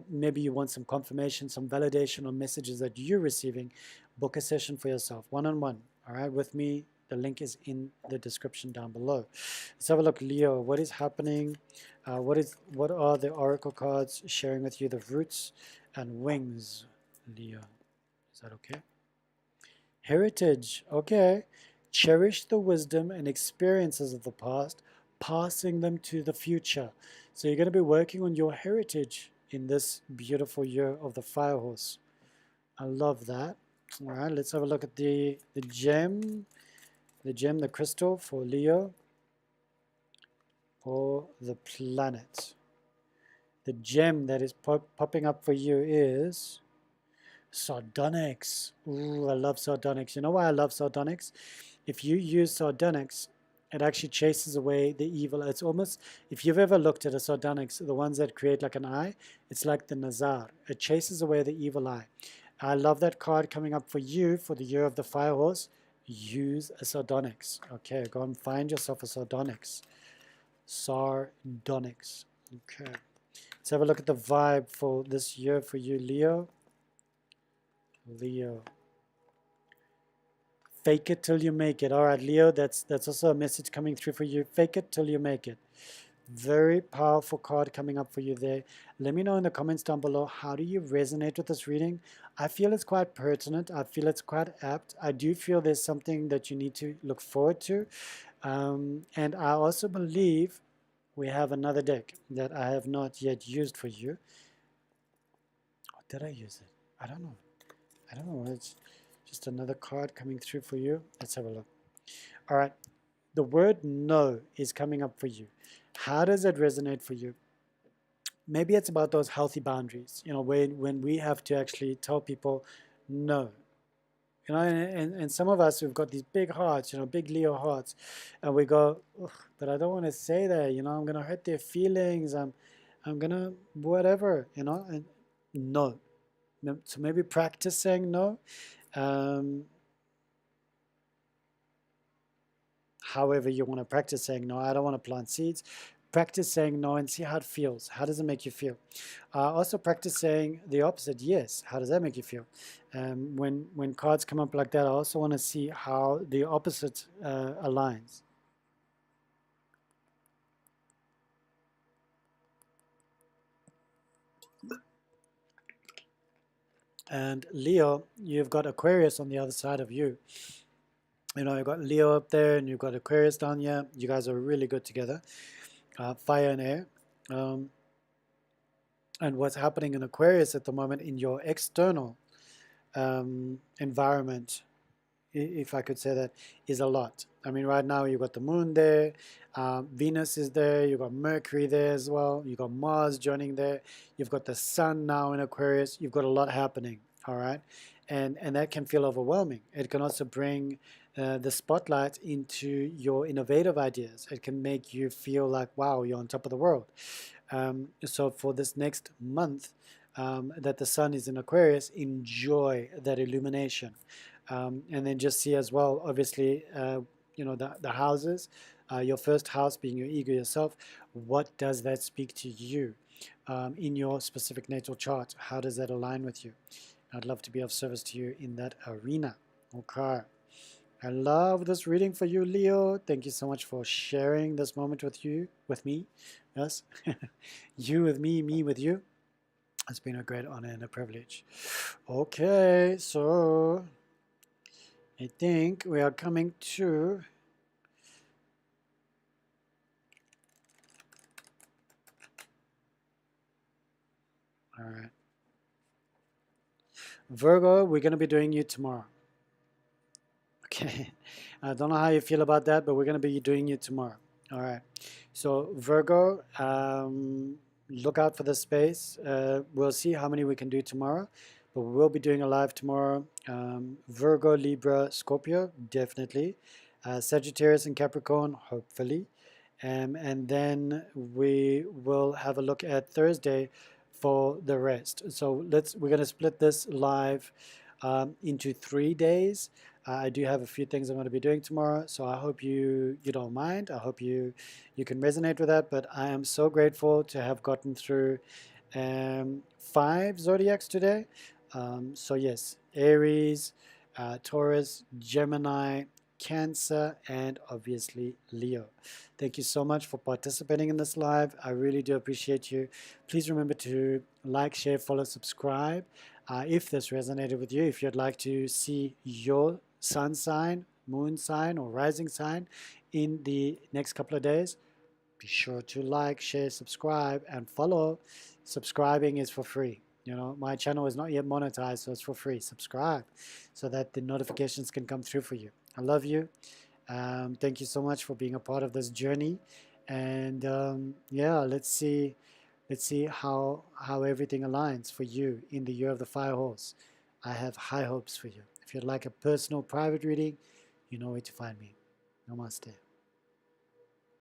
maybe you want some confirmation, some validation on messages that you're receiving, book a session for yourself, one-on-one, all right, with me. The link is in the description down below. Let's have a look, Leo. What is happening? What are the oracle cards sharing with you? The roots and wings, Leo. Is that okay? Heritage. Okay. Cherish the wisdom and experiences of the past, passing them to the future. So you're going to be working on your heritage in this beautiful year of the fire horse. I love that. All right, let's have a look at the gem. The crystal for Leo, or the planet. The gem that is popping up for you is sardonyx. Ooh, I love sardonyx. You know why I love sardonyx? If you use sardonyx, it actually chases away the evil. It's almost, if you've ever looked at a sardonyx, the ones that create like an eye, it's like the Nazar. It chases away the evil eye. I love that card coming up for you for the year of the fire horse. use a sardonyx. Okay, go and find yourself a sardonyx. Sardonyx. Okay. Let's have a look at the vibe for this year for you, Leo. Leo. Fake it till you make it. All right, Leo, that's also a message coming through for you. Fake it till you make it. Very powerful card coming up for you there. Let me know in the comments down below, how do you resonate with this reading? I feel it's quite pertinent. I feel it's quite apt. I do feel there's something that you need to look forward to. And I also believe we have another deck that I have not yet used for you. Or did I use it? I don't know. I don't know. It's just another card coming through for you. Let's have a look. All right. The word no is coming up for you. How does it resonate for you? Maybe it's about those healthy boundaries, you know, when we have to actually tell people no. You know, and some of us, we've got these big hearts, you know, big Leo hearts, and we go, but I don't want to say that, you know, I'm going to hurt their feelings, I'm going to whatever, you know, and no. So maybe practice saying no. However you want to practice saying no. I don't want to plant seeds. Practice saying no and see how it feels. How does it make you feel? Also practice saying the opposite, yes. How does that make you feel? When cards come up like that, I also want to see how the opposite aligns. And Leo, you've got Aquarius on the other side of you. You know, you've got Leo up there and you've got Aquarius down here. You guys are really good together. Fire and air. And what's happening in Aquarius at the moment in your external environment, if I could say that, is a lot. I mean, right now you've got the moon there, Venus is there, you've got Mercury there as well, you've got Mars joining there, you've got the sun now in Aquarius, you've got a lot happening, all right? And that can feel overwhelming. It can also bring the spotlight into your innovative ideas. It can make you feel like, wow, you're on top of the world. So for this next month that the sun is in Aquarius, enjoy that illumination. And then just see as well, obviously, you know, the houses, your first house being your ego yourself. What does that speak to you in your specific natal chart? How does that align with you? I'd love to be of service to you in that arena. Okay. I love this reading for you, Leo. Thank you so much for sharing this moment with me. Yes. You with me with you. It's been a great honor and a privilege. Okay, so I think we are coming to all right. Virgo, we're going to be doing you tomorrow. Okay. I don't know how you feel about that, but we're going to be doing you tomorrow. All right. So Virgo, look out for the space. We'll see how many we can do tomorrow, but we'll be doing a live tomorrow. Virgo, Libra, Scorpio, definitely. Sagittarius and Capricorn, hopefully. And then we will have a look at Thursday for the rest. So we're going to split this live into 3 days. I do have a few things I'm going to be doing tomorrow, so I hope you don't mind. I hope you can resonate with that. But I am so grateful to have gotten through 5 zodiacs today. So yes, Aries, Taurus, Gemini, Cancer, and obviously Leo. Thank you so much for participating in this live. I really do appreciate you. Please remember to like, share, follow, subscribe. If this resonated with you, if you'd like to see your sun sign, moon sign, or rising sign in the next couple of days, be sure to like, share, subscribe, and follow. Subscribing is for free. You know, my channel is not yet monetized, so it's for free. Subscribe so that the notifications can come through for you. I love you. Thank you so much for being a part of this journey. And yeah, let's see how everything aligns for you in the year of the fire horse. I have high hopes for you. If you'd like a personal private reading, you know where to find me. Namaste.